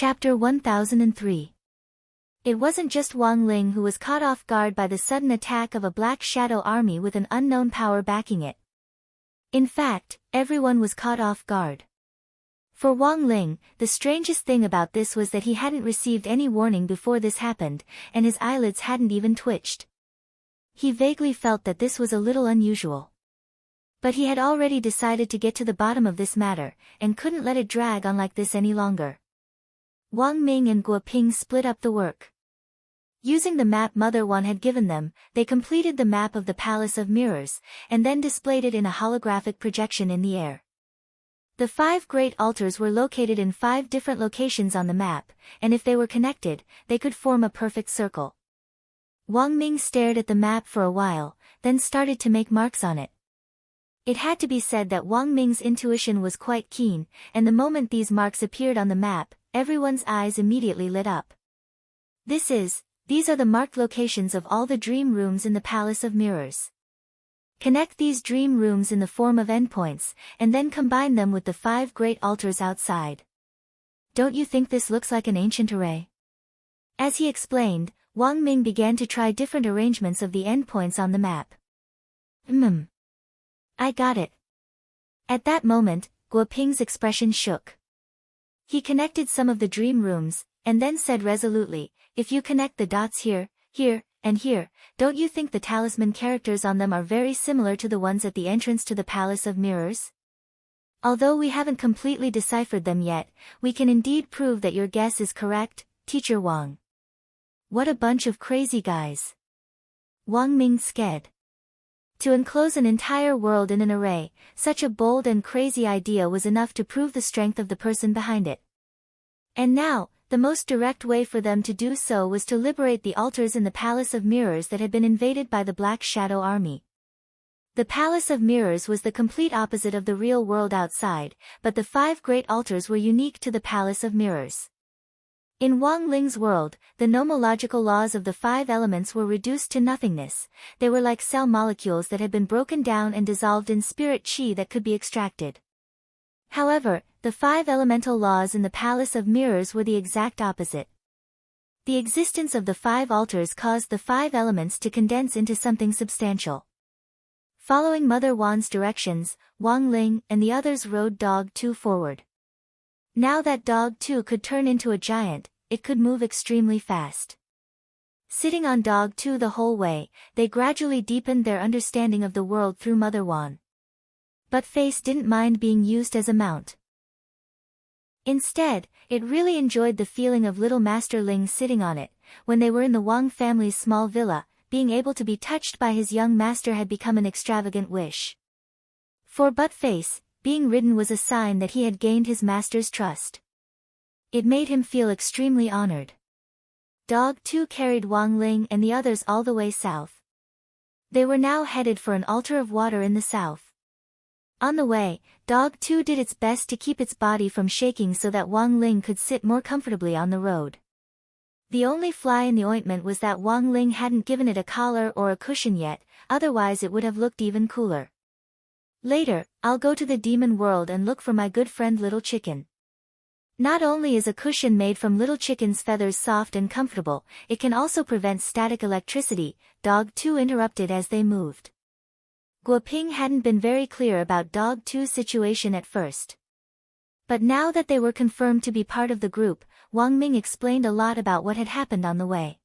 Chapter 1003. It wasn't just Wang Ling who was caught off guard by the sudden attack of a black shadow army with an unknown power backing it. In fact, everyone was caught off guard. For Wang Ling, the strangest thing about this was that he hadn't received any warning before this happened, and his eyelids hadn't even twitched. He vaguely felt that this was a little unusual. But he had already decided to get to the bottom of this matter, and couldn't let it drag on like this any longer. Wang Ming and Guo Ping split up the work. Using the map Mother Wan had given them, they completed the map of the Palace of Mirrors, and then displayed it in a holographic projection in the air. The 5 great altars were located in 5 different locations on the map, and if they were connected, they could form a perfect circle. Wang Ming stared at the map for a while, then started to make marks on it. It had to be said that Wang Ming's intuition was quite keen, and the moment these marks appeared on the map, everyone's eyes immediately lit up. These are the marked locations of all the dream rooms in the Palace of Mirrors. Connect these dream rooms in the form of endpoints, and then combine them with the 5 great altars outside. Don't you think this looks like an ancient array? As he explained, Wang Ming began to try different arrangements of the endpoints on the map. I got it. At that moment, Guo Ping's expression shook. He connected some of the dream rooms, and then said resolutely, if you connect the dots here, here, and here, don't you think the talisman characters on them are very similar to the ones at the entrance to the Palace of Mirrors? Although we haven't completely deciphered them yet, we can indeed prove that your guess is correct, Teacher Wang. What a bunch of crazy guys. Wang Ming sked. To enclose an entire world in an array, such a bold and crazy idea was enough to prove the strength of the person behind it. And now, the most direct way for them to do so was to liberate the altars in the Palace of Mirrors that had been invaded by the Black Shadow Army. The Palace of Mirrors was the complete opposite of the real world outside, but the 5 great altars were unique to the Palace of Mirrors. In Wang Ling's world, the nomological laws of the 5 elements were reduced to nothingness. They were like cell molecules that had been broken down and dissolved in spirit chi that could be extracted. However, the 5 elemental laws in the Palace of Mirrors were the exact opposite. The existence of the 5 altars caused the 5 elements to condense into something substantial. Following Mother Wan's directions, Wang Ling and the others rode Dog 2 forward. Now that Dog 2 could turn into a giant, it could move extremely fast. Sitting on Dog 2 the whole way, they gradually deepened their understanding of the world through Mother Wan. But Face didn't mind being used as a mount. Instead, it really enjoyed the feeling of little Master Ling sitting on it. When they were in the Wang family's small villa, being able to be touched by his young master had become an extravagant wish. For But Face, being ridden was a sign that he had gained his master's trust. It made him feel extremely honored. Dog 2 carried Wang Ling and the others all the way south. They were now headed for an altar of water in the south. On the way, Dog 2 did its best to keep its body from shaking so that Wang Ling could sit more comfortably on the road. The only fly in the ointment was that Wang Ling hadn't given it a collar or a cushion yet, otherwise it would have looked even cooler. Later, I'll go to the demon world and look for my good friend Little Chicken. Not only is a cushion made from Little Chicken's feathers soft and comfortable, it can also prevent static electricity, Dog 2 interrupted as they moved. Guo Ping hadn't been very clear about Dog 2's situation at first. But now that they were confirmed to be part of the group, Wang Ming explained a lot about what had happened on the way.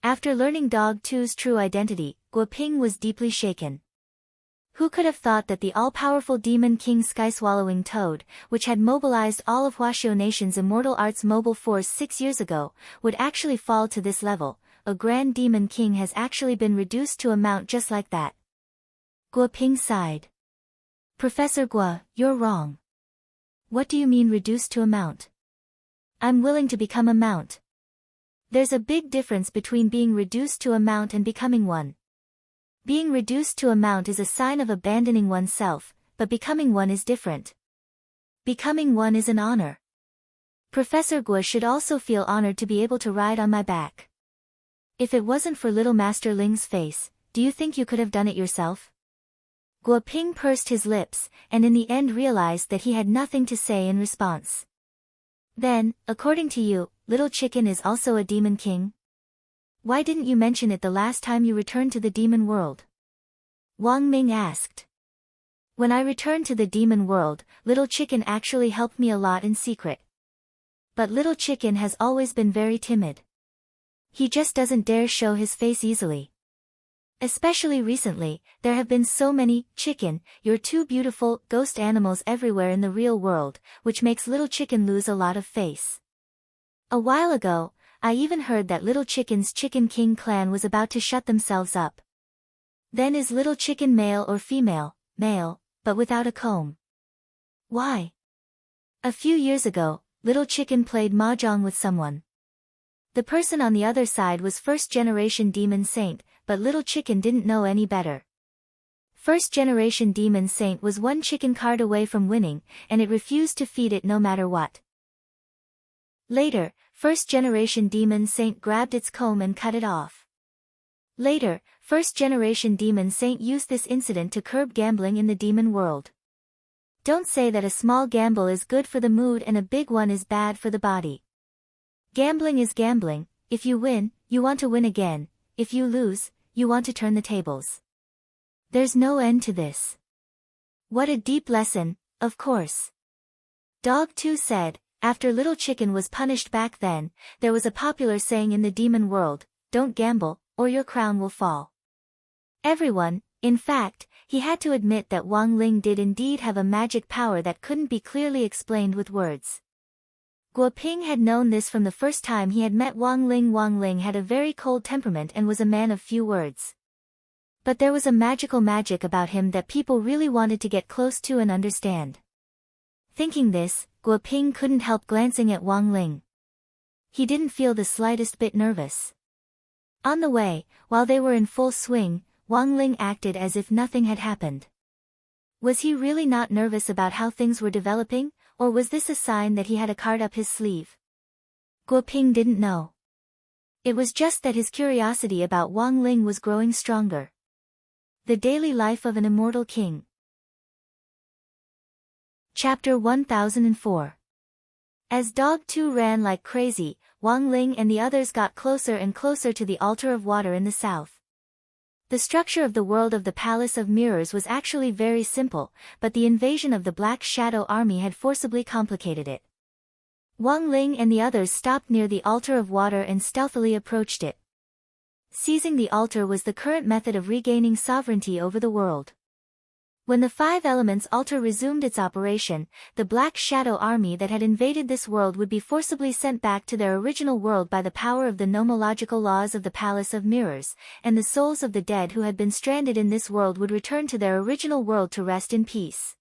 After learning Dog 2's true identity, Guo Ping was deeply shaken. Who could have thought that the all-powerful Demon King Sky-Swallowing Toad, which had mobilized all of Huaxiao Nation's immortal arts mobile force 6 years ago, would actually fall to this level? A Grand Demon King has actually been reduced to a mount just like that. Guo Ping sighed. Professor Guo, you're wrong. What do you mean reduced to a mount? I'm willing to become a mount. There's a big difference between being reduced to a mount and becoming one. Being reduced to a mount is a sign of abandoning oneself, but becoming one is different. Becoming one is an honor. Professor Guo should also feel honored to be able to ride on my back. If it wasn't for little Master Ling's face, do you think you could have done it yourself? Guo Ping pursed his lips, and in the end realized that he had nothing to say in response. Then, according to you, Little Chicken is also a demon king? Why didn't you mention it the last time you returned to the demon world? Wang Ming asked. When I returned to the demon world, Little Chicken actually helped me a lot in secret. But Little Chicken has always been very timid. He just doesn't dare show his face easily. Especially recently, there have been so many, Chicken, you're too beautiful, ghost animals everywhere in the real world, which makes Little Chicken lose a lot of face. A while ago, I even heard that Little Chicken's Chicken King clan was about to shut themselves up. Then is Little Chicken male or female? Male, but without a comb. Why? A few years ago, Little Chicken played mahjong with someone. The person on the other side was first-generation Demon Saint, but Little Chicken didn't know any better. First-generation Demon Saint was one chicken card away from winning, and it refused to feed it no matter what. Later, first-generation Demon Saint grabbed its comb and cut it off. Later, first-generation Demon Saint used this incident to curb gambling in the demon world. Don't say that a small gamble is good for the mood and a big one is bad for the body. Gambling is gambling. If you win, you want to win again. If you lose, you want to turn the tables. There's no end to this. What a deep lesson, of course. Dog 2 said, after Little Chicken was punished back then, there was a popular saying in the demon world, don't gamble, or your crown will fall. Everyone, in fact, he had to admit that Wang Ling did indeed have a magic power that couldn't be clearly explained with words. Guo Ping had known this from the first time he had met Wang Ling. Wang Ling had a very cold temperament and was a man of few words. But there was a magic about him that people really wanted to get close to and understand. Thinking this, Guo Ping couldn't help glancing at Wang Ling. He didn't feel the slightest bit nervous. On the way, while they were in full swing, Wang Ling acted as if nothing had happened. Was he really not nervous about how things were developing, or was this a sign that he had a card up his sleeve? Guo Ping didn't know. It was just that his curiosity about Wang Ling was growing stronger. The Daily Life of an Immortal King. Chapter 1004. As Dog 2 ran like crazy, Wang Ling and the others got closer and closer to the altar of water in the south. The structure of the world of the Palace of Mirrors was actually very simple, but the invasion of the Black Shadow Army had forcibly complicated it. Wang Ling and the others stopped near the altar of water and stealthily approached it. Seizing the altar was the current method of regaining sovereignty over the world. When the Five Elements altar resumed its operation, the Black Shadow Army that had invaded this world would be forcibly sent back to their original world by the power of the nomological laws of the Palace of Mirrors, and the souls of the dead who had been stranded in this world would return to their original world to rest in peace.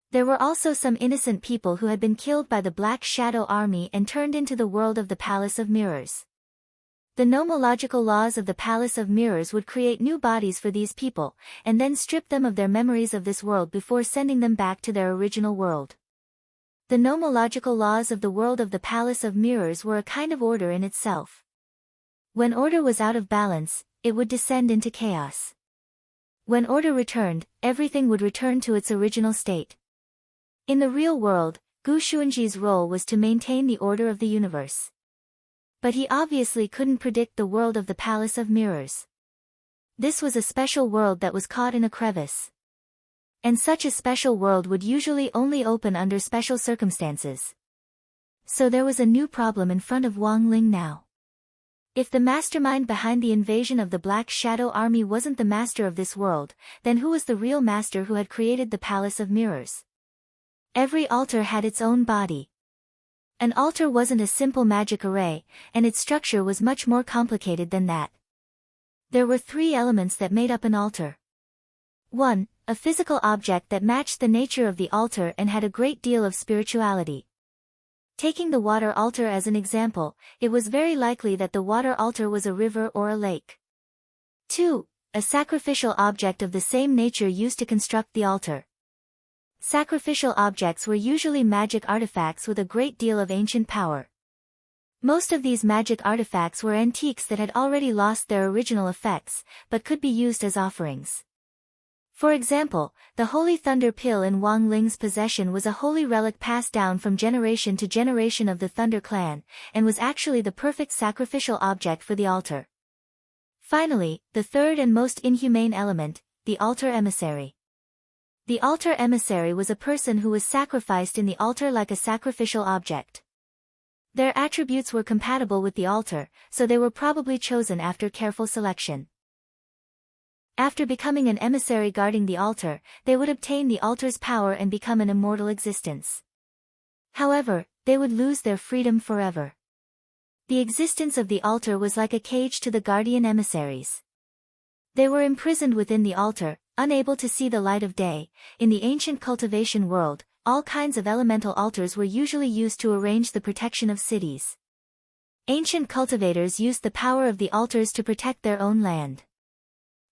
There were also some innocent people who had been killed by the Black Shadow Army and turned into the world of the Palace of Mirrors. The nomological laws of the Palace of Mirrors would create new bodies for these people, and then strip them of their memories of this world before sending them back to their original world. The nomological laws of the world of the Palace of Mirrors were a kind of order in itself. When order was out of balance, it would descend into chaos. When order returned, everything would return to its original state. In the real world, Gu Xuanji's role was to maintain the order of the universe. But he obviously couldn't predict the world of the Palace of Mirrors. This was a special world that was caught in a crevice. And such a special world would usually only open under special circumstances. So there was a new problem in front of Wang Ling now. If the mastermind behind the invasion of the Black Shadow Army wasn't the master of this world, then who was the real master who had created the Palace of Mirrors? Every altar had its own body. An altar wasn't a simple magic array, and its structure was much more complicated than that. There were three elements that made up an altar. 1. A physical object that matched the nature of the altar and had a great deal of spirituality. Taking the water altar as an example, it was very likely that the water altar was a river or a lake. 2. A sacrificial object of the same nature used to construct the altar. Sacrificial objects were usually magic artifacts with a great deal of ancient power. Most of these magic artifacts were antiques that had already lost their original effects, but could be used as offerings. For example, the holy thunder pill in Wang Ling's possession was a holy relic passed down from generation to generation of the Thunder clan, and was actually the perfect sacrificial object for the altar. Finally, the third and most inhumane element, the altar emissary. The altar emissary was a person who was sacrificed in the altar like a sacrificial object. Their attributes were compatible with the altar, so they were probably chosen after careful selection. After becoming an emissary guarding the altar, they would obtain the altar's power and become an immortal existence. However, they would lose their freedom forever. The existence of the altar was like a cage to the guardian emissaries. They were imprisoned within the altar, unable to see the light of day. In the ancient cultivation world, all kinds of elemental altars were usually used to arrange the protection of cities. Ancient cultivators used the power of the altars to protect their own land.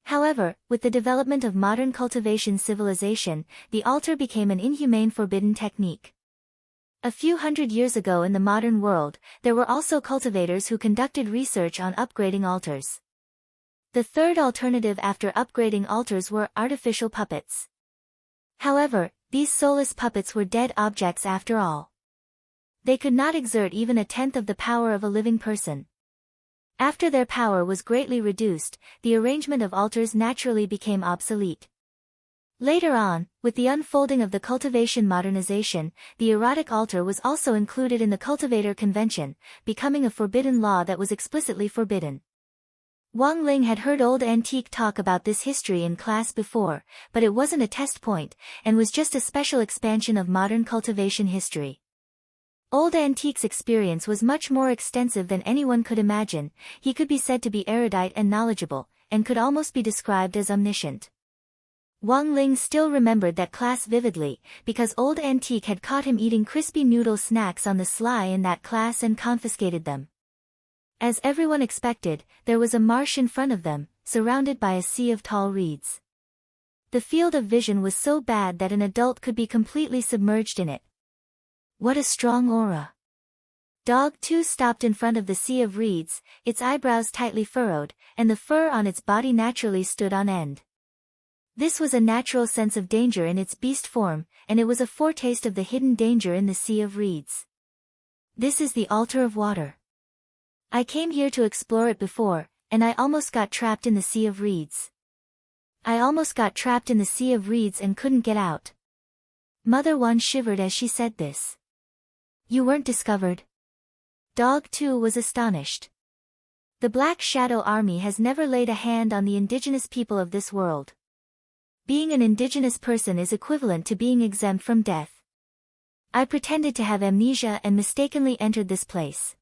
However, with the development of modern cultivation civilization, the altar became an inhumane forbidden technique. A few hundred years ago in the modern world, there were also cultivators who conducted research on upgrading altars. The third alternative after upgrading altars were artificial puppets. However, these soulless puppets were dead objects after all. They could not exert even a tenth of the power of a living person. After their power was greatly reduced, the arrangement of altars naturally became obsolete. Later on, with the unfolding of the cultivation modernization, the erotic altar was also included in the cultivator convention, becoming a forbidden law that was explicitly forbidden. Wang Ling had heard old antique talk about this history in class before, but it wasn't a test point, and was just a special expansion of modern cultivation history. Old Antique's experience was much more extensive than anyone could imagine. He could be said to be erudite and knowledgeable, and could almost be described as omniscient. Wang Ling still remembered that class vividly, because Old Antique had caught him eating crispy noodle snacks on the sly in that class and confiscated them. As everyone expected, there was a marsh in front of them, surrounded by a sea of tall reeds. The field of vision was so bad that an adult could be completely submerged in it. What a strong aura! Dog 2 stopped in front of the sea of reeds, its eyebrows tightly furrowed, and the fur on its body naturally stood on end. This was a natural sense of danger in its beast form, and it was a foretaste of the hidden danger in the sea of reeds. This is the altar of water. I came here to explore it before, and I almost got trapped in the sea of reeds. I almost got trapped in the sea of reeds and couldn't get out. Mother Wan shivered as she said this. You weren't discovered? Dog 2 was astonished. The Black Shadow Army has never laid a hand on the indigenous people of this world. Being an indigenous person is equivalent to being exempt from death. I pretended to have amnesia and mistakenly entered this place.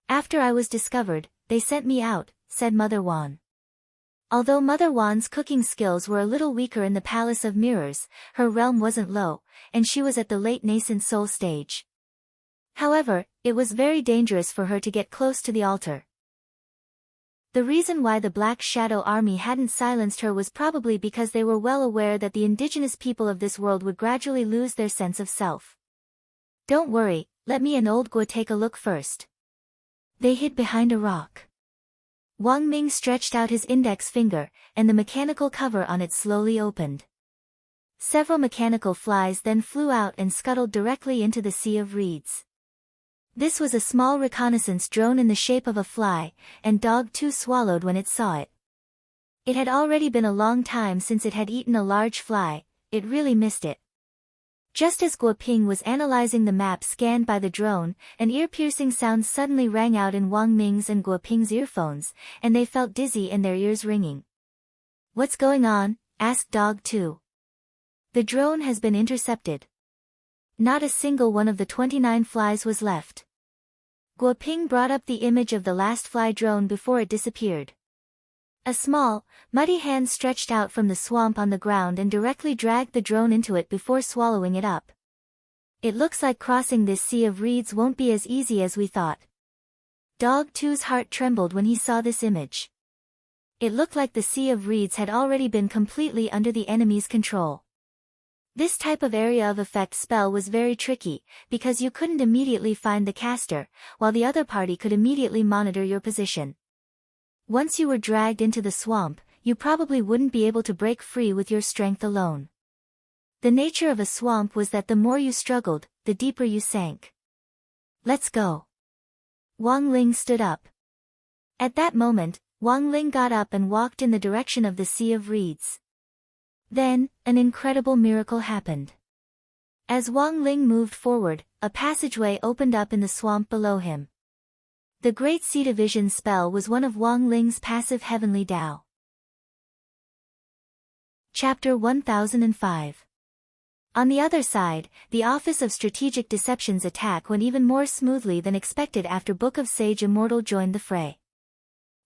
After I was discovered, they sent me out, said Mother Wan. Although Mother Wan's cooking skills were a little weaker in the Palace of Mirrors, her realm wasn't low, and she was at the late nascent soul stage. However, it was very dangerous for her to get close to the altar. The reason why the Black Shadow Army hadn't silenced her was probably because they were well aware that the indigenous people of this world would gradually lose their sense of self. Don't worry, let me and Old Guo take a look first. They hid behind a rock. Wang Ming stretched out his index finger, and the mechanical cover on it slowly opened. Several mechanical flies then flew out and scuttled directly into the sea of reeds. This was a small reconnaissance drone in the shape of a fly, and Dog 2 swallowed when it saw it. It had already been a long time since it had eaten a large fly, it really missed it. Just as Guo Ping was analyzing the map scanned by the drone, an ear-piercing sound suddenly rang out in Wang Ming's and Guo Ping's earphones, and they felt dizzy and their ears ringing. What's going on? Asked Dog 2. The drone has been intercepted. Not a single one of the 29 flies was left. Guo Ping brought up the image of the last fly drone before it disappeared. A small, muddy hand stretched out from the swamp on the ground and directly dragged the drone into it before swallowing it up. It looks like crossing this sea of reeds won't be as easy as we thought. Dog 2's heart trembled when he saw this image. It looked like the sea of reeds had already been completely under the enemy's control. This type of area of effect spell was very tricky, because you couldn't immediately find the caster, while the other party could immediately monitor your position. Once you were dragged into the swamp, you probably wouldn't be able to break free with your strength alone. The nature of a swamp was that the more you struggled, the deeper you sank. Let's go. Wang Ling stood up. At that moment, Wang Ling got up and walked in the direction of the sea of reeds. Then, an incredible miracle happened. As Wang Ling moved forward, a passageway opened up in the swamp below him. The Great Sea Division spell was one of Wang Ling's passive heavenly Dao. Chapter 1005. On the other side, the Office of Strategic Deception's attack went even more smoothly than expected after Book of Sage Immortal joined the fray.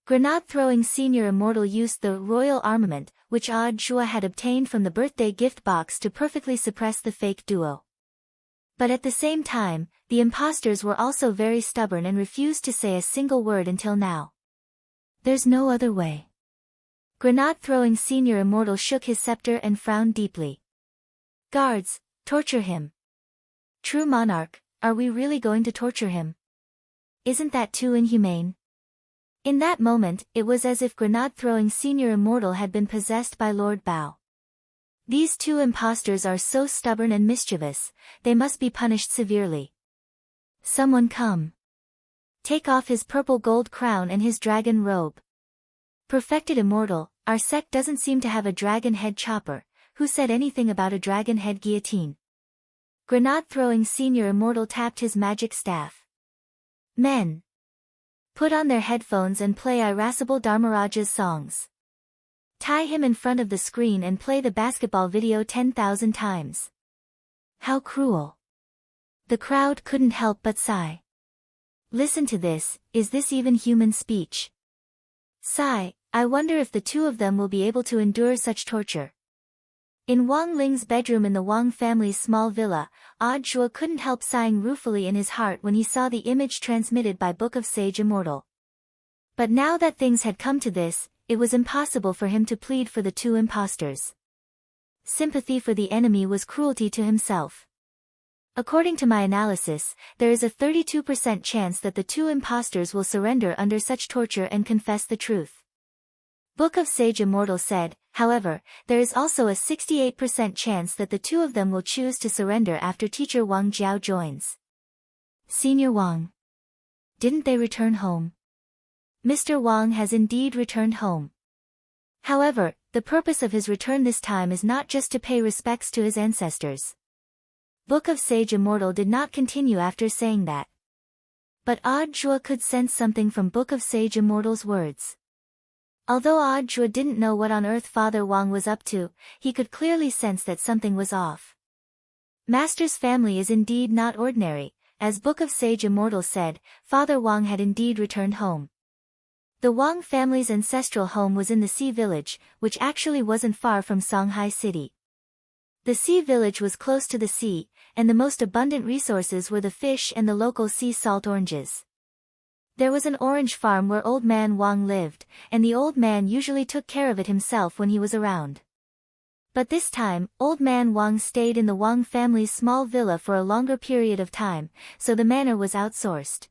Grenade-throwing Senior Immortal used the royal armament, which Odd Zhua had obtained from the birthday gift box to perfectly suppress the fake duo. But at the same time, the imposters were also very stubborn and refused to say a single word until now. There's no other way. Grenade-throwing Senior Immortal shook his scepter and frowned deeply. Guards, torture him. True Monarch, are we really going to torture him? Isn't that too inhumane? In that moment, it was as if Grenade-throwing Senior Immortal had been possessed by Lord Bao. These two impostors are so stubborn and mischievous, they must be punished severely. Someone come. Take off his purple gold crown and his dragon robe. Perfected Immortal, our sect doesn't seem to have a dragon head chopper. Who said anything about a dragon head guillotine? Grenade-throwing Senior Immortal tapped his magic staff. Men. Put on their headphones and play Irascible Dharmaraja's songs. Tie him in front of the screen and play the basketball video 10,000 times. How cruel. The crowd couldn't help but sigh. Listen to this, is this even human speech? Sigh, I wonder if the two of them will be able to endure such torture. In Wang Ling's bedroom in the Wang family's small villa, Odd Zhua couldn't help sighing ruefully in his heart when he saw the image transmitted by Book of Sage Immortal. But now that things had come to this, it was impossible for him to plead for the two impostors. Sympathy for the enemy was cruelty to himself. According to my analysis, there is a 32% chance that the two impostors will surrender under such torture and confess the truth. Book of Sage Immortal said, however, there is also a 68% chance that the two of them will choose to surrender after teacher Wang Jiao joins. Senior Wang. Didn't they return home? Mr. Wang has indeed returned home. However, the purpose of his return this time is not just to pay respects to his ancestors. Book of Sage Immortal did not continue after saying that. But Odd Zhua could sense something from Book of Sage Immortal's words. Although Odd Zhua didn't know what on earth Father Wang was up to, he could clearly sense that something was off. Master's family is indeed not ordinary, as Book of Sage Immortal said, Father Wang had indeed returned home. The Wang family's ancestral home was in the Sea Village, which actually wasn't far from Songhai City. The Sea Village was close to the sea, and the most abundant resources were the fish and the local sea salt oranges. There was an orange farm where Old Man Wang lived, and the old man usually took care of it himself when he was around. But this time, Old Man Wang stayed in the Wang family's small villa for a longer period of time, so the manor was outsourced.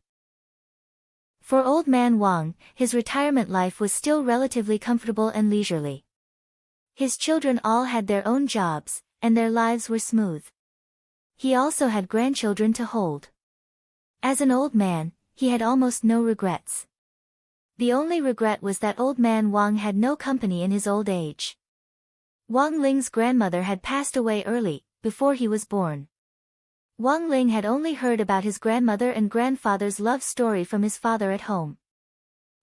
For Old Man Wang, his retirement life was still relatively comfortable and leisurely. His children all had their own jobs, and their lives were smooth. He also had grandchildren to hold. As an old man, he had almost no regrets. The only regret was that Old Man Wang had no company in his old age. Wang Ling's grandmother had passed away early, before he was born. Wang Ling had only heard about his grandmother and grandfather's love story from his father at home.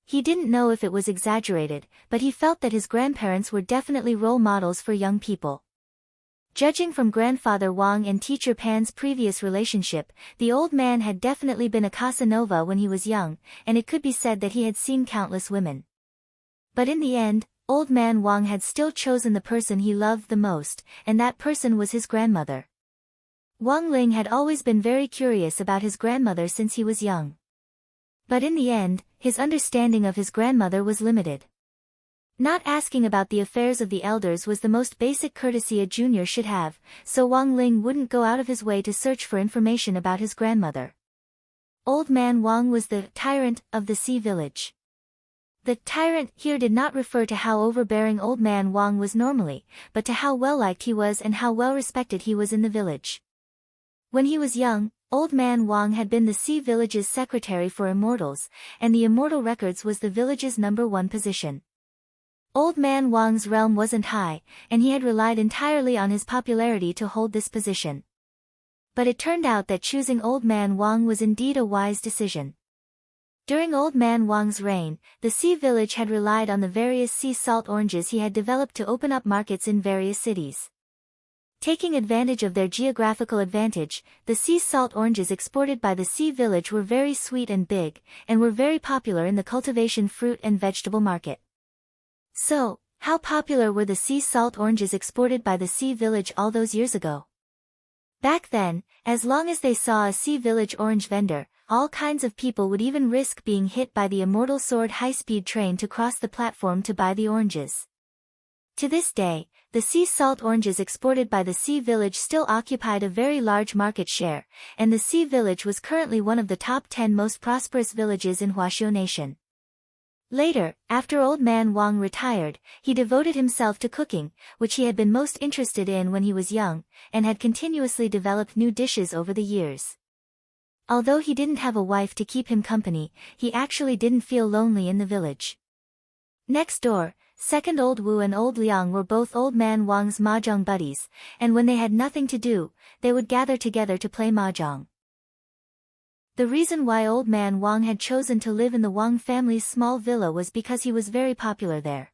He didn't know if it was exaggerated, but he felt that his grandparents were definitely role models for young people. Judging from Grandfather Wang and Teacher Pan's previous relationship, the old man had definitely been a Casanova when he was young, and it could be said that he had seen countless women. But in the end, Old Man Wang had still chosen the person he loved the most, and that person was his grandmother. Wang Ling had always been very curious about his grandmother since he was young. But in the end, his understanding of his grandmother was limited. Not asking about the affairs of the elders was the most basic courtesy a junior should have, so Wang Ling wouldn't go out of his way to search for information about his grandmother. Old Man Wang was the tyrant of the Sea Village. The tyrant here did not refer to how overbearing Old Man Wang was normally, but to how well-liked he was and how well-respected he was in the village. When he was young, Old Man Wang had been the Sea Village's secretary for immortals, and the immortal records was the village's #1 position. Old Man Wang's realm wasn't high, and he had relied entirely on his popularity to hold this position. But it turned out that choosing Old Man Wang was indeed a wise decision. During Old Man Wang's reign, the Sea Village had relied on the various sea salt oranges he had developed to open up markets in various cities. Taking advantage of their geographical advantage, the sea salt oranges exported by the Sea Village were very sweet and big, and were very popular in the cultivation fruit and vegetable market. So, how popular were the sea salt oranges exported by the Sea Village all those years ago? Back then, as long as they saw a Sea Village orange vendor, all kinds of people would even risk being hit by the immortal sword high-speed train to cross the platform to buy the oranges. To this day, the sea salt oranges exported by the Sea Village still occupied a very large market share, and the Sea Village was currently one of the top 10 most prosperous villages in Huaxiu Nation. Later, after Old Man Wang retired, he devoted himself to cooking, which he had been most interested in when he was young, and had continuously developed new dishes over the years. Although he didn't have a wife to keep him company, he actually didn't feel lonely in the village. Next door, Second Old Wu and Old Liang were both Old Man Wang's mahjong buddies, and when they had nothing to do, they would gather together to play mahjong. The reason why Old Man Wang had chosen to live in the Wang family's small villa was because he was very popular there.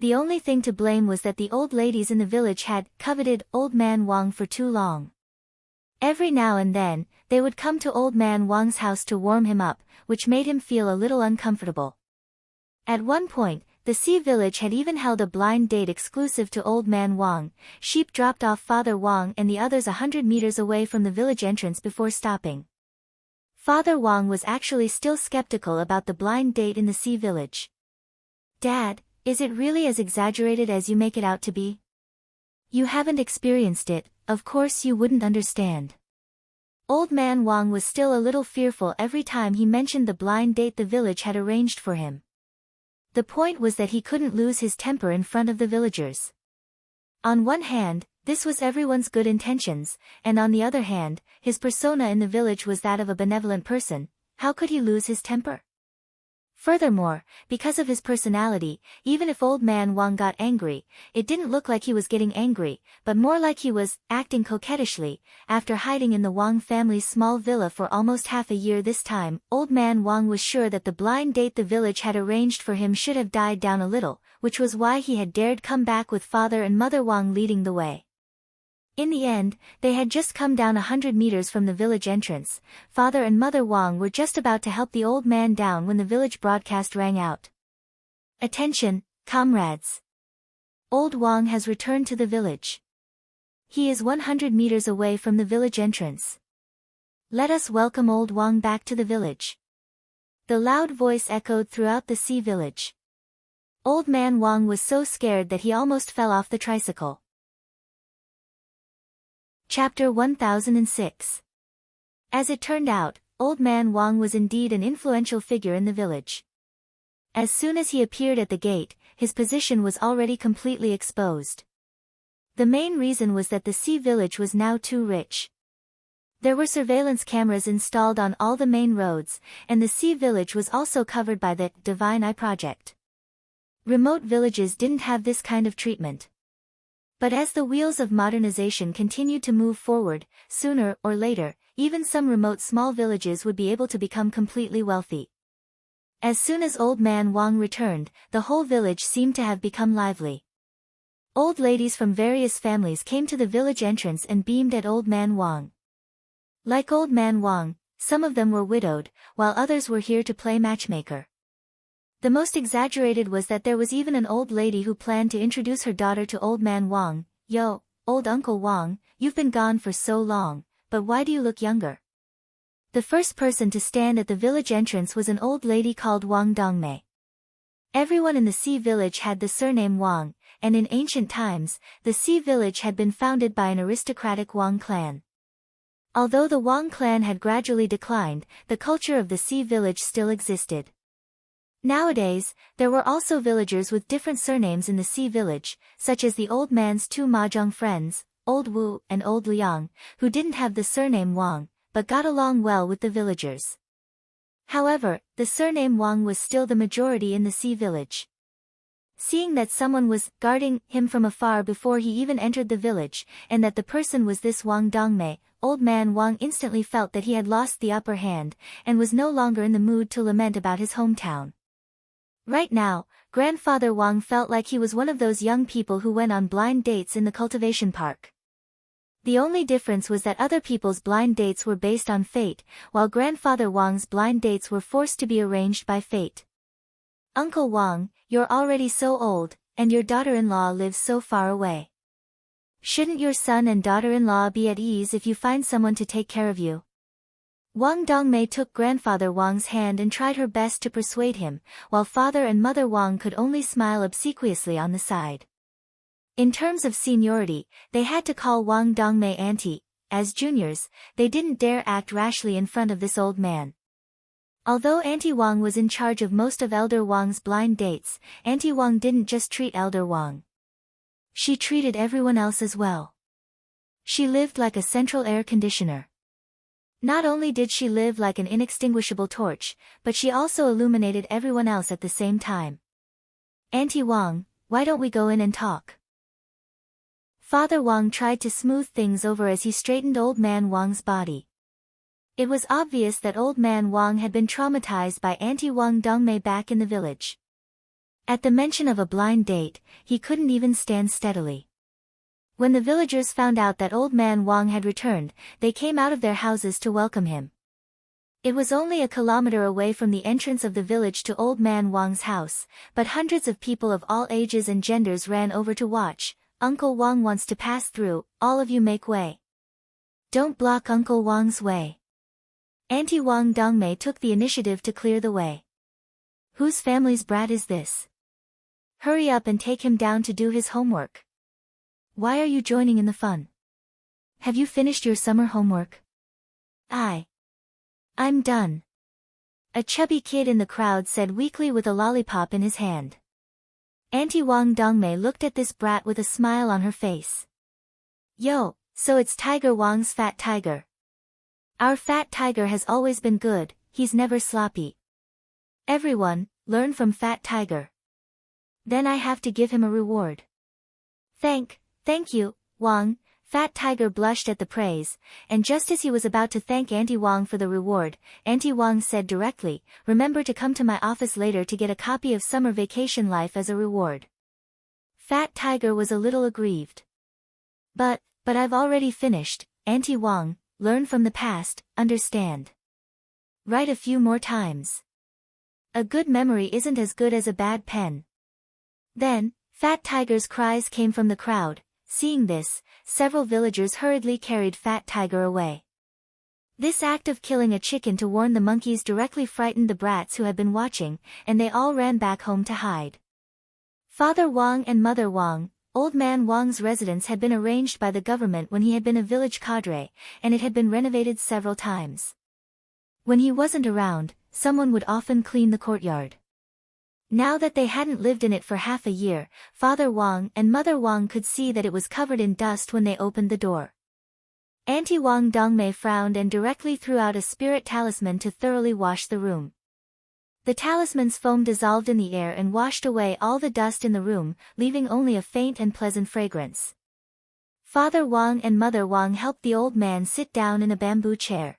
The only thing to blame was that the old ladies in the village had coveted Old Man Wang for too long. Every now and then, they would come to Old Man Wang's house to warm him up, which made him feel a little uncomfortable. At one point, the Sea Village had even held a blind date exclusive to Old Man Wang. Sheep dropped off Father Wang and the others 100 meters away from the village entrance before stopping. Father Wang was actually still skeptical about the blind date in the Sea Village. "Dad, is it really as exaggerated as you make it out to be? You haven't experienced it, of course you wouldn't understand." Old Man Wang was still a little fearful every time he mentioned the blind date the village had arranged for him. The point was that he couldn't lose his temper in front of the villagers. On one hand, this was everyone's good intentions, and on the other hand, his persona in the village was that of a benevolent person. How could he lose his temper? Furthermore, because of his personality, even if Old Man Wang got angry, it didn't look like he was getting angry, but more like he was acting coquettishly. After hiding in the Wang family's small villa for almost half a year this time, Old Man Wang was sure that the blind date the village had arranged for him should have died down a little, which was why he had dared come back with Father and Mother Wang leading the way. In the end, they had just come down 100 meters from the village entrance. Father and Mother Wang were just about to help the old man down when the village broadcast rang out. "Attention, comrades! Old Wang has returned to the village. He is 100 meters away from the village entrance. Let us welcome Old Wang back to the village." The loud voice echoed throughout the Sea Village. Old Man Wang was so scared that he almost fell off the tricycle. Chapter 1006. As it turned out, Old Man Wang was indeed an influential figure in the village. As soon as he appeared at the gate, his position was already completely exposed. The main reason was that the Sea Village was now too rich. There were surveillance cameras installed on all the main roads, and the Sea Village was also covered by the Divine Eye project. Remote villages didn't have this kind of treatment. But as the wheels of modernization continued to move forward, sooner or later, even some remote small villages would be able to become completely wealthy. As soon as Old Man Wang returned, the whole village seemed to have become lively. Old ladies from various families came to the village entrance and beamed at Old Man Wang. Like Old Man Wang, some of them were widowed, while others were here to play matchmaker. The most exaggerated was that there was even an old lady who planned to introduce her daughter to Old Man Wang. "Yo, old Uncle Wang, you've been gone for so long, but why do you look younger?" The first person to stand at the village entrance was an old lady called Wang Dongmei. Everyone in the Sea Village had the surname Wang, and in ancient times, the Sea Village had been founded by an aristocratic Wang clan. Although the Wang clan had gradually declined, the culture of the Sea Village still existed. Nowadays, there were also villagers with different surnames in the Sea Village, such as the old man's two mahjong friends, Old Wu and Old Liang, who didn't have the surname Wang, but got along well with the villagers. However, the surname Wang was still the majority in the Sea Village. Seeing that someone was guarding him from afar before he even entered the village, and that the person was this Wang Dongmei, old man Wang instantly felt that he had lost the upper hand, and was no longer in the mood to lament about his hometown. Right now, grandfather Wang felt like he was one of those young people who went on blind dates in the cultivation park. The only difference was that other people's blind dates were based on fate, while grandfather Wang's blind dates were forced to be arranged by fate. Uncle Wang, you're already so old, and your daughter-in-law lives so far away. Shouldn't your son and daughter-in-law be at ease if you find someone to take care of you? Wang Dongmei took grandfather Wang's hand and tried her best to persuade him, while father and mother Wang could only smile obsequiously on the side. In terms of seniority, they had to call Wang Dongmei auntie. As juniors, they didn't dare act rashly in front of this old man. Although Auntie Wang was in charge of most of Elder Wang's blind dates, Auntie Wang didn't just treat Elder Wang. She treated everyone else as well. She lived like a central air conditioner. Not only did she live like an inextinguishable torch, but she also illuminated everyone else at the same time. Auntie Wang, why don't we go in and talk? Father Wang tried to smooth things over as he straightened old man Wang's body. It was obvious that old man Wang had been traumatized by Auntie Wang Dongmei back in the village. At the mention of a blind date, he couldn't even stand steadily. When the villagers found out that old man Wang had returned, they came out of their houses to welcome him. It was only a kilometer away from the entrance of the village to old man Wang's house, but hundreds of people of all ages and genders ran over to watch. Uncle Wang wants to pass through, all of you make way. Don't block Uncle Wang's way. Auntie Wang Dongmei took the initiative to clear the way. Whose family's brat is this? Hurry up and take him down to do his homework. Why are you joining in the fun? Have you finished your summer homework? I'm done. A chubby kid in the crowd said weakly with a lollipop in his hand. Auntie Wang Dongmei looked at this brat with a smile on her face. Yo, so it's Tiger Wang's fat tiger. Our fat tiger has always been good, he's never sloppy. Everyone, learn from Fat Tiger. Then I have to give him a reward. Thank you, Wang. Fat Tiger blushed at the praise, and just as he was about to thank Auntie Wang for the reward, Auntie Wang said directly, remember to come to my office later to get a copy of Summer Vacation Life as a reward. Fat Tiger was a little aggrieved. But I've already finished, Auntie Wang, learn from the past, understand. Write a few more times. A good memory isn't as good as a bad pen. Then, Fat Tiger's cries came from the crowd. Seeing this, several villagers hurriedly carried Fat Tiger away. This act of killing a chicken to warn the monkeys directly frightened the brats who had been watching, and they all ran back home to hide. Father Wang and Mother Wang, old man Wang's residence had been arranged by the government when he had been a village cadre, and it had been renovated several times. When he wasn't around, someone would often clean the courtyard. Now that they hadn't lived in it for half a year, Father Wang and Mother Wang could see that it was covered in dust when they opened the door. Auntie Wang Dongmei frowned and directly threw out a spirit talisman to thoroughly wash the room. The talisman's foam dissolved in the air and washed away all the dust in the room, leaving only a faint and pleasant fragrance. Father Wang and Mother Wang helped the old man sit down in a bamboo chair.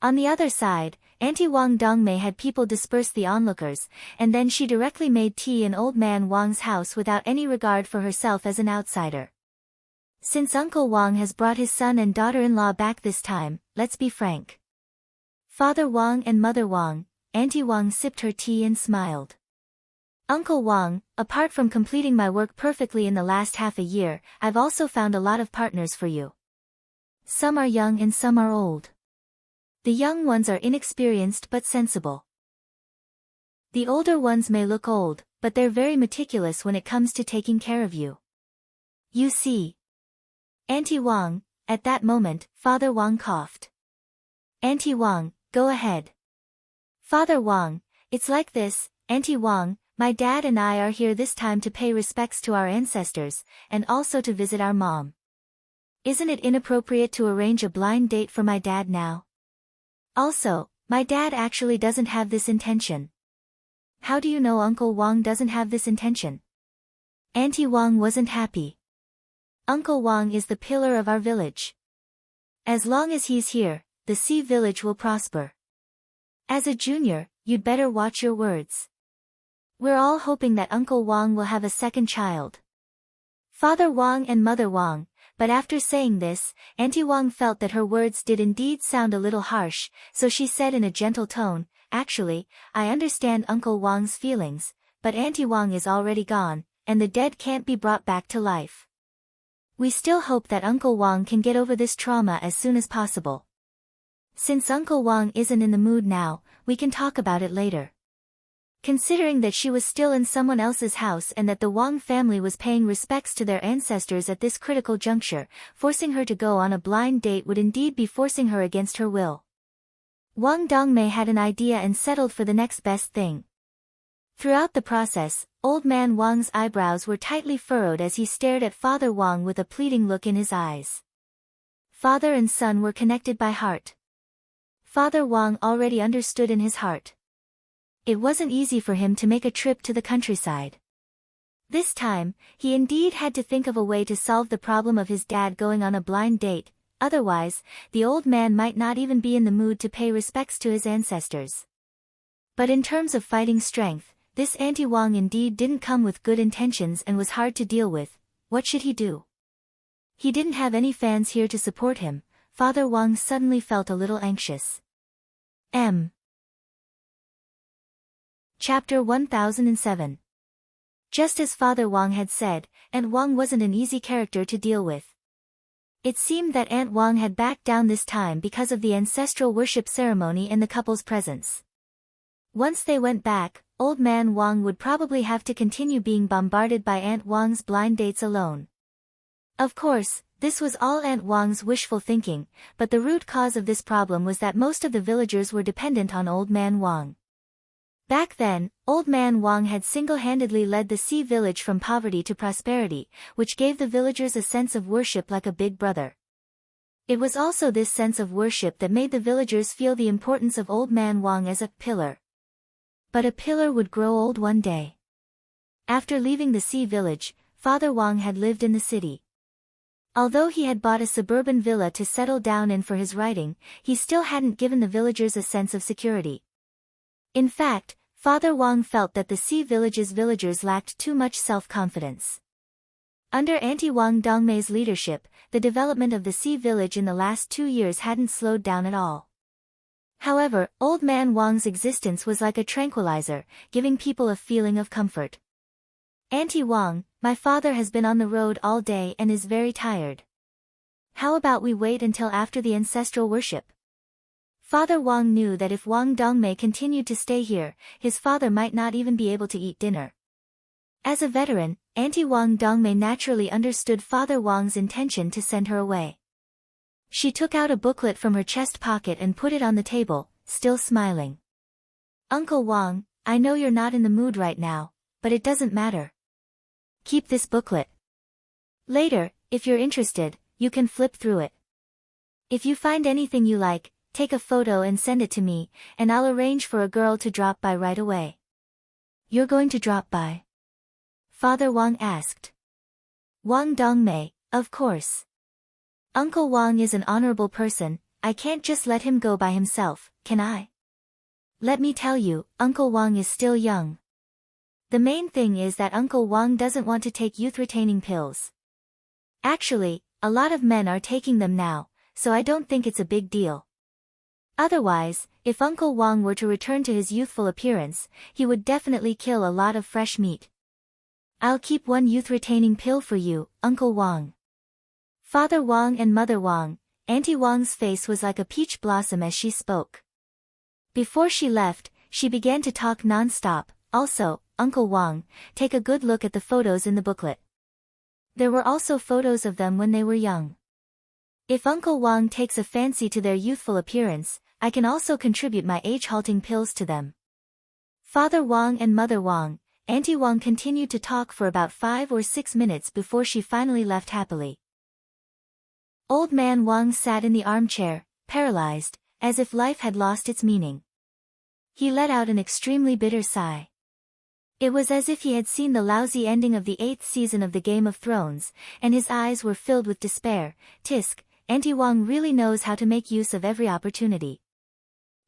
On the other side, Auntie Wang Dongmei had people disperse the onlookers, and then she directly made tea in old man Wang's house without any regard for herself as an outsider. Since Uncle Wang has brought his son and daughter-in-law back this time, let's be frank. Father Wang and Mother Wang, Auntie Wang sipped her tea and smiled. Uncle Wang, apart from completing my work perfectly in the last half a year, I've also found a lot of partners for you. Some are young and some are old. The young ones are inexperienced but sensible. The older ones may look old, but they're very meticulous when it comes to taking care of you. You see. Auntie Wang, at that moment, Father Wang coughed. Auntie Wang, go ahead. Father Wang, it's like this, Auntie Wang, my dad and I are here this time to pay respects to our ancestors, and also to visit our mom. Isn't it inappropriate to arrange a blind date for my dad now? Also, my dad actually doesn't have this intention. How do you know Uncle Wang doesn't have this intention? Auntie Wang wasn't happy. Uncle Wang is the pillar of our village. As long as he's here, the Sea village will prosper. As a junior, you'd better watch your words. We're all hoping that Uncle Wang will have a second child. Father Wang and Mother Wang, but after saying this, Auntie Wang felt that her words did indeed sound a little harsh, so she said in a gentle tone, "Actually, I understand Uncle Wang's feelings, but Auntie Wang is already gone, and the dead can't be brought back to life. We still hope that Uncle Wang can get over this trauma as soon as possible. Since Uncle Wang isn't in the mood now, we can talk about it later." Considering that she was still in someone else's house and that the Wang family was paying respects to their ancestors at this critical juncture, forcing her to go on a blind date would indeed be forcing her against her will. Wang Dongmei had an idea and settled for the next best thing. Throughout the process, Old Man Wang's eyebrows were tightly furrowed as he stared at Father Wang with a pleading look in his eyes. Father and son were connected by heart. Father Wang already understood in his heart. It wasn't easy for him to make a trip to the countryside. This time, he indeed had to think of a way to solve the problem of his dad going on a blind date, otherwise, the old man might not even be in the mood to pay respects to his ancestors. But in terms of fighting strength, this Auntie Wang indeed didn't come with good intentions and was hard to deal with. What should he do? He didn't have any fans here to support him. Father Wang suddenly felt a little anxious. Chapter 1007. Just as Father Wang had said, Aunt Wang wasn't an easy character to deal with. It seemed that Aunt Wang had backed down this time because of the ancestral worship ceremony and the couple's presence. Once they went back, Old Man Wang would probably have to continue being bombarded by Aunt Wang's blind dates alone. Of course, this was all Aunt Wang's wishful thinking, but the root cause of this problem was that most of the villagers were dependent on Old Man Wang. Back then, Old Man Wang had single-handedly led the Sea village from poverty to prosperity, which gave the villagers a sense of worship like a big brother. It was also this sense of worship that made the villagers feel the importance of Old Man Wang as a pillar. But a pillar would grow old one day. After leaving the Sea village, Father Wang had lived in the city. Although he had bought a suburban villa to settle down in for his writing, he still hadn't given the villagers a sense of security. In fact, Father Wang felt that the Sea village's villagers lacked too much self-confidence. Under Auntie Wang Dongmei's leadership, the development of the Sea village in the last 2 years hadn't slowed down at all. However, Old Man Wang's existence was like a tranquilizer, giving people a feeling of comfort. "Auntie Wang, my father has been on the road all day and is very tired. How about we wait until after the ancestral worship?" Father Wang knew that if Wang Dongmei continued to stay here, his father might not even be able to eat dinner. As a veteran, Auntie Wang Dongmei naturally understood Father Wang's intention to send her away. She took out a booklet from her chest pocket and put it on the table, still smiling. "Uncle Wang, I know you're not in the mood right now, but it doesn't matter. Keep this booklet. Later, if you're interested, you can flip through it. If you find anything you like, take a photo and send it to me, and I'll arrange for a girl to drop by right away." "You're going to drop by?" Father Wang asked. Wang Dongmei, "Of course. Uncle Wang is an honorable person, I can't just let him go by himself, can I? Let me tell you, Uncle Wang is still young. The main thing is that Uncle Wang doesn't want to take youth-retaining pills. Actually, a lot of men are taking them now, so I don't think it's a big deal. Otherwise, if Uncle Wang were to return to his youthful appearance, he would definitely kill a lot of fresh meat. I'll keep one youth-retaining pill for you, Uncle Wang." Father Wang and Mother Wang, Auntie Wang's face was like a peach blossom as she spoke. Before she left, she began to talk non-stop. "Also, Uncle Wang, take a good look at the photos in the booklet. There were also photos of them when they were young. If Uncle Wang takes a fancy to their youthful appearance, I can also contribute my age-halting pills to them." Father Wang and Mother Wang, Auntie Wang continued to talk for about 5 or 6 minutes before she finally left happily. Old man Wang sat in the armchair, paralyzed, as if life had lost its meaning. He let out an extremely bitter sigh. It was as if he had seen the lousy ending of the 8th season of the Game of Thrones, and his eyes were filled with despair. Tisk, Auntie Wang really knows how to make use of every opportunity.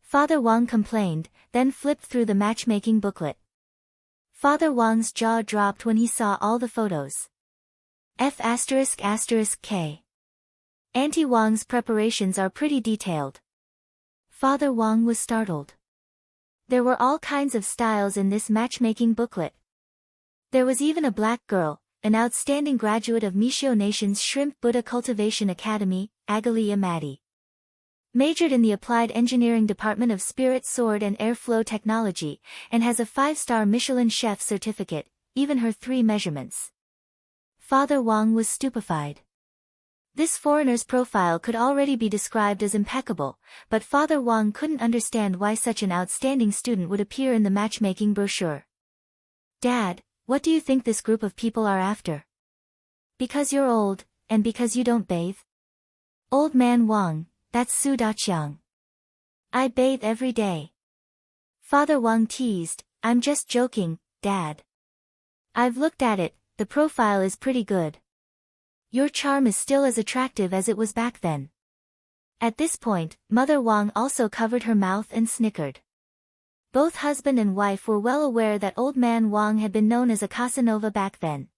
Father Wang complained, then flipped through the matchmaking booklet. Father Wang's jaw dropped when he saw all the photos. F***K. Auntie Wang's preparations are pretty detailed. Father Wang was startled. There were all kinds of styles in this matchmaking booklet. There was even a black girl, an outstanding graduate of Mishio Nation's Shrimp Buddha Cultivation Academy, Agalia Madi. Majored in the Applied Engineering Department of Spirit Sword and Airflow Technology, and has a 5-star Michelin chef certificate, even her 3 measurements. Father Wang was stupefied. This foreigner's profile could already be described as impeccable, but Father Wang couldn't understand why such an outstanding student would appear in the matchmaking brochure. Dad, what do you think this group of people are after? Because you're old, and because you don't bathe? Old man Wang, that's Su Daqiang. I bathe every day. Father Wang teased, I'm just joking, Dad. I've looked at it, the profile is pretty good. Your charm is still as attractive as it was back then. At this point, Mother Wang also covered her mouth and snickered. Both husband and wife were well aware that Old Man Wang had been known as a Casanova back then.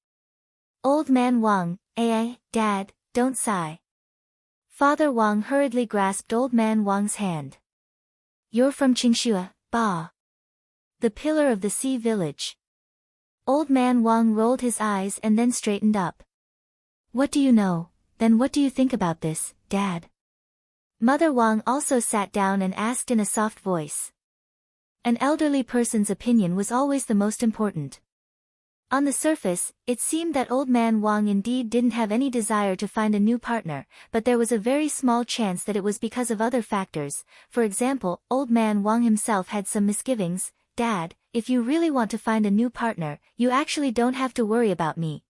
Old Man Wang, Dad, don't sigh. Father Wang hurriedly grasped Old Man Wang's hand. You're from Qingxua, Ba. The pillar of the sea village. Old Man Wang rolled his eyes and then straightened up. What do you know, then what do you think about this, Dad? Mother Wang also sat down and asked in a soft voice. An elderly person's opinion was always the most important. On the surface, it seemed that Old Man Wang indeed didn't have any desire to find a new partner, but there was a very small chance that it was because of other factors. For example, Old Man Wang himself had some misgivings. Dad, if you really want to find a new partner, you actually don't have to worry about me.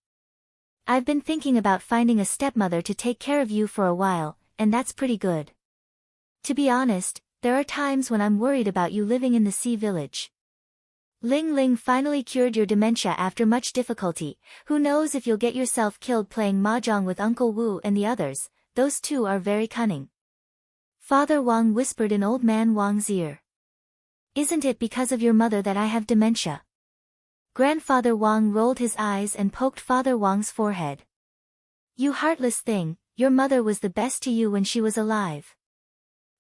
I've been thinking about finding a stepmother to take care of you for a while, and that's pretty good. To be honest, there are times when I'm worried about you living in the sea village. Ling Ling finally cured your dementia after much difficulty. Who knows if you'll get yourself killed playing mahjong with Uncle Wu and the others, those two are very cunning. Father Wang whispered in Old Man Wang's ear. Isn't it because of your mother that I have dementia? Grandfather Wang rolled his eyes and poked Father Wang's forehead. You heartless thing, your mother was the best to you when she was alive.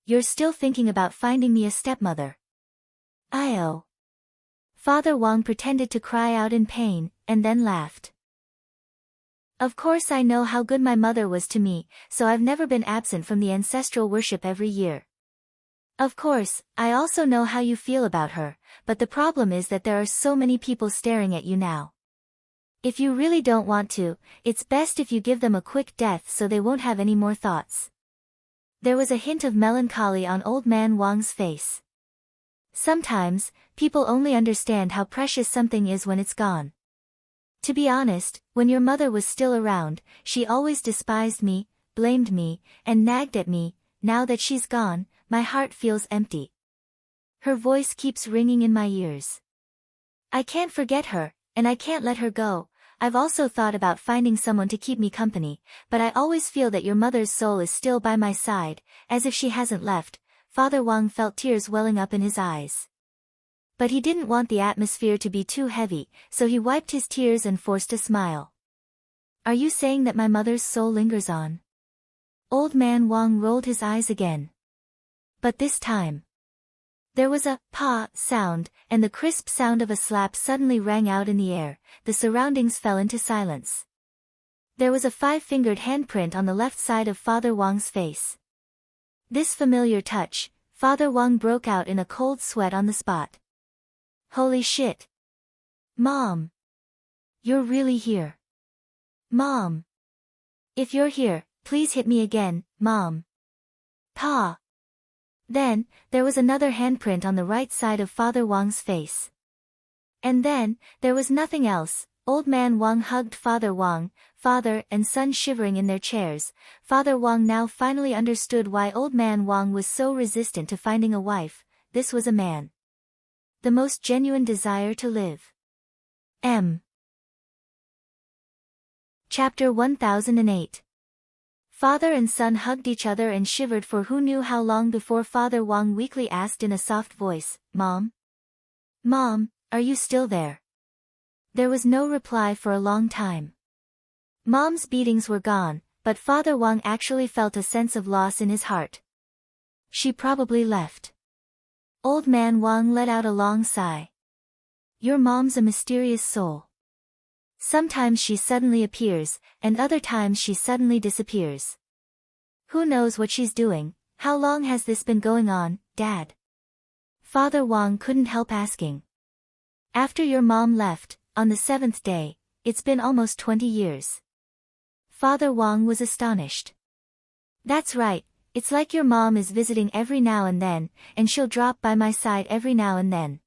You're still thinking about finding me a stepmother. I-oh. Father Wang pretended to cry out in pain, and then laughed. Of course I know how good my mother was to me, so I've never been absent from the ancestral worship every year. Of course, I also know how you feel about her, but the problem is that there are so many people staring at you now. If you really don't want to, it's best if you give them a quick death so they won't have any more thoughts. There was a hint of melancholy on Old Man Wang's face. Sometimes, people only understand how precious something is when it's gone. To be honest, when your mother was still around, she always despised me, blamed me, and nagged at me. Now that she's gone, my heart feels empty. Her voice keeps ringing in my ears. I can't forget her, and I can't let her go. I've also thought about finding someone to keep me company, but I always feel that your mother's soul is still by my side, as if she hasn't left. Father Wang felt tears welling up in his eyes. But he didn't want the atmosphere to be too heavy, so he wiped his tears and forced a smile. Are you saying that my mother's soul lingers on? Old Man Wang rolled his eyes again. But this time, there was a "pa" sound, and the crisp sound of a slap suddenly rang out in the air. The surroundings fell into silence. There was a 5-fingered handprint on the left side of Father Wang's face. This familiar touch, Father Wang broke out in a cold sweat on the spot. Holy shit! Mom! You're really here. Mom! If you're here, please hit me again, Mom. Pa! Then, there was another handprint on the right side of Father Wang's face. And then, there was nothing else. Old Man Wang hugged Father Wang, father and son shivering in their chairs. Father Wang now finally understood why Old Man Wang was so resistant to finding a wife. This was a man. The most genuine desire to live. Chapter 1008. Father and son hugged each other and shivered for who knew how long before Father Wang weakly asked in a soft voice, "Mom? Mom, are you still there?" There was no reply for a long time. Mom's beatings were gone, but Father Wang actually felt a sense of loss in his heart. She probably left. Old Man Wang let out a long sigh. Your mom's a mysterious soul. Sometimes she suddenly appears, and other times she suddenly disappears. Who knows what she's doing? How long has this been going on, Dad? Father Wang couldn't help asking. After your mom left, on the 7th day, it's been almost 20 years. Father Wang was astonished. That's right, it's like your mom is visiting every now and then, and she'll drop by my side every now and then.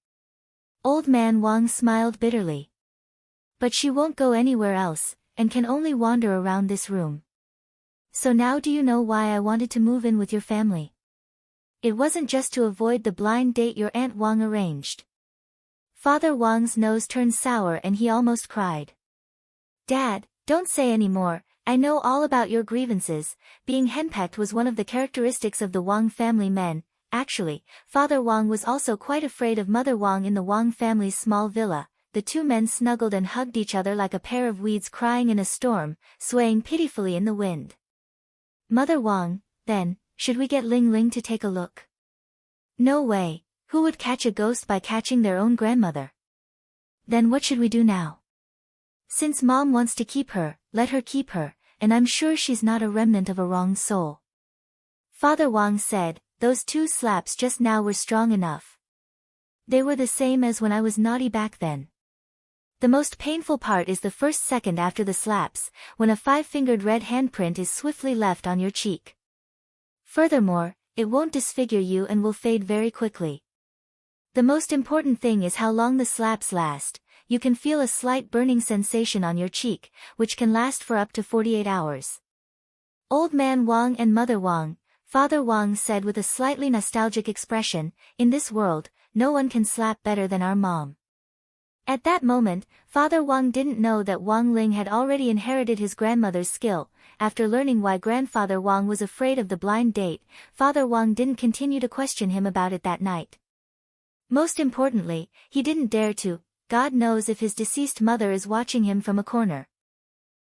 Old Man Wang smiled bitterly. But she won't go anywhere else, and can only wander around this room. So now do you know why I wanted to move in with your family? It wasn't just to avoid the blind date your Aunt Wang arranged. Father Wang's nose turned sour and he almost cried. Dad, don't say any more, I know all about your grievances. Being henpecked was one of the characteristics of the Wang family men. Actually, Father Wang was also quite afraid of Mother Wang in the Wang family's small villa. The two men snuggled and hugged each other like a pair of weeds crying in a storm, swaying pitifully in the wind. Mother Wang, then, should we get Ling Ling to take a look? No way, who would catch a ghost by catching their own grandmother? Then what should we do now? Since Mom wants to keep her, let her keep her, and I'm sure she's not a remnant of a wrong soul. Father Wang said, those 2 slaps just now were strong enough. They were the same as when I was naughty back then. The most painful part is the first second after the slaps, when a 5-fingered red handprint is swiftly left on your cheek. Furthermore, it won't disfigure you and will fade very quickly. The most important thing is how long the slaps last. You can feel a slight burning sensation on your cheek, which can last for up to 48 hours. Old Man Wang and Mother Wang, Father Wang said with a slightly nostalgic expression, in this world, no one can slap better than our mom. At that moment, Father Wang didn't know that Wang Ling had already inherited his grandmother's skill. After learning why Grandfather Wang was afraid of the blind date, Father Wang didn't continue to question him about it that night. Most importantly, he didn't dare to. God knows if his deceased mother is watching him from a corner.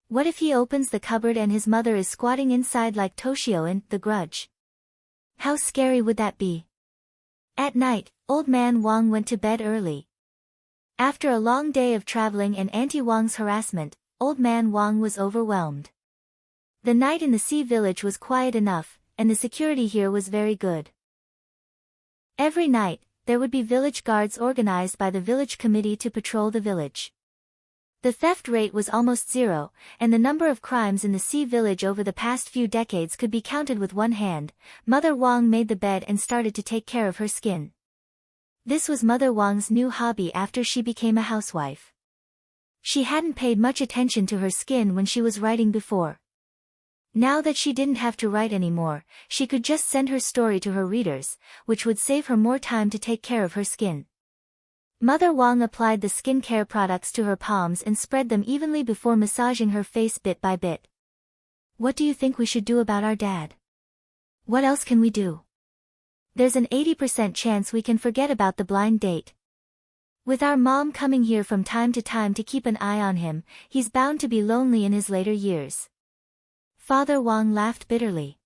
What if he opens the cupboard and his mother is squatting inside like Toshio in The Grudge? How scary would that be? At night, Old Man Wang went to bed early. After a long day of traveling and Auntie Wang's harassment, Old Man Wang was overwhelmed. The night in the sea village was quiet enough, and the security here was very good. Every night, there would be village guards organized by the village committee to patrol the village. The theft rate was almost 0, and the number of crimes in the sea village over the past few decades could be counted with one hand. Mother Wang made the bed and started to take care of her skin. This was Mother Wang's new hobby after she became a housewife. She hadn't paid much attention to her skin when she was writing before. Now that she didn't have to write anymore, she could just send her story to her readers, which would save her more time to take care of her skin. Mother Wang applied the skincare products to her palms and spread them evenly before massaging her face bit by bit. What do you think we should do about our dad? What else can we do? There's an 80% chance we can forget about the blind date. With our mom coming here from time to time to keep an eye on him, he's bound to be lonely in his later years. Father Wang laughed bitterly.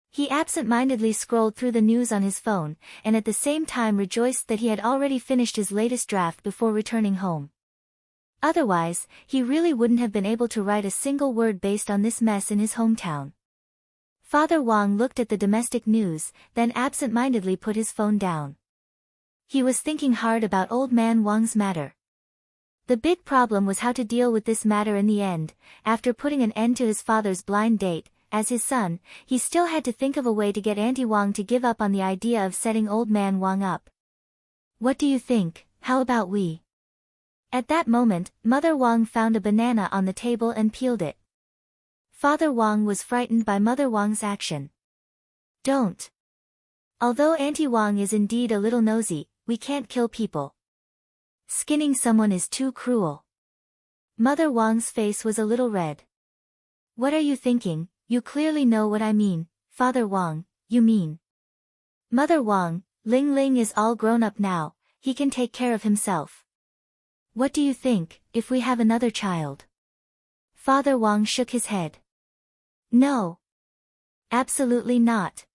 He absent-mindedly scrolled through the news on his phone, and at the same time rejoiced that he had already finished his latest draft before returning home. Otherwise, he really wouldn't have been able to write a single word based on this mess in his hometown. Father Wang looked at the domestic news, then absent-mindedly put his phone down. He was thinking hard about Old Man Wang's matter. The big problem was how to deal with this matter in the end. After putting an end to his father's blind date, as his son, he still had to think of a way to get Auntie Wang to give up on the idea of setting Old Man Wang up. What do you think? How about we At that moment, Mother Wang found a banana on the table and peeled it. Father Wang was frightened by Mother Wang's action. Don't. Although Auntie Wang is indeed a little nosy, we can't kill people. Skinning someone is too cruel. Mother Wang's face was a little red. What are you thinking? You clearly know what I mean, Father Wang, you mean. Mother Wang, Ling Ling is all grown up now, he can take care of himself. What do you think, if we have another child? Father Wang shook his head. No. Absolutely not.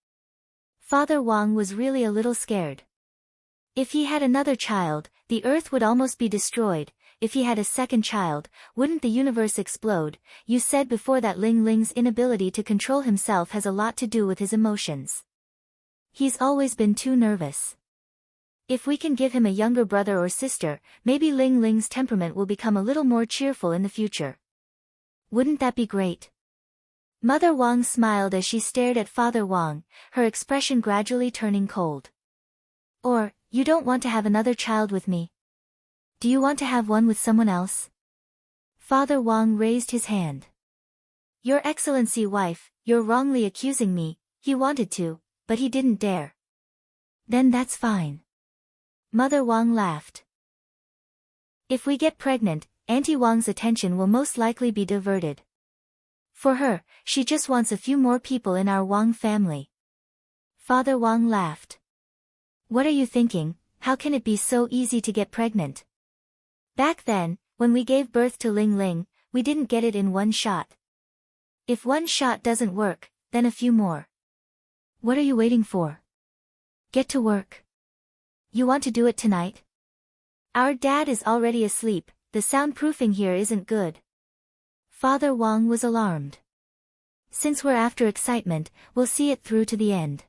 Father Wang was really a little scared. If he had another child, the earth would almost be destroyed. If he had a second child, wouldn't the universe explode? You said before that Ling Ling's inability to control himself has a lot to do with his emotions. He's always been too nervous. If we can give him a younger brother or sister, maybe Ling Ling's temperament will become a little more cheerful in the future. Wouldn't that be great? Mother Wang smiled as she stared at Father Wang, her expression gradually turning cold. Or, you don't want to have another child with me? Do you want to have one with someone else? Father Wang raised his hand. Your Excellency wife, you're wrongly accusing me. He wanted to, but he didn't dare. Then that's fine. Mother Wang laughed. If we get pregnant, Auntie Wang's attention will most likely be diverted. For her, she just wants a few more people in our Wang family. Father Wang laughed. What are you thinking? How can it be so easy to get pregnant? Back then, when we gave birth to Ling Ling, we didn't get it in one shot. If one shot doesn't work, then a few more. What are you waiting for? Get to work. You want to do it tonight? Our dad is already asleep, the soundproofing here isn't good. Father Wang was alarmed. Since we're after excitement, we'll see it through to the end.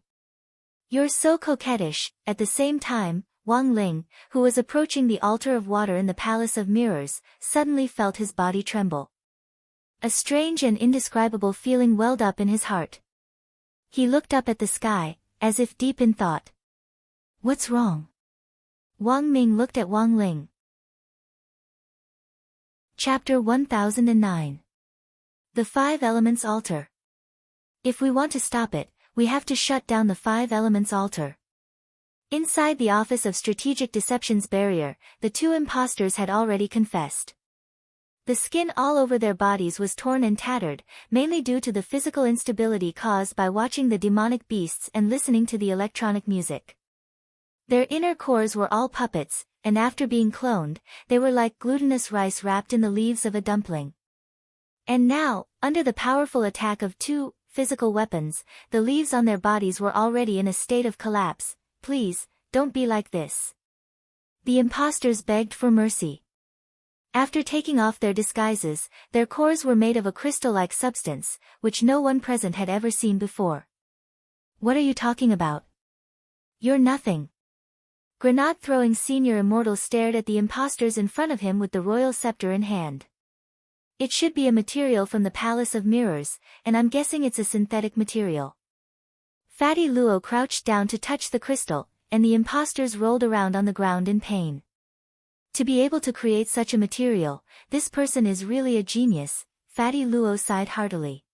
You're so coquettish. At the same time, Wang Ling, who was approaching the altar of water in the Palace of Mirrors, suddenly felt his body tremble. A strange and indescribable feeling welled up in his heart. He looked up at the sky, as if deep in thought. What's wrong? Wang Ming looked at Wang Ling. Chapter 1009. The Five Elements Altar. If we want to stop it, we have to shut down the Five Elements Altar. Inside the Office of Strategic Deception's barrier, the two impostors had already confessed. The skin all over their bodies was torn and tattered, mainly due to the physical instability caused by watching the demonic beasts and listening to the electronic music. Their inner cores were all puppets, and after being cloned, they were like glutinous rice wrapped in the leaves of a dumpling. And now, under the powerful attack of two physical weapons, the leaves on their bodies were already in a state of collapse. Please, don't be like this. The impostors begged for mercy. After taking off their disguises, their cores were made of a crystal-like substance, which no one present had ever seen before. What are you talking about? You're nothing. Grenade-throwing senior immortal stared at the impostors in front of him with the royal scepter in hand. It should be a material from the Palace of Mirrors, and I'm guessing it's a synthetic material. Fatty Luo crouched down to touch the crystal, and the impostors rolled around on the ground in pain. To be able to create such a material, this person is really a genius, Fatty Luo sighed heartily.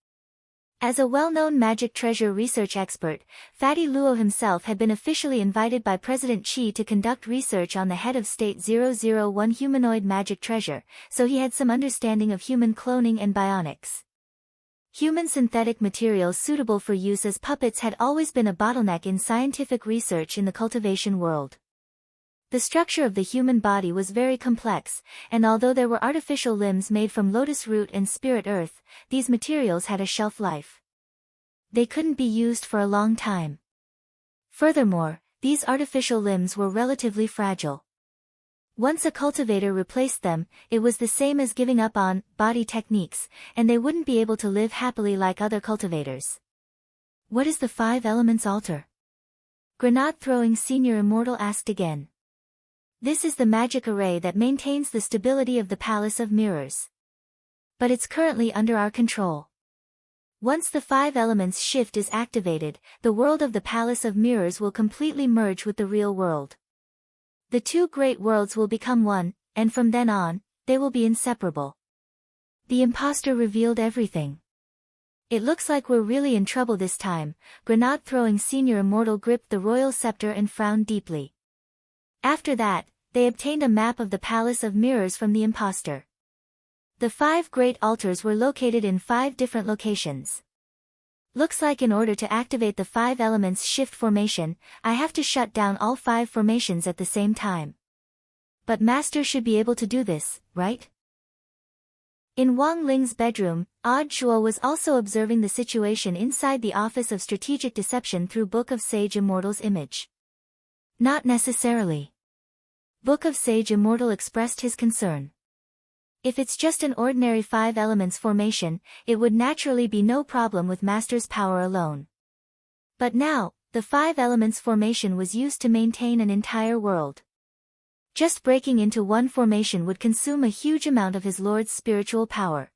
As a well-known magic treasure research expert, Fatty Luo himself had been officially invited by President Qi to conduct research on the head of State 001 humanoid magic treasure, so he had some understanding of human cloning and bionics. Human synthetic materials suitable for use as puppets had always been a bottleneck in scientific research in the cultivation world. The structure of the human body was very complex, and although there were artificial limbs made from lotus root and spirit earth, these materials had a shelf life. They couldn't be used for a long time. Furthermore, these artificial limbs were relatively fragile. Once a cultivator replaced them, it was the same as giving up on body techniques, and they wouldn't be able to live happily like other cultivators. What is the Five Elements Altar? Grenade-throwing senior immortal asked again. This is the magic array that maintains the stability of the Palace of Mirrors. But it's currently under our control. Once the Five Elements shift is activated, the world of the Palace of Mirrors will completely merge with the real world. The two great worlds will become one, and from then on, they will be inseparable. The imposter revealed everything. It looks like we're really in trouble this time. Grenade-throwing Senior Immortal gripped the royal scepter and frowned deeply. After that, they obtained a map of the Palace of Mirrors from the imposter. The 5 great altars were located in 5 different locations. Looks like in order to activate the 5 elements shift formation, I have to shut down all 5 formations at the same time. But Master should be able to do this, right? In Wang Ling's bedroom, Odd Shuo was also observing the situation inside the Office of Strategic Deception through Book of Sage Immortal's image. Not necessarily. Book of Sage Immortal expressed his concern. If it's just an ordinary 5 elements formation, it would naturally be no problem with Master's power alone. But now, the 5 elements formation was used to maintain an entire world. Just breaking into one formation would consume a huge amount of his lord's spiritual power.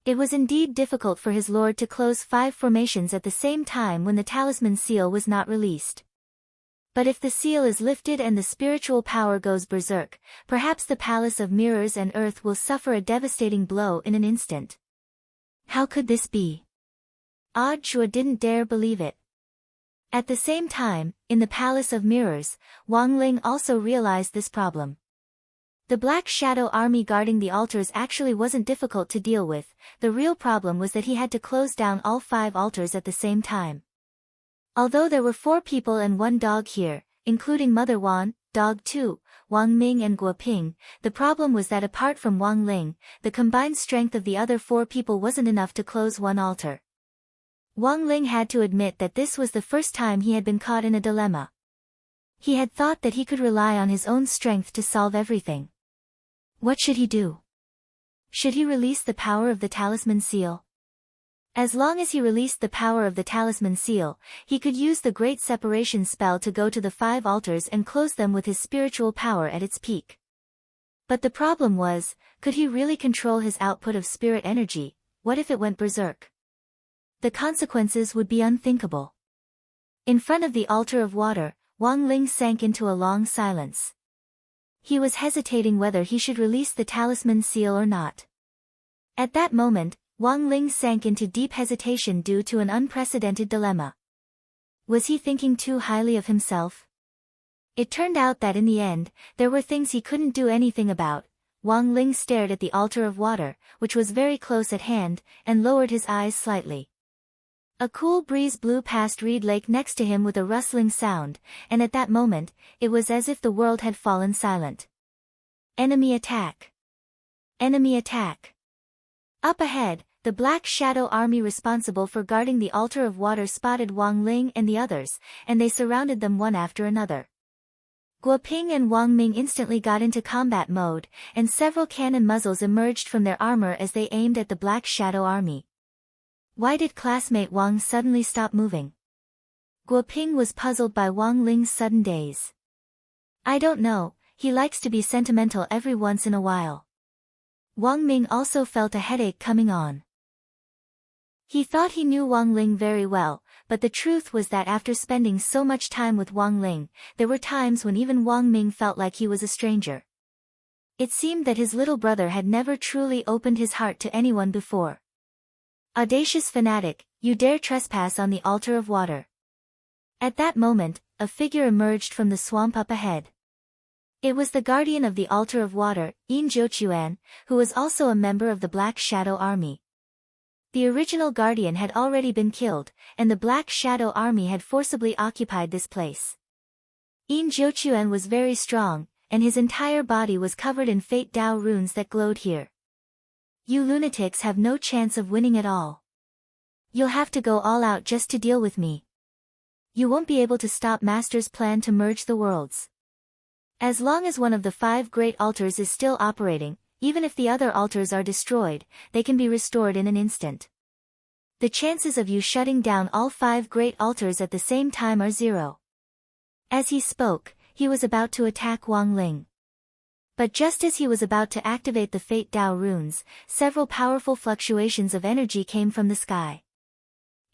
It was indeed difficult for his lord to close 5 formations at the same time when the talisman seal was not released. But if the seal is lifted and the spiritual power goes berserk, perhaps the Palace of Mirrors and Earth will suffer a devastating blow in an instant. How could this be? Odd Shuo didn't dare believe it. At the same time, in the Palace of Mirrors, Wang Ling also realized this problem. The Black Shadow army guarding the altars actually wasn't difficult to deal with. The real problem was that he had to close down all 5 altars at the same time. Although there were 4 people and 1 dog here, including Mother Wan, Dog 2, Wang Ming and Guo Ping, the problem was that apart from Wang Ling, the combined strength of the other 4 people wasn't enough to close 1 altar. Wang Ling had to admit that this was the first time he had been caught in a dilemma. He had thought that he could rely on his own strength to solve everything. What should he do? Should he release the power of the talisman seal? As long as he released the power of the talisman seal, he could use the Great Separation spell to go to the 5 altars and close them with his spiritual power at its peak. But the problem was, could he really control his output of spirit energy? What if it went berserk? The consequences would be unthinkable. In front of the altar of water, Wang Ling sank into a long silence. He was hesitating whether he should release the talisman seal or not. At that moment, Wang Ling sank into deep hesitation due to an unprecedented dilemma. Was he thinking too highly of himself? It turned out that in the end, there were things he couldn't do anything about. Wang Ling stared at the altar of water, which was very close at hand, and lowered his eyes slightly. A cool breeze blew past Reed Lake next to him with a rustling sound, and at that moment, it was as if the world had fallen silent. Enemy attack! Enemy attack! Up ahead, the Black Shadow army responsible for guarding the altar of water spotted Wang Ling and the others, and they surrounded them one after another. Guo Ping and Wang Ming instantly got into combat mode, and several cannon muzzles emerged from their armor as they aimed at the Black Shadow army. Why did classmate Wang suddenly stop moving? Guo Ping was puzzled by Wang Ling's sudden daze. I don't know, he likes to be sentimental every once in a while. Wang Ming also felt a headache coming on. He thought he knew Wang Ling very well, but the truth was that after spending so much time with Wang Ling, there were times when even Wang Ming felt like he was a stranger. It seemed that his little brother had never truly opened his heart to anyone before. Audacious fanatic, you dare trespass on the altar of water. At that moment, a figure emerged from the swamp up ahead. It was the guardian of the altar of water, Yin Zhouquan, who was also a member of the Black Shadow army. The original guardian had already been killed, and the Black Shadow army had forcibly occupied this place. Yin Zhouquan was very strong, and his entire body was covered in Fate Dao runes that glowed here. You lunatics have no chance of winning at all. You'll have to go all out just to deal with me. You won't be able to stop Master's plan to merge the worlds. As long as one of the 5 great altars is still operating, even if the other altars are destroyed, they can be restored in an instant. The chances of you shutting down all 5 great altars at the same time are 0. As he spoke, he was about to attack Wang Ling. But just as he was about to activate the Fate Dao runes, several powerful fluctuations of energy came from the sky.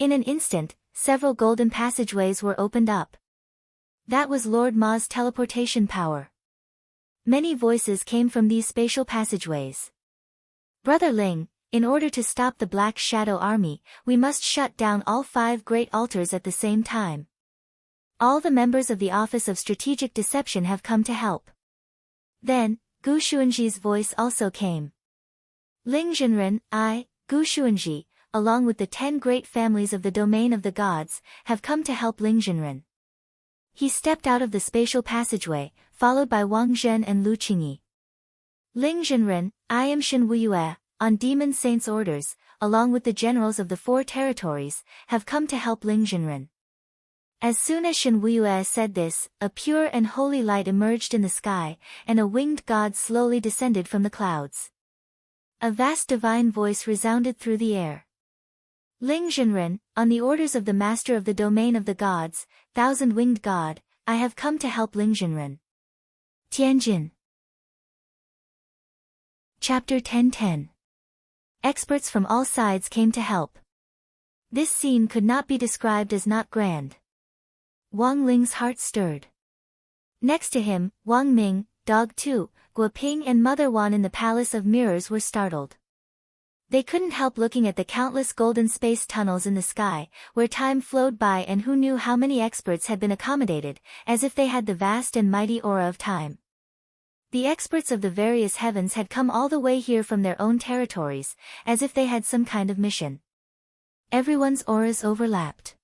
In an instant, several golden passageways were opened up. That was Lord Ma's teleportation power. Many voices came from these spatial passageways. Brother Ling, in order to stop the Black Shadow Army, we must shut down all 5 great altars at the same time. All the members of the Office of Strategic Deception have come to help. Then, Gu Xuanji's voice also came. Ling Zhenren, I, Gu Xuanji, along with the 10 great families of the domain of the gods, have come to help Ling Zhenren. He stepped out of the spatial passageway, followed by Wang Zhen and Lu Qingyi. Ling Zhenren, I am Shen Wuyue, on Demon Saint's orders, along with the generals of the 4 territories, have come to help Ling Zhenren. As soon as Shen Wuyue said this, a pure and holy light emerged in the sky, and a winged god slowly descended from the clouds. A vast divine voice resounded through the air. Ling Zhenren, on the orders of the master of the domain of the gods, thousand-winged god, I have come to help Ling Zhenren. Tianjin. Chapter 10:10. Experts from all sides came to help. This scene could not be described as not grand. Wang Ling's heart stirred. Next to him, Wang Ming, Dog Tu, Guo Ping and Mother Wan in the Palace of Mirrors were startled. They couldn't help looking at the countless golden space tunnels in the sky, where time flowed by and who knew how many experts had been accommodated, as if they had the vast and mighty aura of time. The experts of the various heavens had come all the way here from their own territories, as if they had some kind of mission. Everyone's auras overlapped.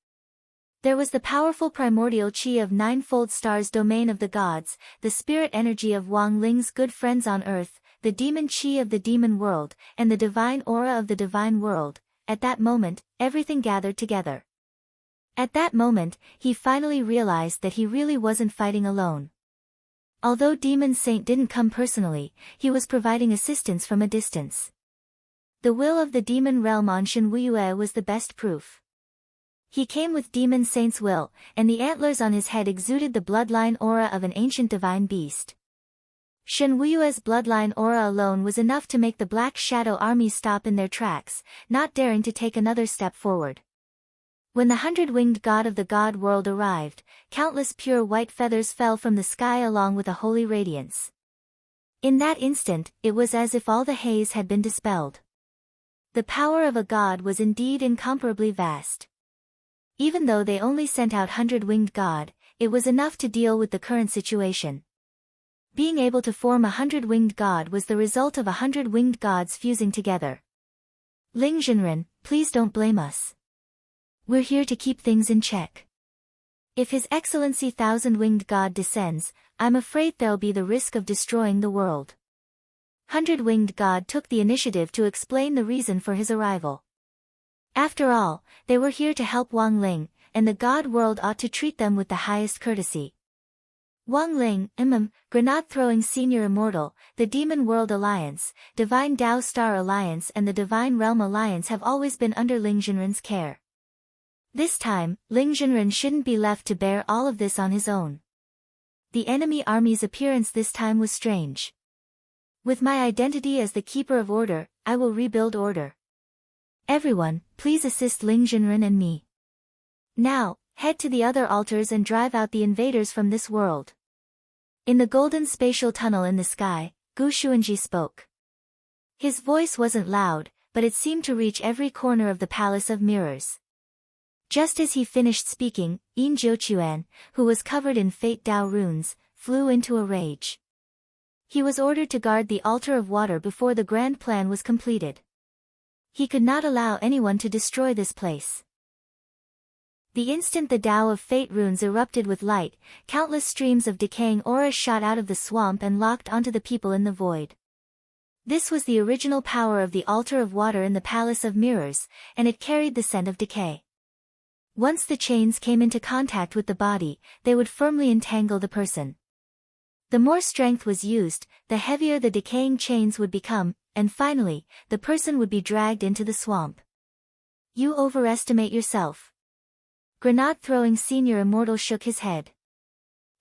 There was the powerful primordial chi of ninefold stars domain of the gods, the spirit energy of Wang Ling's good friends on earth, the demon chi of the demon world, and the divine aura of the divine world. At that moment, everything gathered together. At that moment, he finally realized that he really wasn't fighting alone. Although Demon Saint didn't come personally, he was providing assistance from a distance. The will of the demon realm on Shen Wuyue was the best proof. He came with Demon Saint's will, and the antlers on his head exuded the bloodline aura of an ancient divine beast. Shen Wuyue's bloodline aura alone was enough to make the Black Shadow Army stop in their tracks, not daring to take another step forward. When the 100-winged god of the god world arrived, countless pure white feathers fell from the sky along with a holy radiance. In that instant, it was as if all the haze had been dispelled. The power of a god was indeed incomparably vast. Even though they only sent out 100-winged god, it was enough to deal with the current situation. Being able to form a 100-winged god was the result of 100 winged gods fusing together. Ling Zhenren, please don't blame us. We're here to keep things in check. If His Excellency 1,000-winged god descends, I'm afraid there'll be the risk of destroying the world. 100-winged god took the initiative to explain the reason for his arrival. After all, they were here to help Wang Ling, and the god world ought to treat them with the highest courtesy. Wang Ling, Grenade-Throwing Senior Immortal, the Demon World Alliance, Divine Dao Star Alliance and the Divine Realm Alliance have always been under Ling Zhenren's care. This time, Ling Zhenren shouldn't be left to bear all of this on his own. The enemy army's appearance this time was strange. With my identity as the Keeper of Order, I will rebuild order. Everyone, please assist Ling Zhenren and me. Now, head to the other altars and drive out the invaders from this world. In the golden spatial tunnel in the sky, Gu Xuanji spoke. His voice wasn't loud, but it seemed to reach every corner of the Palace of Mirrors. Just as he finished speaking, Yin Jiuquan, who was covered in Fate Dao runes, flew into a rage. He was ordered to guard the altar of water before the grand plan was completed. He could not allow anyone to destroy this place. The instant the Tao of Fate runes erupted with light, countless streams of decaying aura shot out of the swamp and locked onto the people in the void. This was the original power of the altar of water in the Palace of Mirrors, and it carried the scent of decay. Once the chains came into contact with the body, they would firmly entangle the person. The more strength was used, the heavier the decaying chains would become, and finally, the person would be dragged into the swamp. You overestimate yourself. Grenade-Throwing Senior Immortal shook his head.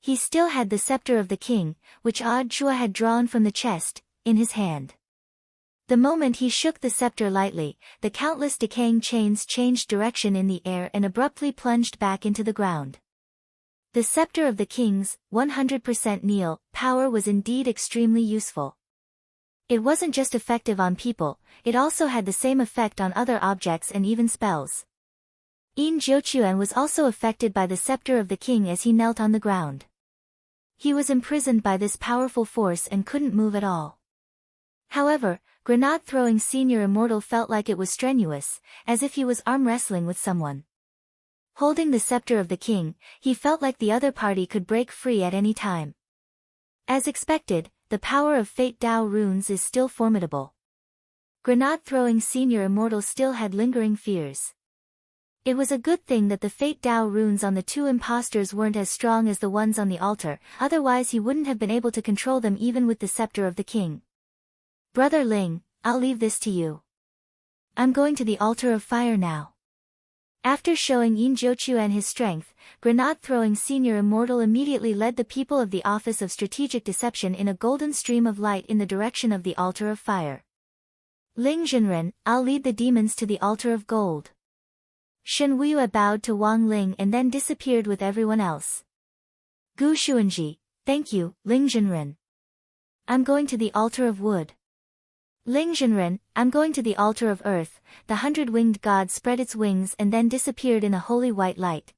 He still had the scepter of the king, which Odd Chua had drawn from the chest, in his hand. The moment he shook the scepter lightly, the countless decaying chains changed direction in the air and abruptly plunged back into the ground. The scepter of the king's 100% kneel power was indeed extremely useful. It wasn't just effective on people, it also had the same effect on other objects and even spells. Yin Jiuquan was also affected by the scepter of the king as he knelt on the ground. He was imprisoned by this powerful force and couldn't move at all. However, grenade-throwing senior immortal felt like it was strenuous, as if he was arm wrestling with someone. Holding the scepter of the king, he felt like the other party could break free at any time. As expected, the power of Fate Dao runes is still formidable. Grenade-throwing senior immortal still had lingering fears. It was a good thing that the Fate Dao runes on the two impostors weren't as strong as the ones on the altar, otherwise he wouldn't have been able to control them even with the scepter of the king. Brother Ling, I'll leave this to you. I'm going to the altar of fire now. After showing Yin Jiuquan his strength, grenade-throwing senior immortal immediately led the people of the Office of Strategic Deception in a golden stream of light in the direction of the altar of fire. Ling Zhenren, I'll lead the demons to the altar of gold. Shen Wuye bowed to Wang Ling and then disappeared with everyone else. Gu Xuanji, thank you, Ling Zhenren. I'm going to the altar of wood. Ling Zhenren, I'm going to the altar of earth. The 100-winged god spread its wings and then disappeared in a holy white light.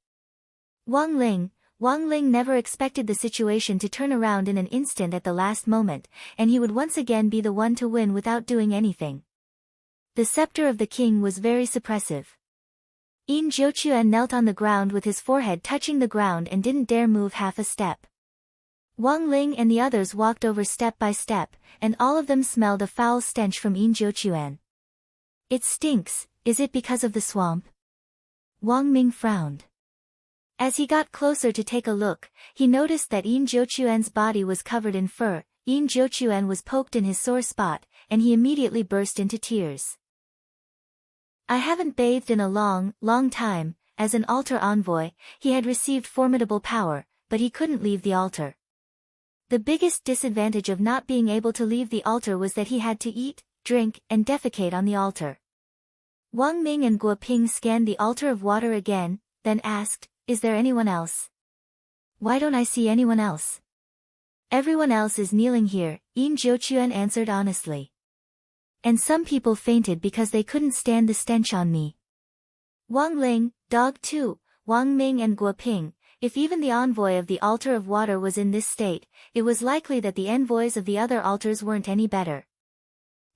Wang Ling never expected the situation to turn around in an instant at the last moment, and he would once again be the one to win without doing anything. The scepter of the king was very suppressive. Yin Jiuquan knelt on the ground with his forehead touching the ground and didn't dare move half a step. Wang Ling and the others walked over step by step, and all of them smelled a foul stench from Yin Jiuquan. It stinks, is it because of the swamp? Wang Ming frowned. As he got closer to take a look, he noticed that Yin Jiuquan's body was covered in fur. Yin Jiuquan was poked in his sore spot, and he immediately burst into tears. I haven't bathed in a long time. As an altar envoy, he had received formidable power, but he couldn't leave the altar. The biggest disadvantage of not being able to leave the altar was that he had to eat, drink, and defecate on the altar. Wang Ming and Guo Ping scanned the altar of water again, then asked, is there anyone else? Why don't I see anyone else? Everyone else is kneeling here, Yin Jiuquan answered honestly. And some people fainted because they couldn't stand the stench on me. Wang Ling, Dog 2, Wang Ming and Guo Ping, if even the envoy of the altar of water was in this state, it was likely that the envoys of the other altars weren't any better.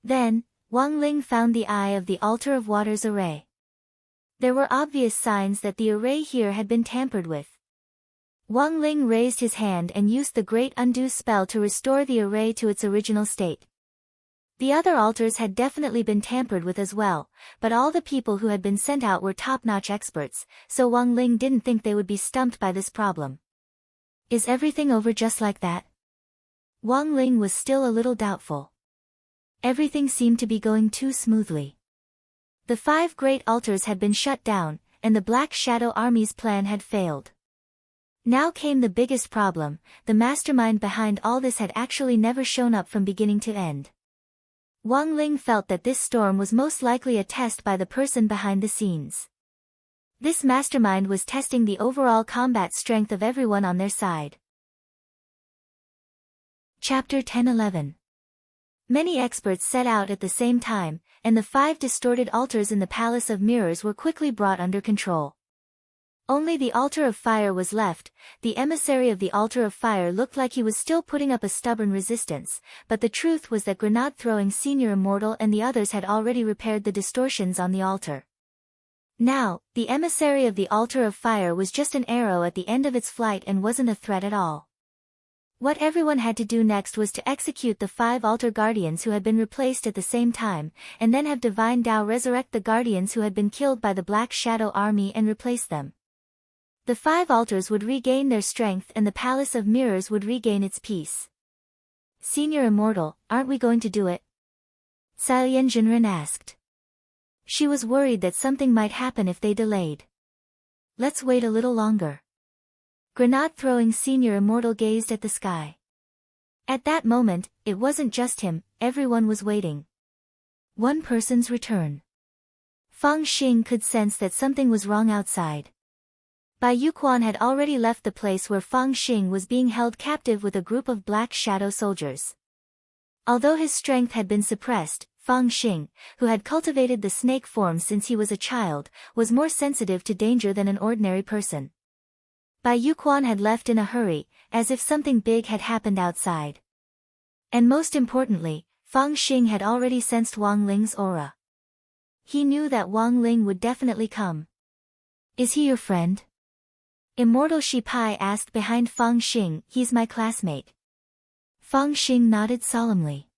Then, Wang Ling found the eye of the altar of water's array. There were obvious signs that the array here had been tampered with. Wang Ling raised his hand and used the Great Undo spell to restore the array to its original state. The other altars had definitely been tampered with as well, but all the people who had been sent out were top-notch experts, so Wang Ling didn't think they would be stumped by this problem. Is everything over just like that? Wang Ling was still a little doubtful. Everything seemed to be going too smoothly. The 5 great altars had been shut down, and the Black Shadow Army's plan had failed. Now came the biggest problem. The mastermind behind all this had actually never shown up from beginning to end. Wang Ling felt that this storm was most likely a test by the person behind the scenes. This mastermind was testing the overall combat strength of everyone on their side. Chapter 10-11. Many experts set out at the same time, and the 5 distorted altars in the Palace of Mirrors were quickly brought under control. Only the altar of fire was left. The emissary of the altar of fire looked like he was still putting up a stubborn resistance, but the truth was that grenade-throwing senior immortal and the others had already repaired the distortions on the altar. Now, the emissary of the altar of fire was just an arrow at the end of its flight and wasn't a threat at all. What everyone had to do next was to execute the 5 altar guardians who had been replaced at the same time, and then have Divine Tao resurrect the guardians who had been killed by the Black Shadow Army and replace them. The 5 altars would regain their strength and the Palace of Mirrors would regain its peace. Senior Immortal, aren't we going to do it? Xiaoyan Jinren asked. She was worried that something might happen if they delayed. Let's wait a little longer. Grenade-throwing Senior Immortal gazed at the sky. At that moment, it wasn't just him, everyone was waiting. One person's return. Fang Xing could sense that something was wrong outside. Bai Yuquan had already left the place where Fang Xing was being held captive with a group of black shadow soldiers. Although his strength had been suppressed, Fang Xing, who had cultivated the snake form since he was a child, was more sensitive to danger than an ordinary person. Bai Yuquan had left in a hurry, as if something big had happened outside. And most importantly, Fang Xing had already sensed Wang Ling's aura. He knew that Wang Ling would definitely come. "Is he your friend?" Immortal Shi Pai asked behind Fang Xing. "He's my classmate." Fang Xing nodded solemnly.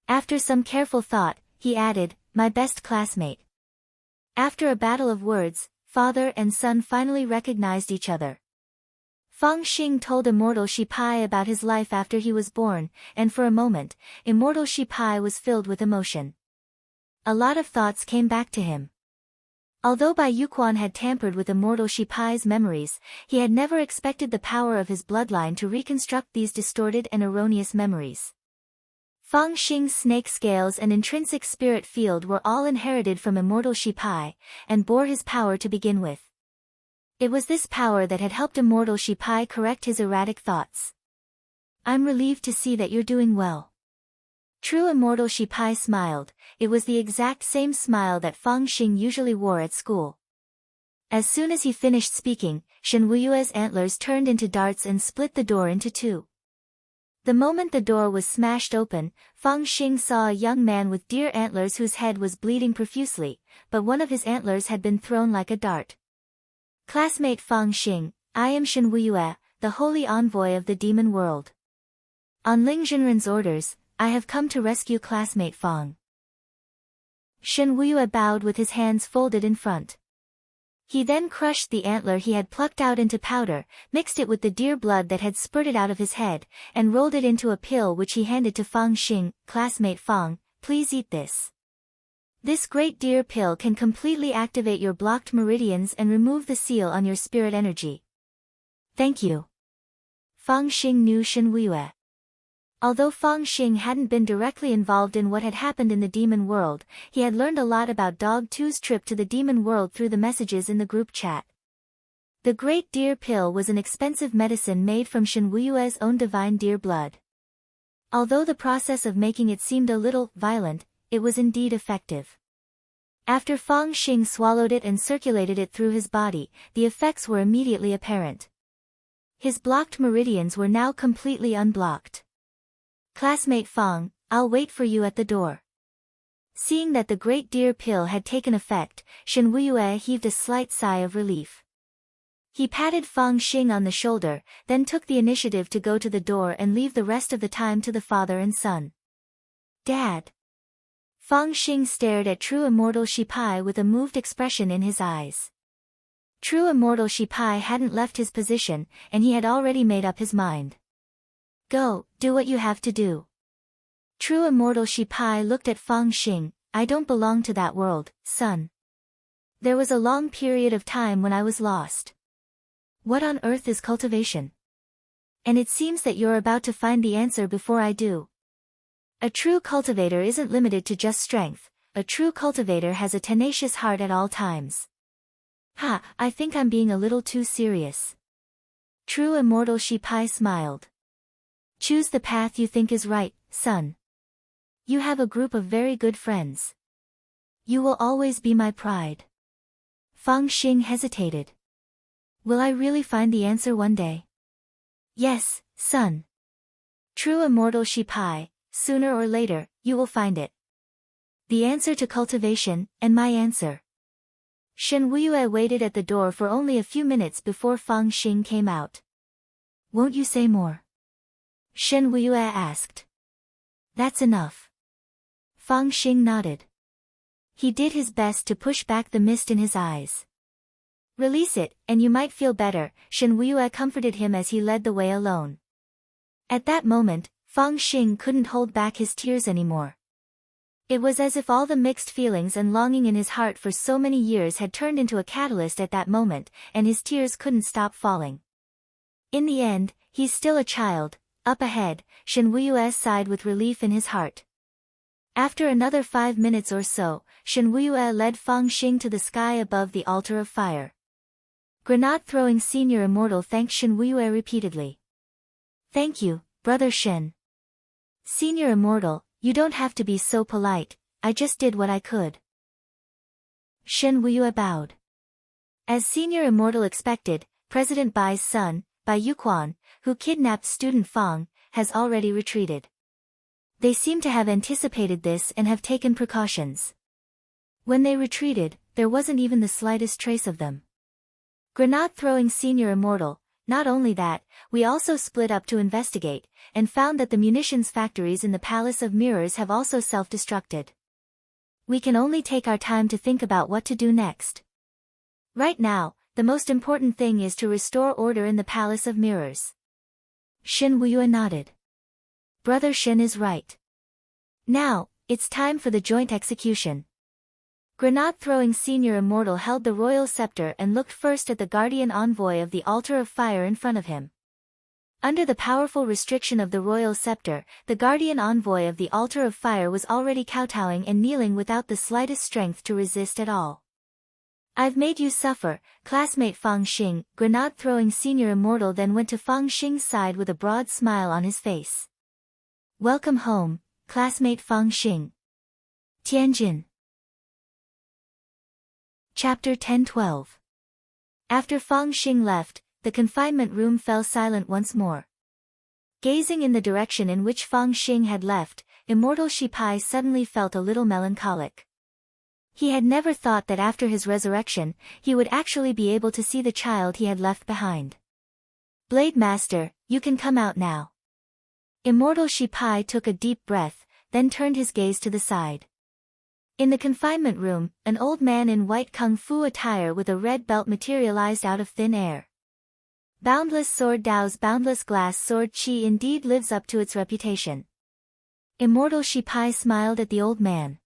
After some careful thought, he added, "My best classmate." After a battle of words, father and son finally recognized each other. Fang Xing told Immortal Shi Pai about his life after he was born, and for a moment, Immortal Shi Pai was filled with emotion. A lot of thoughts came back to him. Although Bai Yuquan had tampered with Immortal Shi Pai's memories, he had never expected the power of his bloodline to reconstruct these distorted and erroneous memories. Fang Xing's snake scales and intrinsic spirit field were all inherited from Immortal Shi Pai, and bore his power to begin with. It was this power that had helped Immortal Shi Pai correct his erratic thoughts. "I'm relieved to see that you're doing well." True Immortal Shi Pai smiled. It was the exact same smile that Fang Xing usually wore at school. As soon as he finished speaking, Shen Wuyue's antlers turned into darts and split the door into two. The moment the door was smashed open, Fang Xing saw a young man with deer antlers whose head was bleeding profusely, but one of his antlers had been thrown like a dart. "Classmate Fang Xing, I am Shen Wuyue, the holy envoy of the demon world. On Ling Jinren's orders, I have come to rescue classmate Fang." Shen Wuyue bowed with his hands folded in front. He then crushed the antler he had plucked out into powder, mixed it with the deer blood that had spurted out of his head, and rolled it into a pill which he handed to Fang Xing. "Classmate Fang, please eat this. This great deer pill can completely activate your blocked meridians and remove the seal on your spirit energy." "Thank you." Fang Xing knew Shen Wuyue. Although Fang Xing hadn't been directly involved in what had happened in the demon world, he had learned a lot about Dog 2's trip to the demon world through the messages in the group chat. The Great Deer Pill was an expensive medicine made from Shen Wuyue's own divine deer blood. Although the process of making it seemed a little violent, it was indeed effective. After Fang Xing swallowed it and circulated it through his body, the effects were immediately apparent. His blocked meridians were now completely unblocked. "Classmate Fang, I'll wait for you at the door." Seeing that the Great Deer Pill had taken effect, Shen Wuyue heaved a slight sigh of relief. He patted Fang Xing on the shoulder, then took the initiative to go to the door and leave the rest of the time to the father and son. "Dad." Fang Xing stared at True Immortal Shi Pai with a moved expression in his eyes. True Immortal Shi Pai hadn't left his position, and he had already made up his mind. "Go, do what you have to do." True Immortal Shi Pai looked at Fang Xing. "I don't belong to that world, son. There was a long period of time when I was lost. What on earth is cultivation? And it seems that you're about to find the answer before I do. A true cultivator isn't limited to just strength. A true cultivator has a tenacious heart at all times." "Ha, I think I'm being a little too serious." True Immortal Shi Pai smiled. "Choose the path you think is right, son. You have a group of very good friends. You will always be my pride." Fang Xing hesitated. "Will I really find the answer one day?" "Yes, son. True Immortal Shi Pai, sooner or later, you will find it. The answer to cultivation, and my answer." Shen Wuyue waited at the door for only a few minutes before Fang Xing came out. "Won't you say more?" Shen Wuyue asked. "That's enough." Fang Xing nodded. He did his best to push back the mist in his eyes. "Release it, and you might feel better," Shen Wuyue comforted him as he led the way alone. At that moment, Fang Xing couldn't hold back his tears anymore. It was as if all the mixed feelings and longing in his heart for so many years had turned into a catalyst at that moment, and his tears couldn't stop falling. In the end, he's still a child. Up ahead, Shen Wuyue sighed with relief in his heart. After another 5 minutes or so, Shen Wuyue led Fang Xing to the sky above the altar of fire. Granate-throwing senior immortal thanked Shen Wuyue repeatedly. Thank you, brother Shen. Senior immortal, you don't have to be so polite, I just did what I could. Shen Wuyue bowed. As senior immortal expected, President Bai's son, Bai Yuquan, who kidnapped student Fang, has already retreated. They seem to have anticipated this and have taken precautions. When they retreated, there wasn't even the slightest trace of them. Granate-throwing senior immortal, not only that, we also split up to investigate, and found that the munitions factories in the Palace of Mirrors have also self-destructed. We can only take our time to think about what to do next. Right now, the most important thing is to restore order in the Palace of Mirrors. Shen Wuyue nodded. Brother Shen is right. Now, it's time for the joint execution. Granate-throwing senior immortal held the royal scepter and looked first at the guardian envoy of the altar of fire in front of him. Under the powerful restriction of the royal scepter, the guardian envoy of the altar of fire was already kowtowing and kneeling without the slightest strength to resist at all. I've made you suffer, classmate Fang Xing. Granate-throwing senior immortal then went to Fang Xing's side with a broad smile on his face. Welcome home, classmate Fang Xing. Tianjin. Chapter 10-12. After Fang Xing left, the confinement room fell silent once more. Gazing in the direction in which Fang Xing had left, Immortal Shipai suddenly felt a little melancholic. He had never thought that after his resurrection, he would actually be able to see the child he had left behind. Blade Master, you can come out now. Immortal Shipai took a deep breath, then turned his gaze to the side. In the confinement room, an old man in white kung fu attire with a red belt materialized out of thin air. Boundless Sword Dao's boundless glass sword Qi indeed lives up to its reputation. Immortal Shipai smiled at the old man.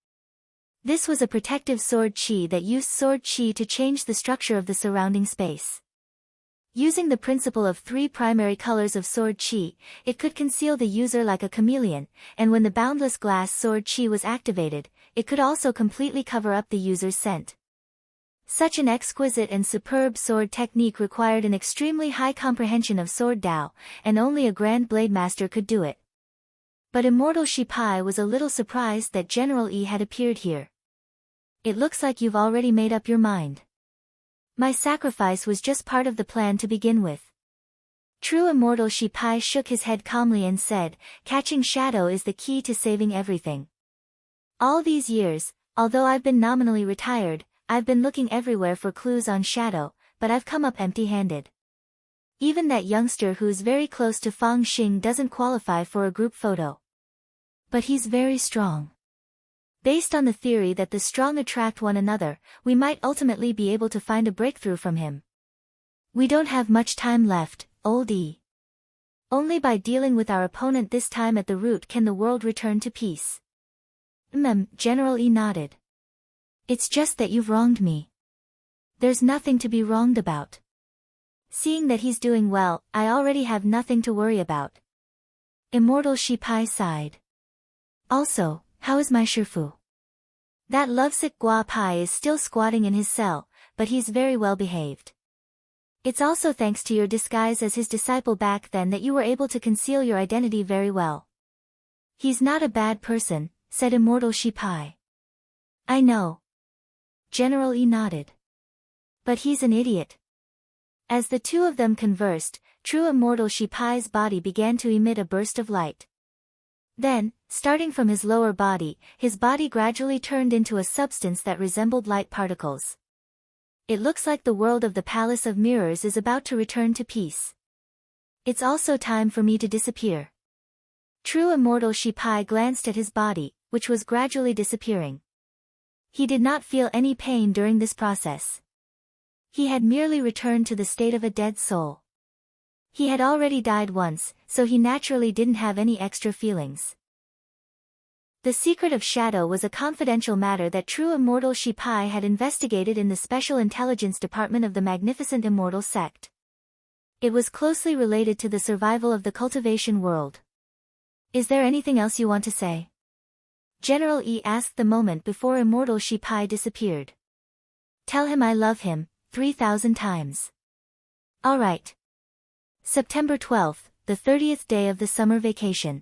This was a protective sword Qi that used sword Qi to change the structure of the surrounding space. Using the principle of 3 primary colors of sword Qi, it could conceal the user like a chameleon, and when the boundless glass sword Qi was activated, it could also completely cover up the user's scent. Such an exquisite and superb sword technique required an extremely high comprehension of Sword Dao, and only a Grand Blade Master could do it. But Immortal Shipai was a little surprised that General Yi had appeared here. It looks like you've already made up your mind. My sacrifice was just part of the plan to begin with. True Immortal Shipai shook his head calmly and said, catching shadow is the key to saving everything. All these years, although I've been nominally retired, I've been looking everywhere for clues on shadow, but I've come up empty-handed. Even that youngster who's very close to Fang Xing doesn't qualify for a group photo. But he's very strong. Based on the theory that the strong attract one another, we might ultimately be able to find a breakthrough from him. We don't have much time left, old E. Only by dealing with our opponent this time at the root can the world return to peace. General E nodded. It's just that you've wronged me. There's nothing to be wronged about. Seeing that he's doing well, I already have nothing to worry about. Immortal Shipai sighed. Also, how is my Shifu? That lovesick Gua Pai is still squatting in his cell, but he's very well behaved. It's also thanks to your disguise as his disciple back then that you were able to conceal your identity very well. He's not a bad person, said Immortal Shipai. I know. General E nodded. But he's an idiot. As the two of them conversed, True Immortal Shipai's body began to emit a burst of light. Then, starting from his lower body, his body gradually turned into a substance that resembled light particles. It looks like the world of the Palace of Mirrors is about to return to peace. It's also time for me to disappear. True Immortal Shipai glanced at his body, which was gradually disappearing. He did not feel any pain during this process. He had merely returned to the state of a dead soul. He had already died once, so he naturally didn't have any extra feelings. The secret of shadow was a confidential matter that True Immortal Shipai had investigated in the Special Intelligence Department of the Magnificent Immortal Sect. It was closely related to the survival of the cultivation world. Is there anything else you want to say? General E asked the moment before Immortal Shipai disappeared. Tell him I love him, 3,000 times. Alright. September 12th, the 30th day of the summer vacation.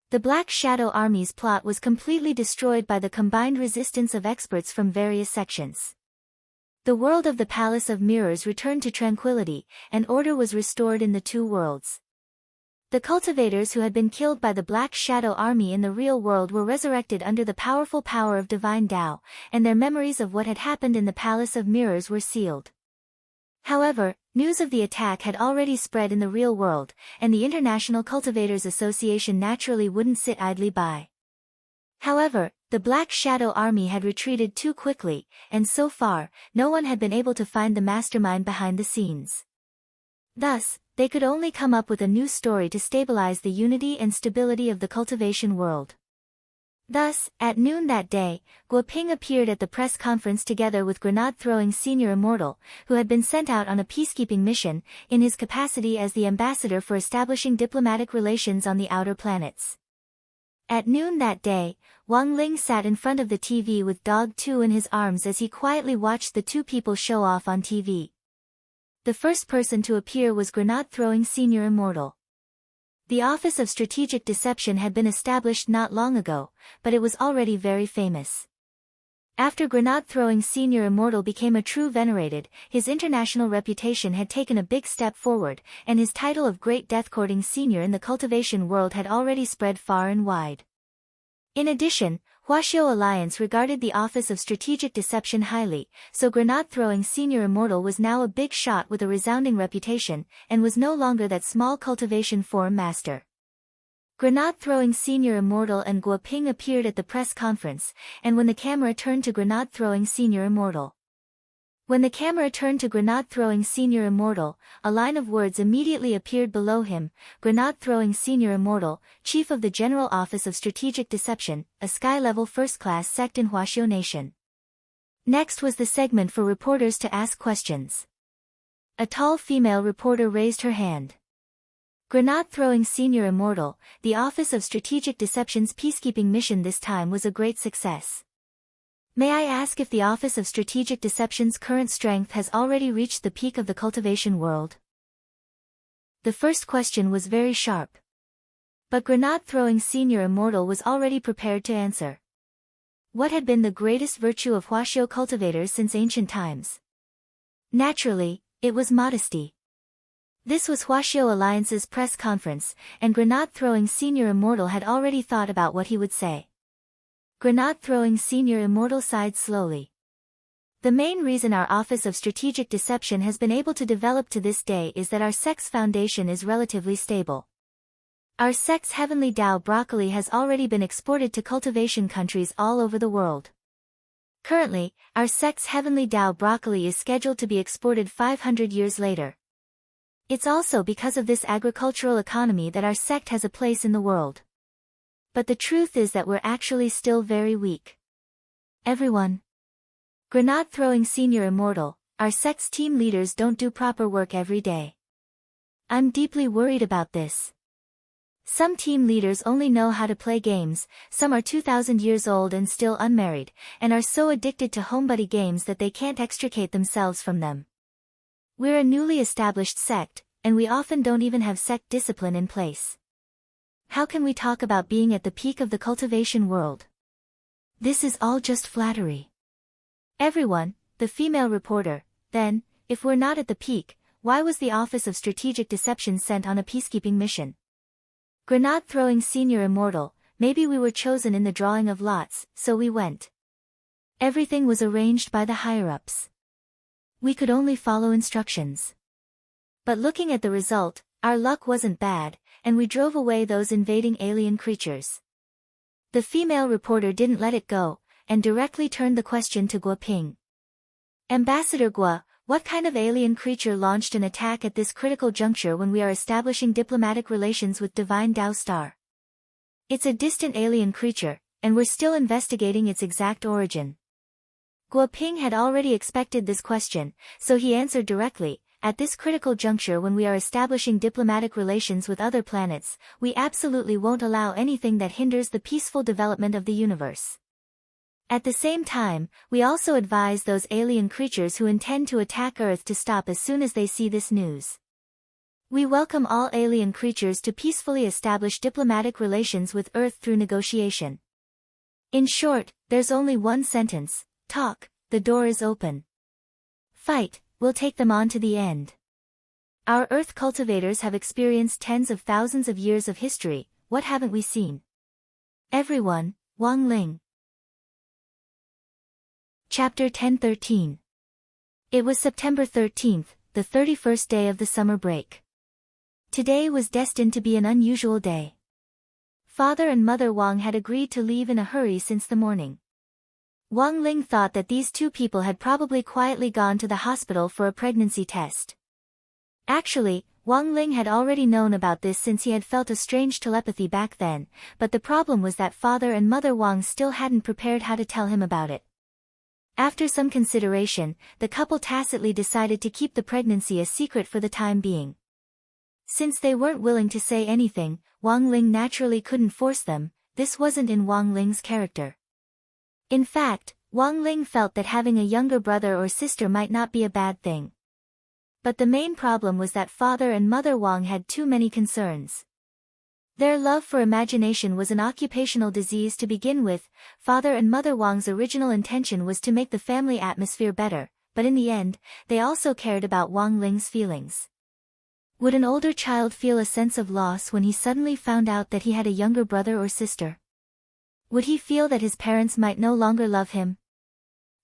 The Black Shadow Army's plot was completely destroyed by the combined resistance of experts from various sections. The world of the Palace of Mirrors returned to tranquility, and order was restored in the two worlds. The cultivators who had been killed by the Black Shadow Army in the real world were resurrected under the powerful power of divine Tao, and their memories of what had happened in the Palace of Mirrors were sealed. However, news of the attack had already spread in the real world, and the International Cultivators Association naturally wouldn't sit idly by. However, the Black Shadow Army had retreated too quickly, and so far, no one had been able to find the mastermind behind the scenes. Thus, they could only come up with a new story to stabilize the unity and stability of the cultivation world. Thus, at noon that day, Guoping appeared at the press conference together with grenade-throwing Senior Immortal, who had been sent out on a peacekeeping mission, in his capacity as the ambassador for establishing diplomatic relations on the outer planets. At noon that day, Wang Ling sat in front of the TV with Dog 2 in his arms as he quietly watched the two people show off on TV. The first person to appear was grenade-throwing Senior Immortal. The Office of Strategic Deception had been established not long ago, but it was already very famous. After grenade-throwing Senior Immortal became a true venerated, his international reputation had taken a big step forward, and his title of Great Death-Courting Senior in the cultivation world had already spread far and wide. In addition, Huaxiao Alliance regarded the Office of Strategic Deception highly, so grenade-throwing Senior Immortal was now a big shot with a resounding reputation, and was no longer that small cultivation form master. Grenade-throwing Senior Immortal and Guoping appeared at the press conference, and when the camera turned to grenade-throwing Senior Immortal. When the camera turned to grenade-throwing Senior Immortal, a line of words immediately appeared below him: Grenade-throwing Senior Immortal, Chief of the General Office of Strategic Deception, a sky-level first-class sect in Huaxiao Nation. Next was the segment for reporters to ask questions. A tall female reporter raised her hand. Grenade-throwing Senior Immortal, the Office of Strategic Deception's peacekeeping mission this time was a great success. May I ask if the Office of Strategic Deception's current strength has already reached the peak of the cultivation world? The first question was very sharp. But grenade-throwing Senior Immortal was already prepared to answer. What had been the greatest virtue of Huaxiao cultivators since ancient times? Naturally, it was modesty. This was Huaxiao Alliance's press conference, and grenade-throwing Senior Immortal had already thought about what he would say. Grenade-throwing Senior Immortal sighed slowly. The main reason our Office of Strategic Deception has been able to develop to this day is that our sect's foundation is relatively stable. Our sect's Heavenly Tao broccoli has already been exported to cultivation countries all over the world. Currently, our sect's Heavenly Tao broccoli is scheduled to be exported 500 years later. It's also because of this agricultural economy that our sect has a place in the world. But the truth is that we're actually still very weak. Everyone. Grenade-throwing Senior Immortal, our sect's team leaders don't do proper work every day. I'm deeply worried about this. Some team leaders only know how to play games, some are 2,000 years old and still unmarried, and are so addicted to homebuddy games that they can't extricate themselves from them. We're a newly established sect, and we often don't even have sect discipline in place. How can we talk about being at the peak of the cultivation world? This is all just flattery. Everyone, the female reporter, then, if we're not at the peak, why was the Office of Strategic Deception sent on a peacekeeping mission? Grenade-throwing Senior Immortal, maybe we were chosen in the drawing of lots, so we went. Everything was arranged by the higher-ups. We could only follow instructions. But looking at the result, our luck wasn't bad, and we drove away those invading alien creatures. The female reporter didn't let it go, and directly turned the question to Guoping. Ambassador Gua, what kind of alien creature launched an attack at this critical juncture when we are establishing diplomatic relations with Divine Tao Star? It's a distant alien creature, and we're still investigating its exact origin. Guoping had already expected this question, so he answered directly. At this critical juncture when we are establishing diplomatic relations with other planets, we absolutely won't allow anything that hinders the peaceful development of the universe. At the same time, we also advise those alien creatures who intend to attack Earth to stop as soon as they see this news. We welcome all alien creatures to peacefully establish diplomatic relations with Earth through negotiation. In short, there's only one sentence: talk, the door is open. Fight, we'll take them on to the end. Our Earth cultivators have experienced tens of thousands of years of history, what haven't we seen? Everyone, Wang Ling. Chapter 10:13. It was September 13th, the 31st day of the summer break. Today was destined to be an unusual day. Father and Mother Wang had agreed to leave in a hurry since the morning. Wang Ling thought that these two people had probably quietly gone to the hospital for a pregnancy test. Actually, Wang Ling had already known about this since he had felt a strange telepathy back then, but the problem was that Father and Mother Wang still hadn't prepared how to tell him about it. After some consideration, the couple tacitly decided to keep the pregnancy a secret for the time being. Since they weren't willing to say anything, Wang Ling naturally couldn't force them. This wasn't in Wang Ling's character. In fact, Wang Ling felt that having a younger brother or sister might not be a bad thing. But the main problem was that Father and Mother Wang had too many concerns. Their love for imagination was an occupational disease to begin with. Father and Mother Wang's original intention was to make the family atmosphere better, but in the end, they also cared about Wang Ling's feelings. Would an older child feel a sense of loss when he suddenly found out that he had a younger brother or sister? Would he feel that his parents might no longer love him?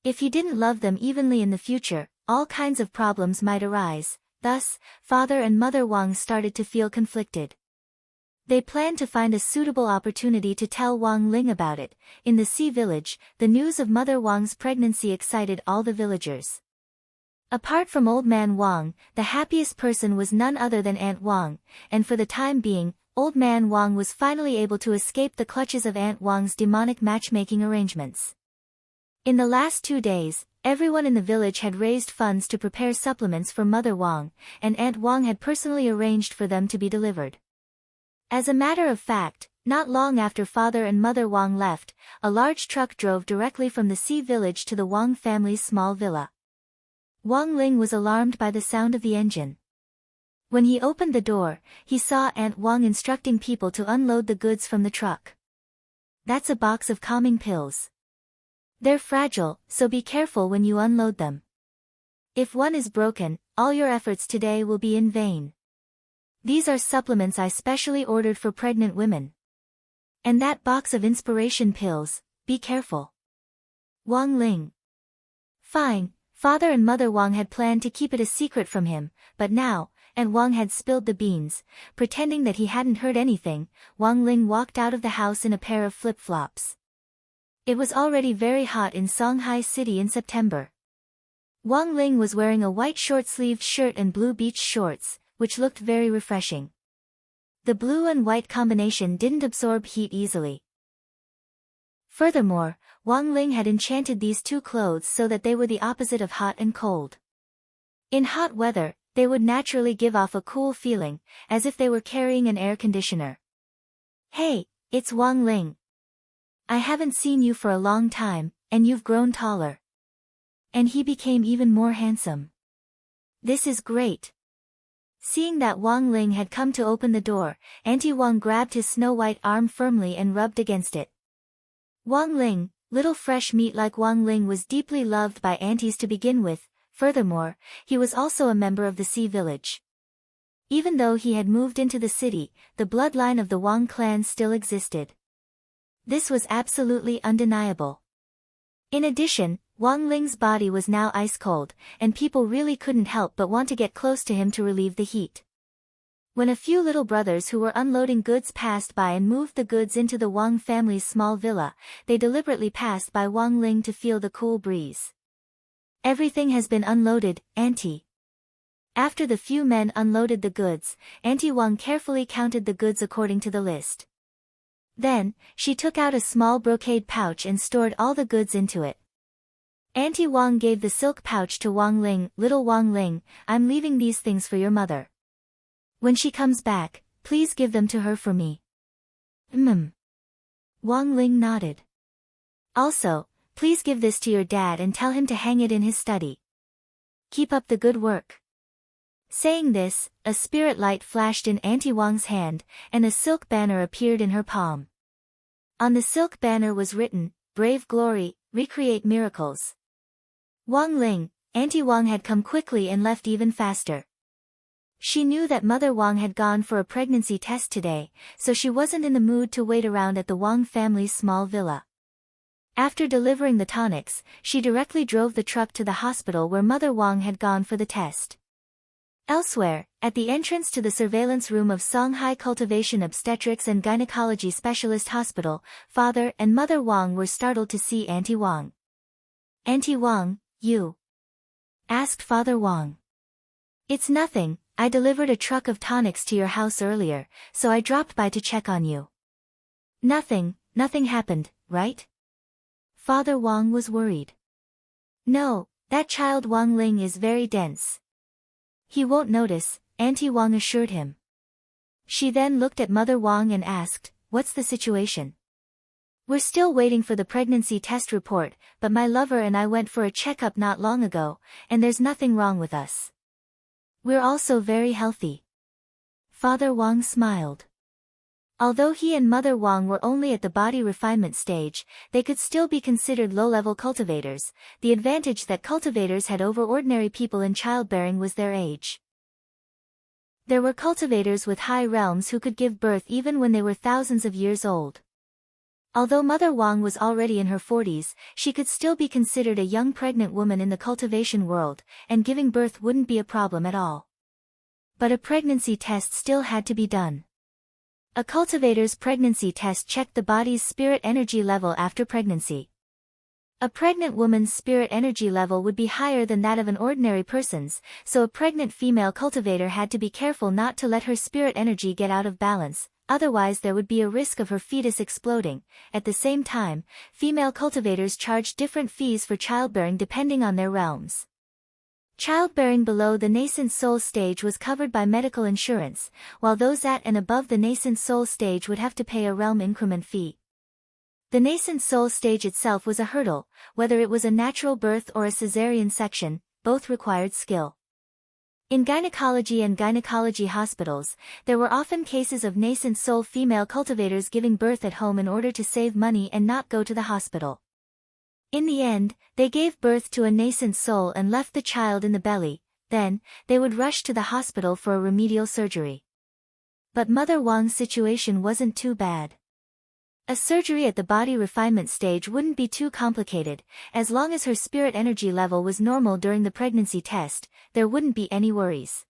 If he didn't love them evenly in the future, all kinds of problems might arise. Thus, Father and Mother Wang started to feel conflicted. They planned to find a suitable opportunity to tell Wang Ling about it. In the Sea Village, the news of Mother Wang's pregnancy excited all the villagers. Apart from Old Man Wang, the happiest person was none other than Aunt Wang, and for the time being, Old Man Wang was finally able to escape the clutches of Aunt Wang's demonic matchmaking arrangements. In the last 2 days, everyone in the village had raised funds to prepare supplements for Mother Wang, and Aunt Wang had personally arranged for them to be delivered. As a matter of fact, not long after Father and Mother Wang left, a large truck drove directly from the Sea Village to the Wang family's small villa. Wang Ling was alarmed by the sound of the engine. When he opened the door, he saw Aunt Wang instructing people to unload the goods from the truck. That's a box of calming pills. They're fragile, so be careful when you unload them. If one is broken, all your efforts today will be in vain. These are supplements I specially ordered for pregnant women. And that box of inspiration pills, be careful. Wang Ling. Fine, Father and Mother Wang had planned to keep it a secret from him, but now, Aunt Wang had spilled the beans. Pretending that he hadn't heard anything, Wang Ling walked out of the house in a pair of flip-flops. It was already very hot in Songhai City in September. Wang Ling was wearing a white short-sleeved shirt and blue beach shorts, which looked very refreshing. The blue and white combination didn't absorb heat easily. Furthermore, Wang Ling had enchanted these two clothes so that they were the opposite of hot and cold. In hot weather, they would naturally give off a cool feeling, as if they were carrying an air conditioner. Hey, it's Wang Ling. I haven't seen you for a long time, and you've grown taller. And he became even more handsome. This is great. Seeing that Wang Ling had come to open the door, Auntie Wang grabbed his snow-white arm firmly and rubbed against it. Wang Ling, little fresh meat like Wang Ling was deeply loved by aunties to begin with. Furthermore, he was also a member of the Sea Village. Even though he had moved into the city, the bloodline of the Wang clan still existed. This was absolutely undeniable. In addition, Wang Ling's body was now ice-cold, and people really couldn't help but want to get close to him to relieve the heat. When a few little brothers who were unloading goods passed by and moved the goods into the Wang family's small villa, they deliberately passed by Wang Ling to feel the cool breeze. Everything has been unloaded, Auntie. After the few men unloaded the goods, Auntie Wang carefully counted the goods according to the list. Then, she took out a small brocade pouch and stored all the goods into it. Auntie Wang gave the silk pouch to Wang Ling. Little Wang Ling, I'm leaving these things for your mother. When she comes back, please give them to her for me. Wang Ling nodded. Also, Please give this to your dad and tell him to hang it in his study. Keep up the good work. Saying this, a spirit light flashed in Auntie Wang's hand, and a silk banner appeared in her palm. On the silk banner was written, "Brave Glory, recreate miracles." Wang Ling, Auntie Wang had come quickly and left even faster. She knew that Mother Wang had gone for a pregnancy test today, so she wasn't in the mood to wait around at the Wang family's small villa. After delivering the tonics, she directly drove the truck to the hospital where Mother Wang had gone for the test. Elsewhere, at the entrance to the surveillance room of Songhai Cultivation Obstetrics and Gynecology Specialist Hospital, Father and Mother Wang were startled to see Auntie Wang. "Auntie Wang, you?" asked Father Wang. "It's nothing, I delivered a truck of tonics to your house earlier, so I dropped by to check on you." Nothing happened, right?" Father Wang was worried. "No, that child Wang Ling is very dense. He won't notice," Auntie Wang assured him. She then looked at Mother Wang and asked, "What's the situation?" "We're still waiting for the pregnancy test report, but my lover and I went for a checkup not long ago, and there's nothing wrong with us. We're also very healthy." Father Wang smiled. Although he and Mother Wang were only at the body refinement stage, they could still be considered low-level cultivators. The advantage that cultivators had over ordinary people in childbearing was their age. There were cultivators with high realms who could give birth even when they were thousands of years old. Although Mother Wang was already in her 40s, she could still be considered a young pregnant woman in the cultivation world, and giving birth wouldn't be a problem at all. But a pregnancy test still had to be done. A cultivator's pregnancy test checked the body's spirit energy level after pregnancy. A pregnant woman's spirit energy level would be higher than that of an ordinary person's, so a pregnant female cultivator had to be careful not to let her spirit energy get out of balance, otherwise there would be a risk of her fetus exploding. At the same time, female cultivators charged different fees for childbearing depending on their realms. Childbearing below the nascent soul stage was covered by medical insurance, while those at and above the nascent soul stage would have to pay a realm increment fee. The nascent soul stage itself was a hurdle, whether it was a natural birth or a cesarean section, both required skill. In gynecology and gynecology hospitals, there were often cases of nascent soul female cultivators giving birth at home in order to save money and not go to the hospital. In the end, they gave birth to a nascent soul and left the child in the belly, then, they would rush to the hospital for a remedial surgery. But Mother Wang's situation wasn't too bad. A surgery at the body refinement stage wouldn't be too complicated, as long as her spirit energy level was normal during the pregnancy test, there wouldn't be any worries.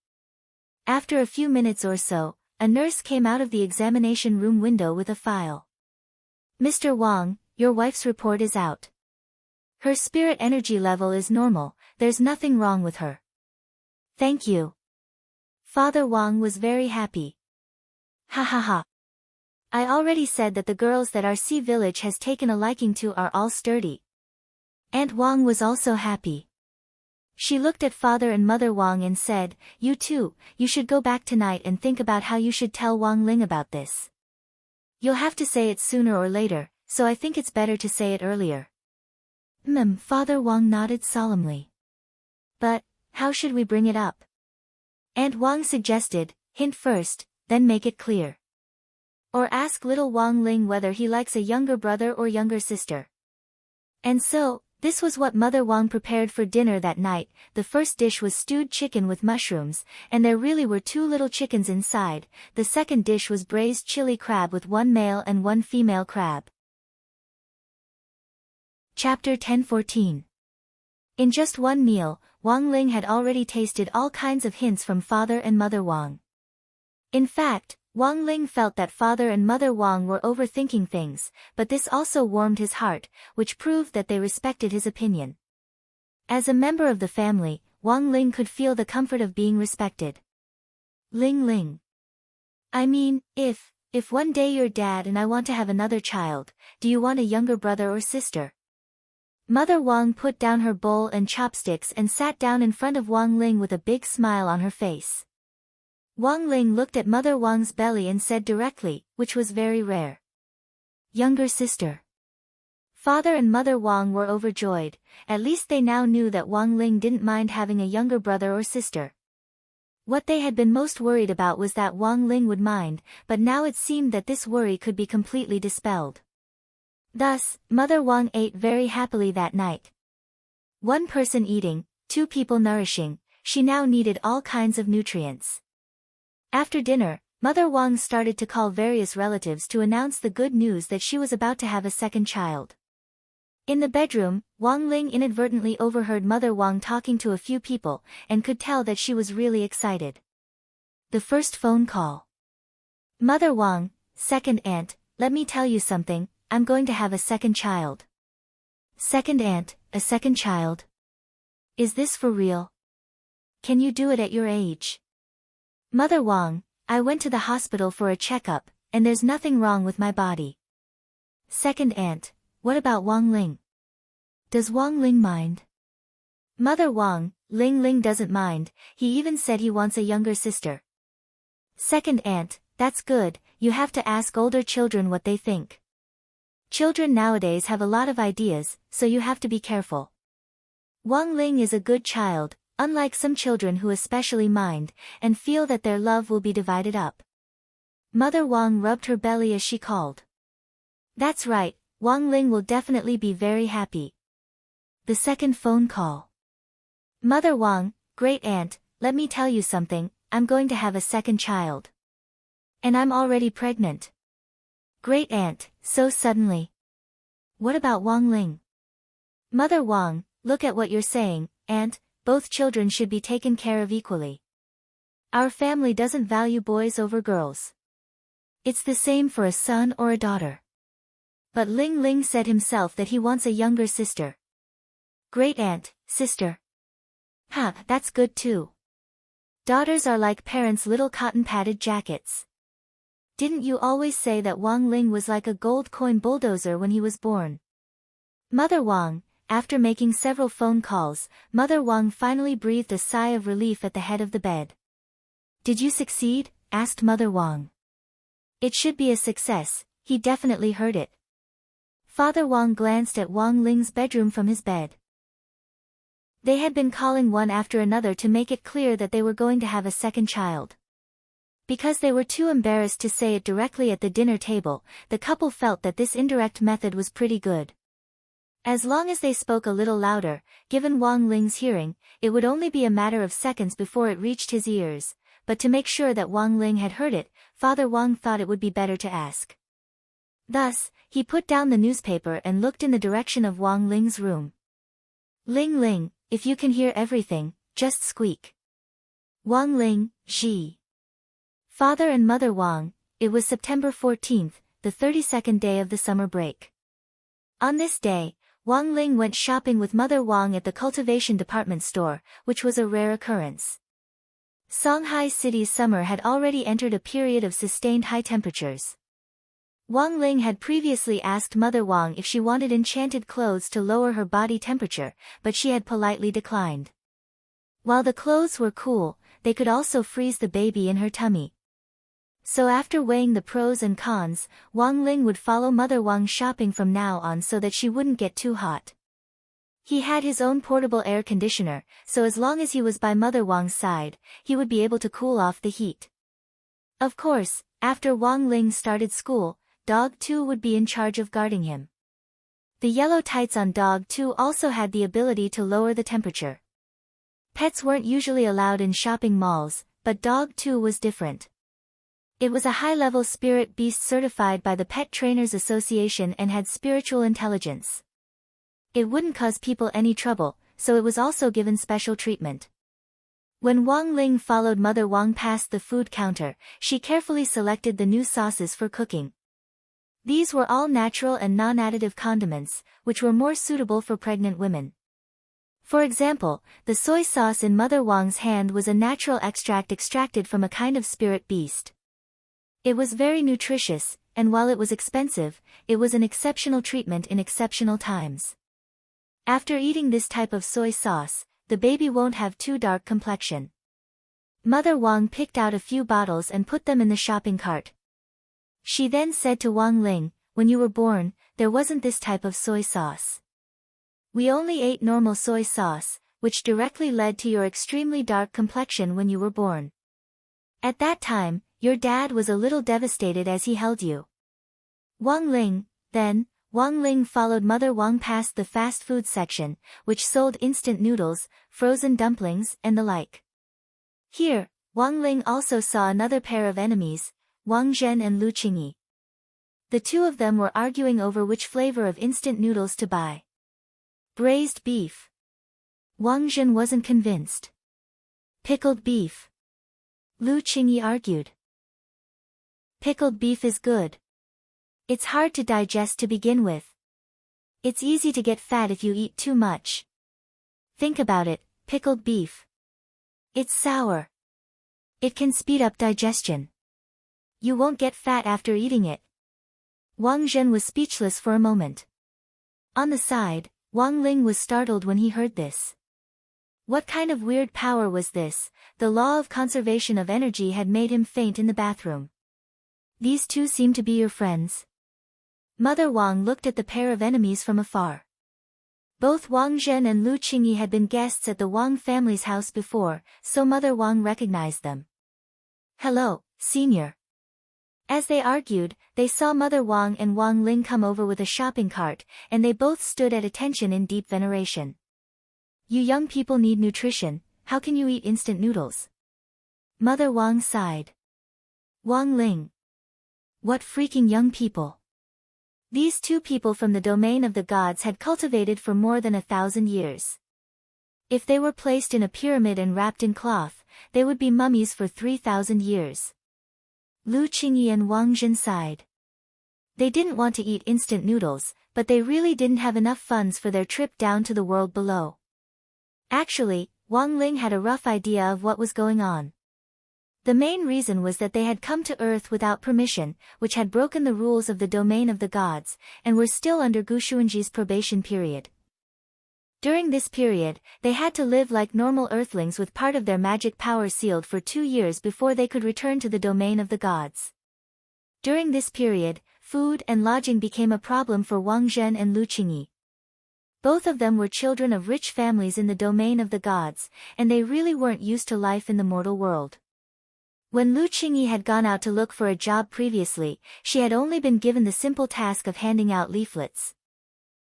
After a few minutes or so, a nurse came out of the examination room window with a file. "Mr. Wang, your wife's report is out. Her spirit energy level is normal, there's nothing wrong with her." "Thank you." Father Wang was very happy. "Ha ha ha. I already said that the girls that our Sea village has taken a liking to are all sturdy." Aunt Wang was also happy. She looked at Father and Mother Wang and said, "You two, you should go back tonight and think about how you should tell Wang Ling about this. You'll have to say it sooner or later, so I think it's better to say it earlier." Father Wang nodded solemnly. "But, how should we bring it up?" Aunt Wang suggested, "Hint first, then make it clear. Or ask little Wang Ling whether he likes a younger brother or younger sister." And so, this was what Mother Wang prepared for dinner that night. The first dish was stewed chicken with mushrooms, and there really were 2 little chickens inside. The second dish was braised chili crab with 1 male and 1 female crab. Chapter 10:14. In just one meal, Wang Ling had already tasted all kinds of hints from Father and Mother Wang. In fact, Wang Ling felt that Father and Mother Wang were overthinking things, but this also warmed his heart, which proved that they respected his opinion. As a member of the family, Wang Ling could feel the comfort of being respected. "Ling. I mean, if one day you're dad and I want to have another child, do you want a younger brother or sister?" Mother Wang put down her bowl and chopsticks and sat down in front of Wang Ling with a big smile on her face. Wang Ling looked at Mother Wang's belly and said directly, which was very rare, "Younger sister." Father and Mother Wang were overjoyed. At least they now knew that Wang Ling didn't mind having a younger brother or sister. What they had been most worried about was that Wang Ling would mind, but now it seemed that this worry could be completely dispelled. Thus, Mother Wang ate very happily that night. One person eating, two people nourishing, she now needed all kinds of nutrients. After dinner, Mother Wang started to call various relatives to announce the good news that she was about to have a second child. In the bedroom, Wang Ling inadvertently overheard Mother Wang talking to a few people, and could tell that she was really excited. The first phone call. Mother Wang, second aunt, let me tell you something, I'm going to have a second child. Second aunt, a second child? Is this for real? Can you do it at your age? Mother Wang, I went to the hospital for a checkup, and there's nothing wrong with my body. Second aunt, what about Wang Ling? Does Wang Ling mind? Mother Wang, Ling doesn't mind, he even said he wants a younger sister. Second aunt, that's good, you have to ask older children what they think. Children nowadays have a lot of ideas, so you have to be careful. Wang Ling is a good child, unlike some children who especially mind, and feel that their love will be divided up. Mother Wang rubbed her belly as she called. That's right, Wang Ling will definitely be very happy. The second phone call. Mother Wang, great aunt, let me tell you something, I'm going to have a second child. And I'm already pregnant. Great aunt, so suddenly. What about Wang Ling? Mother Wang, look at what you're saying, aunt, both children should be taken care of equally. Our family doesn't value boys over girls. It's the same for a son or a daughter. But Ling said himself that he wants a younger sister. Great aunt, sister. Huh, that's good too. Daughters are like parents' little cotton-padded jackets. Didn't you always say that Wang Ling was like a gold coin bulldozer when he was born? Mother Wang, after making several phone calls, Mother Wang finally breathed a sigh of relief at the head of the bed. Did you succeed? Asked Mother Wang. It should be a success, he definitely heard it. Father Wang glanced at Wang Ling's bedroom from his bed. They had been calling one after another to make it clear that they were going to have a second child. Because they were too embarrassed to say it directly at the dinner table, the couple felt that this indirect method was pretty good. As long as they spoke a little louder, given Wang Ling's hearing, it would only be a matter of seconds before it reached his ears, but to make sure that Wang Ling had heard it, Father Wang thought it would be better to ask. Thus, he put down the newspaper and looked in the direction of Wang Ling's room. Ling, if you can hear everything, just squeak. Wang Ling, Xi. Father and Mother Wang, it was September 14th, the 32nd day of the summer break. On this day, Wang Ling went shopping with Mother Wang at the cultivation department store, which was a rare occurrence. Shanghai City's summer had already entered a period of sustained high temperatures. Wang Ling had previously asked Mother Wang if she wanted enchanted clothes to lower her body temperature, but she had politely declined. While the clothes were cool, they could also freeze the baby in her tummy. So after weighing the pros and cons, Wang Ling would follow Mother Wang shopping from now on so that she wouldn't get too hot. He had his own portable air conditioner, so as long as he was by Mother Wang's side, he would be able to cool off the heat. Of course, after Wang Ling started school, Dog 2 would be in charge of guarding him. The yellow tights on Dog 2 also had the ability to lower the temperature. Pets weren't usually allowed in shopping malls, but Dog 2 was different. It was a high-level spirit beast certified by the Pet Trainers Association and had spiritual intelligence. It wouldn't cause people any trouble, so it was also given special treatment. When Wang Ling followed Mother Wang past the food counter, she carefully selected the new sauces for cooking. These were all natural and non-additive condiments, which were more suitable for pregnant women. For example, the soy sauce in Mother Wang's hand was a natural extract extracted from a kind of spirit beast. It was very nutritious, and while it was expensive, it was an exceptional treatment in exceptional times. After eating this type of soy sauce, the baby won't have too dark complexion. Mother Wang picked out a few bottles and put them in the shopping cart. She then said to Wang Ling, when you were born, there wasn't this type of soy sauce. We only ate normal soy sauce, which directly led to your extremely dark complexion when you were born. At that time, your dad was a little devastated as he held you. Wang Ling, then, Wang Ling followed Mother Wang past the fast food section, which sold instant noodles, frozen dumplings, and the like. Here, Wang Ling also saw another pair of enemies, Wang Zhen and Lu Qingyi. The two of them were arguing over which flavor of instant noodles to buy. Braised beef. Wang Zhen wasn't convinced. Pickled beef. Lu Qingyi argued. Pickled beef is good. It's hard to digest to begin with. It's easy to get fat if you eat too much. Think about it, pickled beef. It's sour. It can speed up digestion. You won't get fat after eating it. Wang Zhen was speechless for a moment. On the side, Wang Ling was startled when he heard this. What kind of weird power was this? The law of conservation of energy had made him faint in the bathroom. These two seem to be your friends. Mother Wang looked at the pair of enemies from afar. Both Wang Zhen and Lu Qingyi had been guests at the Wang family's house before, so Mother Wang recognized them. Hello, Senior. As they argued, they saw Mother Wang and Wang Ling come over with a shopping cart, and they both stood at attention in deep veneration. You young people need nutrition, how can you eat instant noodles? Mother Wang sighed. Wang Ling. What freaking young people. These two people from the domain of the gods had cultivated for more than 1,000 years. If they were placed in a pyramid and wrapped in cloth, they would be mummies for 3,000 years. Lu Qingyi and Wang Zhen sighed. They didn't want to eat instant noodles, but they really didn't have enough funds for their trip down to the world below. Actually, Wang Ling had a rough idea of what was going on. The main reason was that they had come to Earth without permission, which had broken the rules of the domain of the gods, and were still under Gushuanji's probation period. During this period, they had to live like normal Earthlings with part of their magic power sealed for 2 years before they could return to the domain of the gods. During this period, food and lodging became a problem for Wang Zhen and Lu Qingyi. Both of them were children of rich families in the domain of the gods, and they really weren't used to life in the mortal world. When Lu Qingyi had gone out to look for a job previously, she had only been given the simple task of handing out leaflets.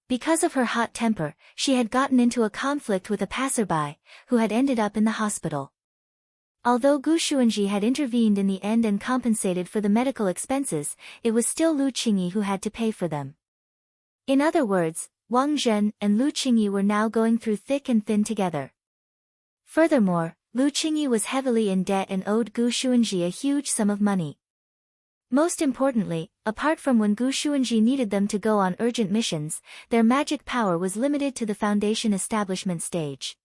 Because of her hot temper, she had gotten into a conflict with a passerby, who had ended up in the hospital. Although Gushuanji had intervened in the end and compensated for the medical expenses, it was still Lu Qingyi who had to pay for them. In other words, Wang Zhen and Lu Qingyi were now going through thick and thin together. Furthermore, Lu Qingyi was heavily in debt and owed Gushuanji a huge sum of money. Most importantly, apart from when Gushuanji needed them to go on urgent missions, their magic power was limited to the foundation establishment stage.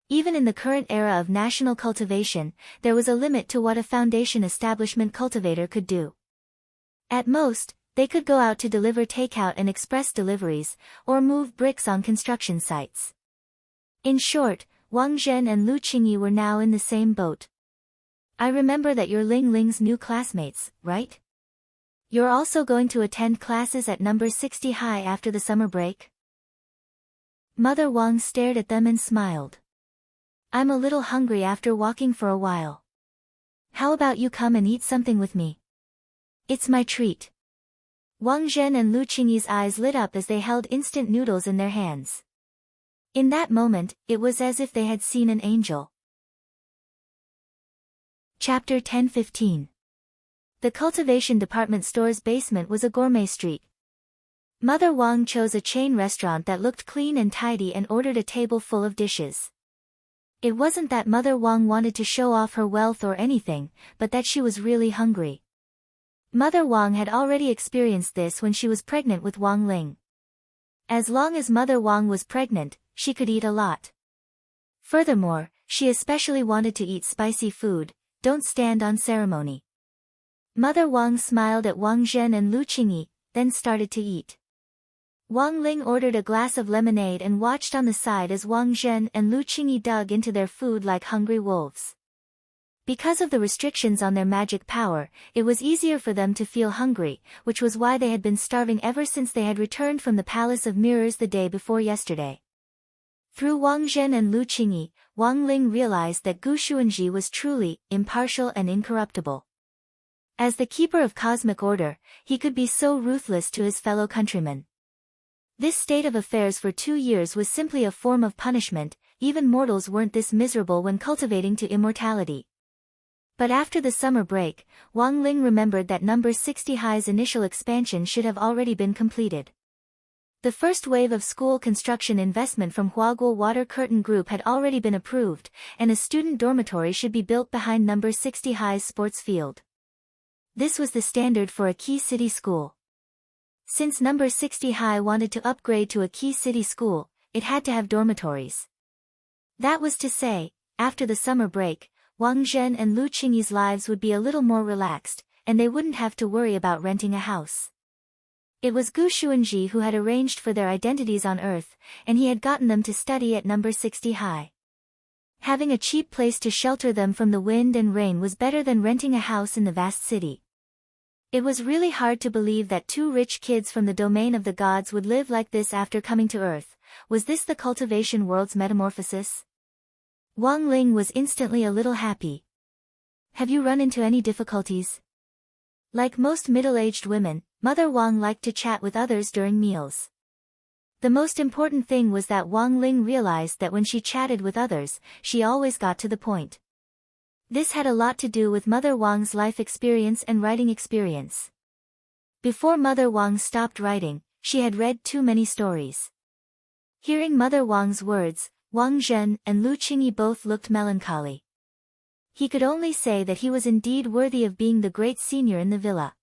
Even in the current era of national cultivation, there was a limit to what a foundation establishment cultivator could do. At most, they could go out to deliver takeout and express deliveries, or move bricks on construction sites. In short, Wang Zhen and Lu Qingyi were now in the same boat. I remember that you're Ling Ling's new classmates, right? You're also going to attend classes at number 60 high after the summer break? Mother Wang stared at them and smiled. I'm a little hungry after walking for a while. How about you come and eat something with me? It's my treat. Wang Zhen and Lu Qingyi's eyes lit up as they held instant noodles in their hands. In that moment, it was as if they had seen an angel. Chapter 10-15. The cultivation department store's basement was a gourmet street. Mother Wang chose a chain restaurant that looked clean and tidy and ordered a table full of dishes. It wasn't that Mother Wang wanted to show off her wealth or anything, but that she was really hungry. Mother Wang had already experienced this when she was pregnant with Wang Ling. As long as Mother Wang was pregnant, she could eat a lot. Furthermore, she especially wanted to eat spicy food. Don't stand on ceremony. Mother Wang smiled at Wang Zhen and Lu Qingyi, then started to eat. Wang Ling ordered a glass of lemonade and watched on the side as Wang Zhen and Lu Qingyi dug into their food like hungry wolves. Because of the restrictions on their magic power, it was easier for them to feel hungry, which was why they had been starving ever since they had returned from the Palace of Mirrors the day before yesterday. Through Wang Zhen and Lu Qingyi, Wang Ling realized that Gu Xuanji was truly impartial and incorruptible. As the keeper of cosmic order, he could be so ruthless to his fellow countrymen. This state of affairs for 2 years was simply a form of punishment. Even mortals weren't this miserable when cultivating to immortality. But after the summer break, Wang Ling remembered that number 60 High's initial expansion should have already been completed. The first wave of school construction investment from Huaguo Water Curtain Group had already been approved, and a student dormitory should be built behind number 60 High's sports field. This was the standard for a key city school. Since number 60 High wanted to upgrade to a key city school, it had to have dormitories. That was to say, after the summer break, Wang Zhen and Lu Qingyi's lives would be a little more relaxed, and they wouldn't have to worry about renting a house. It was Gu Xuanji who had arranged for their identities on Earth, and he had gotten them to study at number 60 High. Having a cheap place to shelter them from the wind and rain was better than renting a house in the vast city. It was really hard to believe that 2 rich kids from the domain of the gods would live like this after coming to Earth. Was this the cultivation world's metamorphosis? Wang Ling was instantly a little happy. Have you run into any difficulties? Like most middle-aged women, Mother Wang liked to chat with others during meals. The most important thing was that Wang Ling realized that when she chatted with others, she always got to the point. This had a lot to do with Mother Wang's life experience and writing experience. Before Mother Wang stopped writing, she had read too many stories. Hearing Mother Wang's words, Wang Zhen and Lu Qingyi both looked melancholy. He could only say that he was indeed worthy of being the great senior in the villa.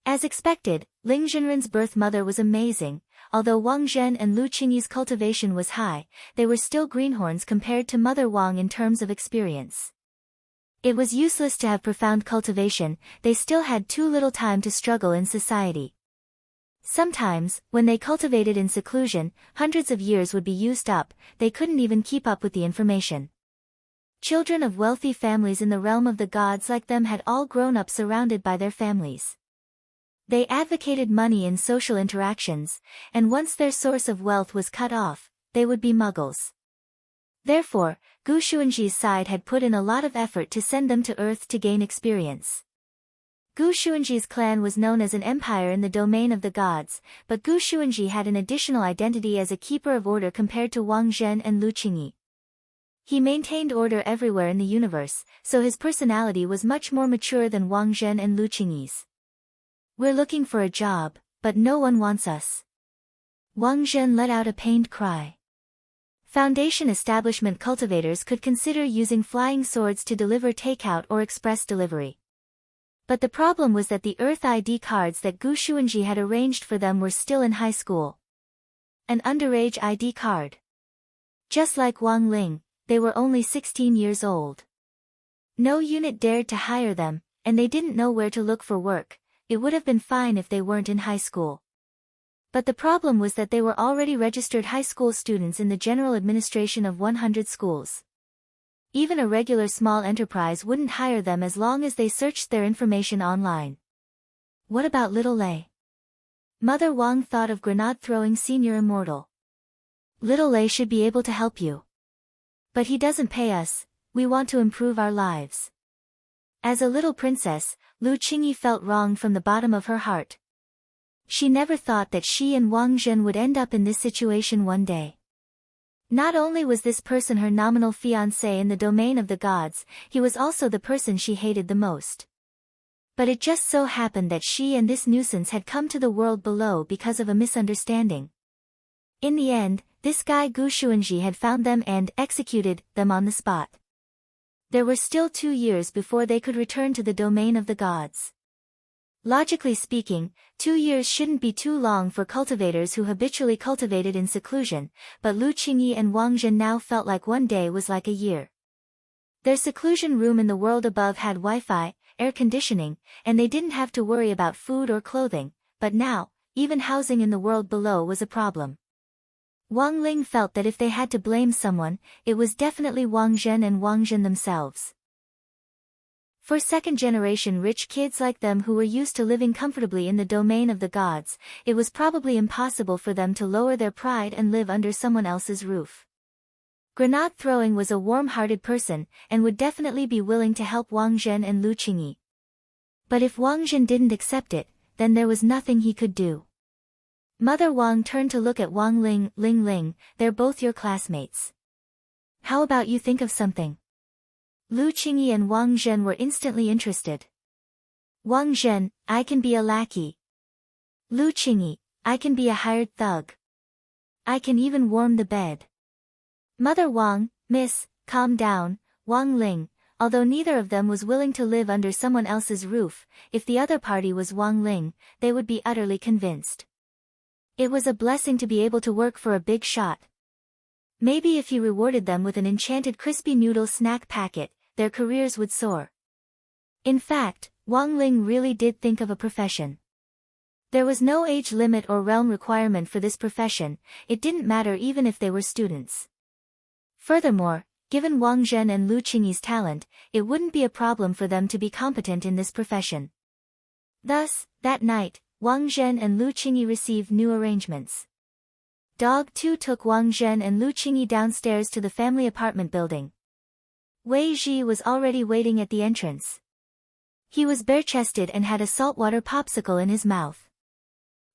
As expected, Ling Zhenren's birth mother was amazing. Although Wang Zhen and Lu Qingyi's cultivation was high, they were still greenhorns compared to Mother Wang in terms of experience. It was useless to have profound cultivation, they still had too little time to struggle in society. Sometimes, when they cultivated in seclusion, hundreds of years would be used up, they couldn't even keep up with the information. Children of wealthy families in the realm of the gods like them had all grown up surrounded by their families. They advocated money in social interactions, and once their source of wealth was cut off, they would be muggles. Therefore, Gu Xuanji's side had put in a lot of effort to send them to Earth to gain experience. Gu Xuanji's clan was known as an empire in the domain of the gods, but Gu Xuanji had an additional identity as a keeper of order compared to Wang Zhen and Lu Qingyi. He maintained order everywhere in the universe, so his personality was much more mature than Wang Zhen and Lu Qingyi's. We're looking for a job, but no one wants us. Wang Zhen let out a pained cry. Foundation establishment cultivators could consider using flying swords to deliver takeout or express delivery. But the problem was that the Earth ID cards that Gu Xuanji had arranged for them were still in high school. An underage ID card. Just like Wang Ling, they were only 16 years old. No unit dared to hire them, and they didn't know where to look for work. It would have been fine if they weren't in high school. But the problem was that they were already registered high school students in the general administration of 100 schools. Even a regular small enterprise wouldn't hire them as long as they searched their information online. What about little Lei? Mother Wang thought of grenade-throwing senior immortal. Little Lei should be able to help you. But he doesn't pay us, we want to improve our lives. As a little princess, Lu Qingyi felt wronged from the bottom of her heart. She never thought that she and Wang Zhen would end up in this situation one day. Not only was this person her nominal fiancé in the domain of the gods, he was also the person she hated the most. But it just so happened that she and this nuisance had come to the world below because of a misunderstanding. In the end, this guy Gu Xuanji had found them and executed them on the spot. There were still 2 years before they could return to the domain of the gods. Logically speaking, 2 years shouldn't be too long for cultivators who habitually cultivated in seclusion, but Lu Qingyi and Wang Zhen now felt like one day was like a year. Their seclusion room in the world above had Wi-Fi, air conditioning, and they didn't have to worry about food or clothing, but now, even housing in the world below was a problem. Wang Ling felt that if they had to blame someone, it was definitely Wang Zhen and Wang Zhen themselves. For second-generation rich kids like them who were used to living comfortably in the domain of the gods, it was probably impossible for them to lower their pride and live under someone else's roof. Grenade Throwing was a warm-hearted person, and would definitely be willing to help Wang Zhen and Lu Qingyi. But if Wang Zhen didn't accept it, then there was nothing he could do. Mother Wang turned to look at Wang Ling. Ling, they're both your classmates. How about you think of something? Lu Qingyi and Wang Zhen were instantly interested. Wang Zhen, I can be a lackey. Lu Qingyi, I can be a hired thug. I can even warm the bed. Mother Wang, miss, calm down. Wang Ling, although neither of them was willing to live under someone else's roof, if the other party was Wang Ling, they would be utterly convinced. It was a blessing to be able to work for a big shot. Maybe if he rewarded them with an enchanted crispy noodle snack packet, their careers would soar. In fact, Wang Ling really did think of a profession. There was no age limit or realm requirement for this profession, it didn't matter even if they were students. Furthermore, given Wang Zhen and Lu Qingyi's talent, it wouldn't be a problem for them to be competent in this profession. Thus, that night, Wang Zhen and Lu Qingyi received new arrangements. Dog 2 took Wang Zhen and Lu Qingyi downstairs to the family apartment building. Wei Ji was already waiting at the entrance. He was bare-chested and had a saltwater popsicle in his mouth.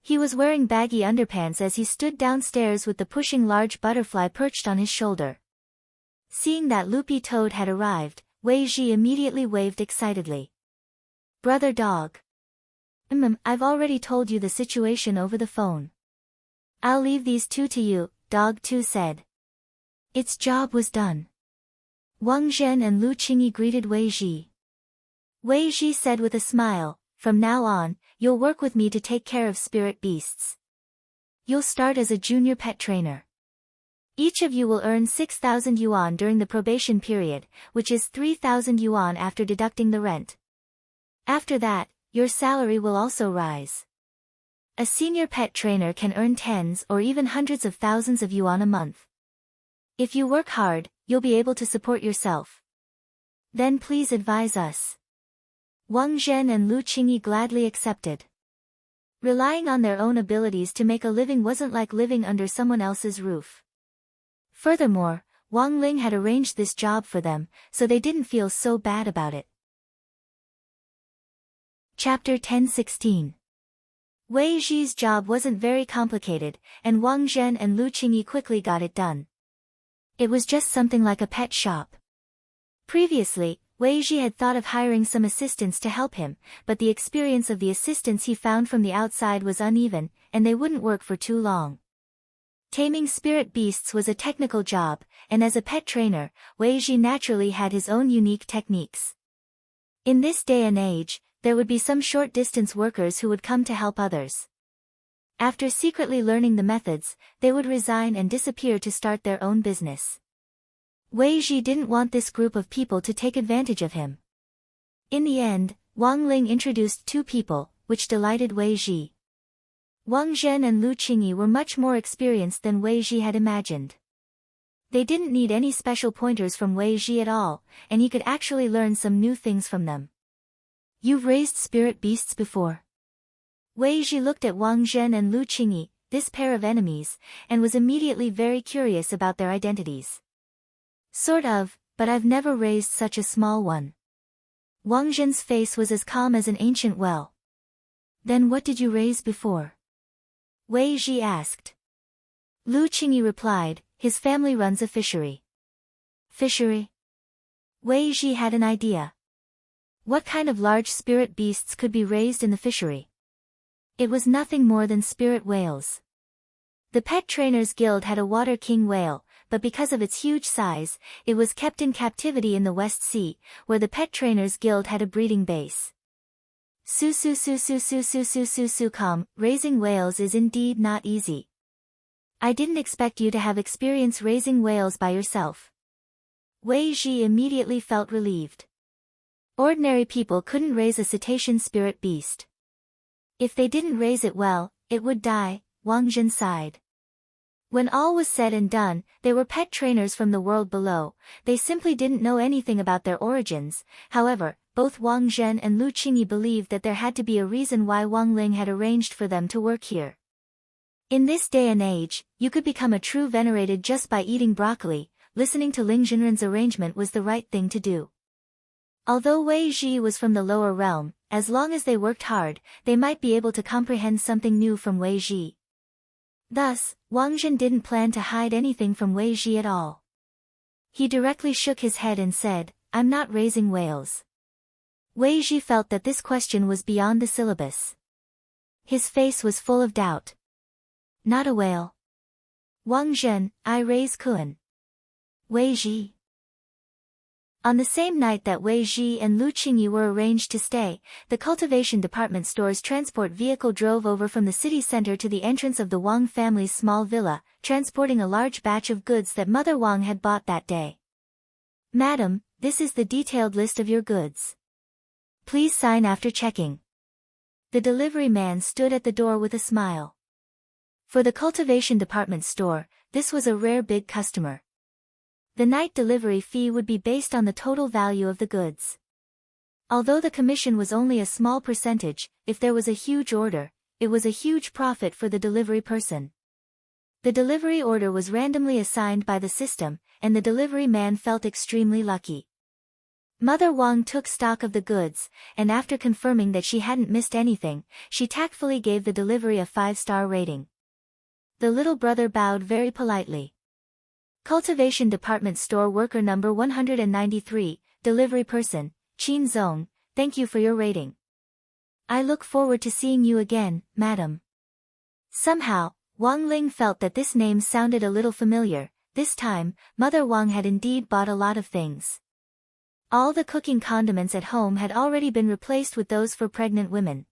He was wearing baggy underpants as he stood downstairs with the pushing large butterfly perched on his shoulder. Seeing that loopy toad had arrived, Wei Ji immediately waved excitedly. Brother Dog. I've already told you the situation over the phone. I'll leave these two to you, Dog 2 said. Its job was done. Wang Zhen and Lu Qingyi greeted Wei Ji. Wei Ji said with a smile, from now on, you'll work with me to take care of spirit beasts. You'll start as a junior pet trainer. Each of you will earn 6,000 yuan during the probation period, which is 3,000 yuan after deducting the rent. After that, your salary will also rise. A senior pet trainer can earn tens or even hundreds of thousands of yuan a month. If you work hard, you'll be able to support yourself. Then please advise us. Wang Zhen and Lu Qingyi gladly accepted. Relying on their own abilities to make a living wasn't like living under someone else's roof. Furthermore, Wang Ling had arranged this job for them, so they didn't feel so bad about it. Chapter 1016. Wei Ji's job wasn't very complicated, and Wang Zhen and Lu Qingyi quickly got it done. It was just something like a pet shop. Previously, Wei Ji had thought of hiring some assistants to help him, but the experience of the assistants he found from the outside was uneven, and they wouldn't work for too long. Taming spirit beasts was a technical job, and as a pet trainer, Wei Ji naturally had his own unique techniques. In this day and age, there would be some short-distance workers who would come to help others. After secretly learning the methods, they would resign and disappear to start their own business. Wei Ji didn't want this group of people to take advantage of him. In the end, Wang Ling introduced two people, which delighted Wei Ji. Wang Zhen and Lu Qingyi were much more experienced than Wei Ji had imagined. They didn't need any special pointers from Wei Ji at all, and he could actually learn some new things from them. You've raised spirit beasts before? Wei Ji looked at Wang Zhen and Lu Qingyi, this pair of enemies, and was immediately very curious about their identities. Sort of, but I've never raised such a small one. Wang Zhen's face was as calm as an ancient well. Then what did you raise before? Wei Ji asked. Lu Qingyi replied, his family runs a fishery. Fishery? Wei Ji had an idea. What kind of large spirit beasts could be raised in the fishery? It was nothing more than spirit whales. The Pet Trainers Guild had a water king whale, but because of its huge size, it was kept in captivity in the West Sea, where the Pet Trainers Guild had a breeding base. Raising whales is indeed not easy. I didn't expect you to have experience raising whales by yourself. Wei Ji immediately felt relieved. Ordinary people couldn't raise a cetacean spirit beast. If they didn't raise it well, it would die, Wang Zhen sighed. When all was said and done, they were pet trainers from the world below, they simply didn't know anything about their origins, however, both Wang Zhen and Lu Qingyi believed that there had to be a reason why Wang Ling had arranged for them to work here. In this day and age, you could become a true venerated just by eating broccoli. Listening to Ling Zhenren's arrangement was the right thing to do. Although Wei Ji was from the lower realm, as long as they worked hard, they might be able to comprehend something new from Wei Ji. Thus, Wang Zhen didn't plan to hide anything from Wei Ji at all. He directly shook his head and said, "I'm not raising whales." Wei Ji felt that this question was beyond the syllabus. His face was full of doubt. "Not a whale. Wang Zhen, I raise kun." Wei Ji. On the same night that Wei Ji and Lu Qingyi were arranged to stay, the cultivation department store's transport vehicle drove over from the city center to the entrance of the Wang family's small villa, transporting a large batch of goods that Mother Wang had bought that day. "Madam, this is the detailed list of your goods. Please sign after checking." The delivery man stood at the door with a smile. For the cultivation department store, this was a rare big customer. The night delivery fee would be based on the total value of the goods. Although the commission was only a small percentage, if there was a huge order, it was a huge profit for the delivery person. The delivery order was randomly assigned by the system, and the delivery man felt extremely lucky. Mother Wang took stock of the goods, and after confirming that she hadn't missed anything, she tactfully gave the delivery a 5-star rating. The little brother bowed very politely. Cultivation department store worker number 193, delivery person, Qin Zong, thank you for your rating. I look forward to seeing you again, madam. Somehow, Wang Ling felt that this name sounded a little familiar. This time, Mother Wang had indeed bought a lot of things. All the cooking condiments at home had already been replaced with those for pregnant women.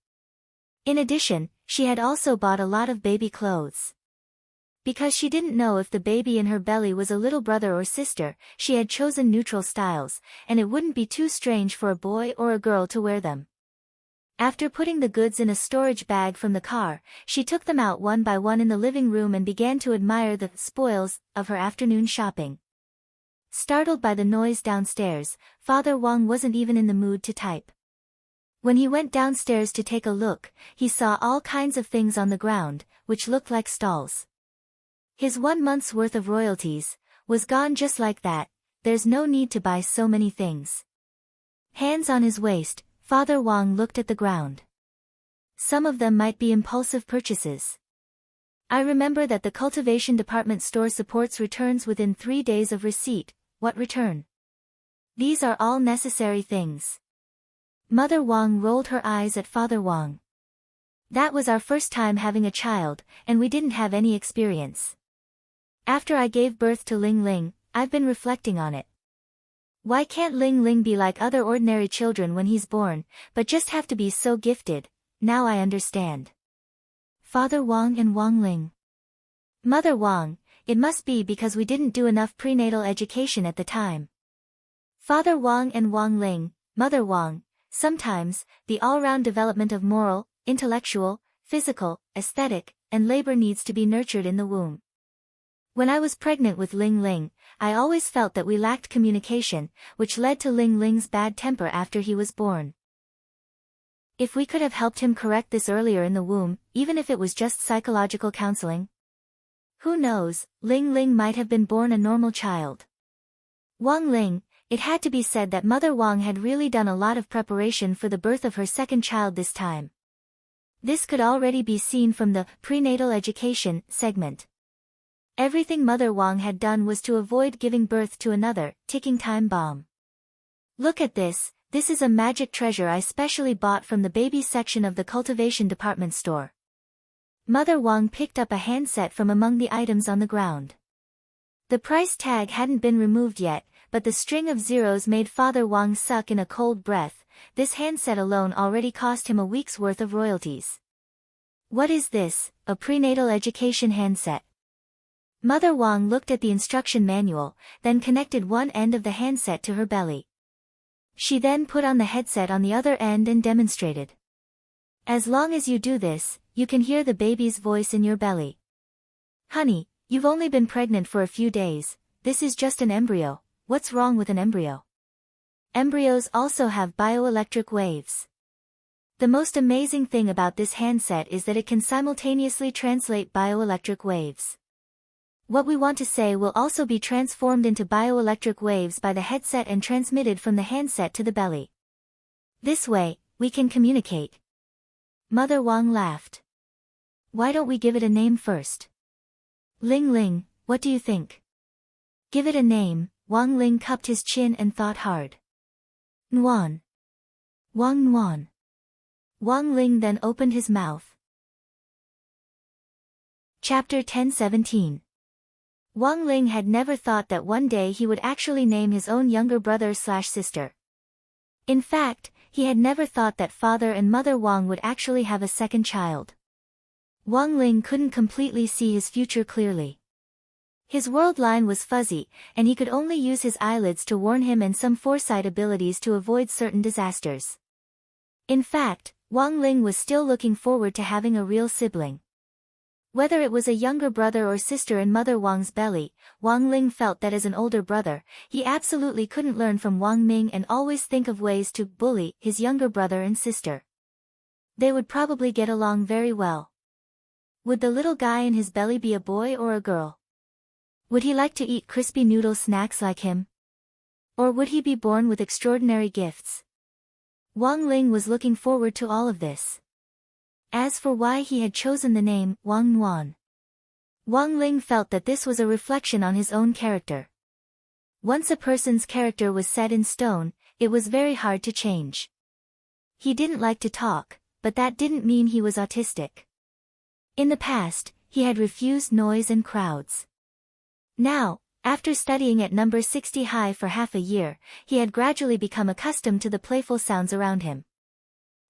In addition, she had also bought a lot of baby clothes. Because she didn't know if the baby in her belly was a little brother or sister, she had chosen neutral styles, and it wouldn't be too strange for a boy or a girl to wear them. After putting the goods in a storage bag from the car, she took them out one by one in the living room and began to admire the spoils of her afternoon shopping. Startled by the noise downstairs, Father Wang wasn't even in the mood to type. When he went downstairs to take a look, he saw all kinds of things on the ground, which looked like stalls. His 1 month's worth of royalties was gone just like that. There's no need to buy so many things. Hands on his waist, Father Wang looked at the ground. Some of them might be impulsive purchases. I remember that the cultivation department store supports returns within 3 days of receipt. What return? These are all necessary things. Mother Wang rolled her eyes at Father Wang. That was our first time having a child, and we didn't have any experience. After I gave birth to Ling Ling, I've been reflecting on it. Why can't Ling Ling be like other ordinary children when he's born, but just have to be so gifted? Now I understand. Father Wang and Wang Ling. Mother Wang, it must be because we didn't do enough prenatal education at the time. Father Wang and Wang Ling, Mother Wang, sometimes, the all-round development of moral, intellectual, physical, aesthetic, and labor needs to be nurtured in the womb. When I was pregnant with Ling Ling, I always felt that we lacked communication, which led to Ling Ling's bad temper after he was born. If we could have helped him correct this earlier in the womb, even if it was just psychological counseling. Who knows, Ling Ling might have been born a normal child. Wang Ling, it had to be said that Mother Wang had really done a lot of preparation for the birth of her second child this time. This could already be seen from the prenatal education segment. Everything Mother Wang had done was to avoid giving birth to another ticking time bomb. Look at this is a magic treasure I specially bought from the baby section of the cultivation department store. Mother Wang picked up a handset from among the items on the ground. The price tag hadn't been removed yet, but the string of zeros made Father Wang suck in a cold breath. This handset alone already cost him a week's worth of royalties. What is this? A prenatal education handset? Mother Wang looked at the instruction manual, then connected one end of the handset to her belly. She then put on the headset on the other end and demonstrated. As long as you do this, you can hear the baby's voice in your belly. Honey, you've only been pregnant for a few days, this is just an embryo, what's wrong with an embryo? Embryos also have bioelectric waves. The most amazing thing about this handset is that it can simultaneously translate bioelectric waves. What we want to say will also be transformed into bioelectric waves by the headset and transmitted from the handset to the belly. This way, we can communicate. Mother Wang laughed. Why don't we give it a name first? Ling Ling, what do you think? Give it a name. Wang Ling cupped his chin and thought hard. Nuan. Wang Nuan. Wang Ling then opened his mouth. Chapter 10:17. Wang Ling had never thought that one day he would actually name his own younger brother/sister. In fact, he had never thought that father and mother Wang would actually have a second child. Wang Ling couldn't completely see his future clearly. His world line was fuzzy, and he could only use his eyelids to warn him and some foresight abilities to avoid certain disasters. In fact, Wang Ling was still looking forward to having a real sibling. Whether it was a younger brother or sister in Mother Wang's belly, Wang Ling felt that as an older brother, he absolutely couldn't learn from Wang Ming and always think of ways to bully his younger brother and sister. They would probably get along very well. Would the little guy in his belly be a boy or a girl? Would he like to eat crispy noodle snacks like him? Or would he be born with extraordinary gifts? Wang Ling was looking forward to all of this. As for why he had chosen the name Wang Nuan, Wang Ling felt that this was a reflection on his own character. Once a person's character was set in stone, it was very hard to change. He didn't like to talk, but that didn't mean he was autistic. In the past, he had refused noise and crowds. Now, after studying at number 60 high for half a year, he had gradually become accustomed to the playful sounds around him.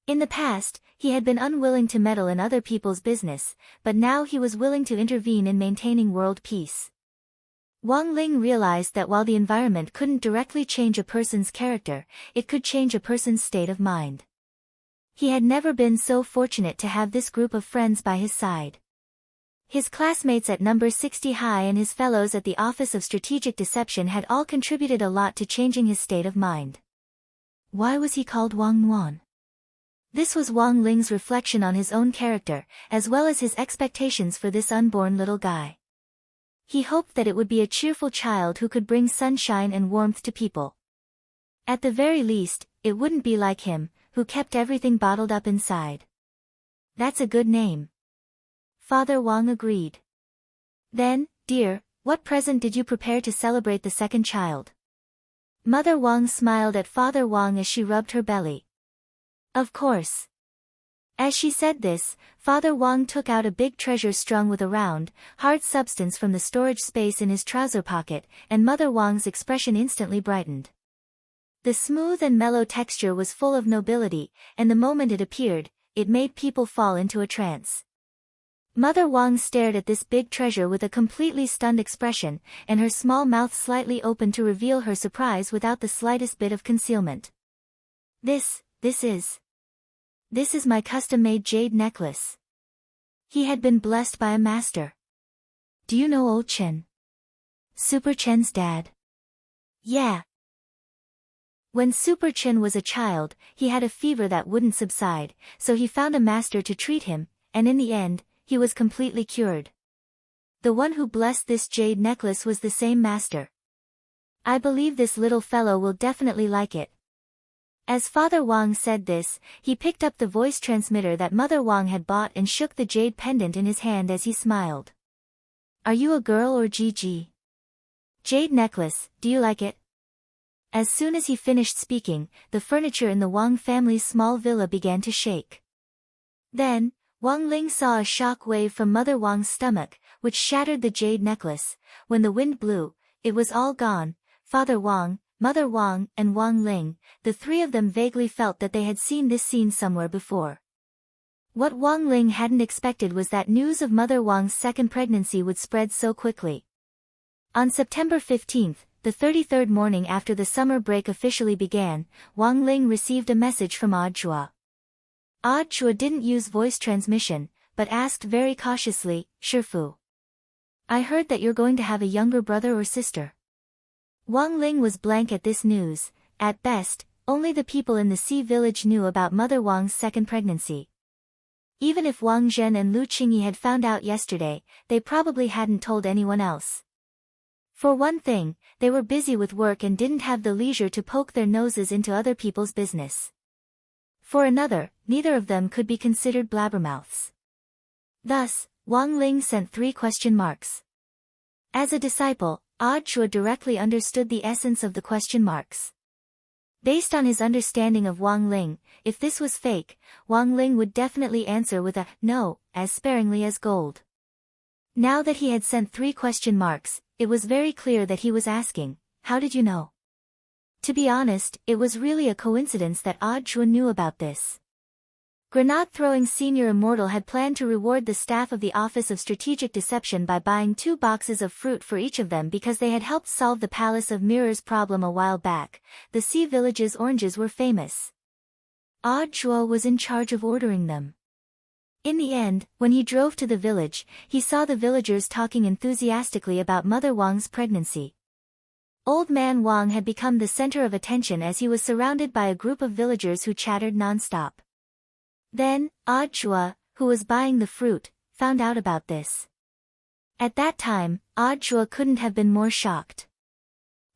In the past, he had been unwilling to meddle in other people's business, but now he was willing to intervene in maintaining world peace. Wang Ling realized that while the environment couldn't directly change a person's character, it could change a person's state of mind. He had never been so fortunate to have this group of friends by his side. His classmates at number 60 high and his fellows at the Office of Strategic Deception had all contributed a lot to changing his state of mind. Why was he called Wang Nuan? This was Wang Ling's reflection on his own character, as well as his expectations for this unborn little guy. He hoped that it would be a cheerful child who could bring sunshine and warmth to people. At the very least, it wouldn't be like him, who kept everything bottled up inside. That's a good name. Father Wang agreed. Then, dear, what present did you prepare to celebrate the second child? Mother Wang smiled at Father Wang as she rubbed her belly. Of course. As she said this, Father Wang took out a big treasure strung with a round, hard substance from the storage space in his trouser pocket, and Mother Wang's expression instantly brightened. The smooth and mellow texture was full of nobility, and the moment it appeared, it made people fall into a trance. Mother Wang stared at this big treasure with a completely stunned expression, and her small mouth slightly opened to reveal her surprise without the slightest bit of concealment. This is my custom-made jade necklace. He had been blessed by a master. Do you know old Chen? Super Chen's dad? Yeah. When Super Chen was a child, he had a fever that wouldn't subside, so he found a master to treat him, and in the end, he was completely cured. The one who blessed this jade necklace was the same master. I believe this little fellow will definitely like it. As Father Wang said this, he picked up the voice transmitter that Mother Wang had bought and shook the jade pendant in his hand as he smiled. Are you a girl or Gigi? Jade necklace, do you like it? As soon as he finished speaking, the furniture in the Wang family's small villa began to shake. Then, Wang Ling saw a shock wave from Mother Wang's stomach, which shattered the jade necklace. When the wind blew, it was all gone. Father Wang, Mother Wang, and Wang Ling, the three of them vaguely felt that they had seen this scene somewhere before. What Wang Ling hadn't expected was that news of Mother Wang's second pregnancy would spread so quickly. On September 15th, the 33rd morning after the summer break officially began, Wang Ling received a message from Audiobook. Audiobook didn't use voice transmission, but asked very cautiously, Shifu. I heard that you're going to have a younger brother or sister. Wang Ling was blank at this news, at best, only the people in the sea village knew about Mother Wang's second pregnancy. Even if Wang Zhen and Lu Qingyi had found out yesterday, they probably hadn't told anyone else. For one thing, they were busy with work and didn't have the leisure to poke their noses into other people's business. For another, neither of them could be considered blabbermouths. Thus, Wang Ling sent 3 question marks. As a disciple, Zhuo directly understood the essence of the question marks. Based on his understanding of Wang Ling, if this was fake, Wang Ling would definitely answer with a no, as sparingly as gold. Now that he had sent 3 question marks, it was very clear that he was asking, how did you know? To be honest, it was really a coincidence that Zhuo knew about this. Grenade-throwing Senior Immortal had planned to reward the staff of the Office of Strategic Deception by buying 2 boxes of fruit for each of them because they had helped solve the Palace of Mirrors problem a while back. The sea village's oranges were famous. Zhuo was in charge of ordering them. In the end, when he drove to the village, he saw the villagers talking enthusiastically about Mother Wang's pregnancy. Old Man Wang had become the center of attention as he was surrounded by a group of villagers who chattered non-stop. Then, Zhuo, who was buying the fruit, found out about this. At that time, Zhuo couldn't have been more shocked.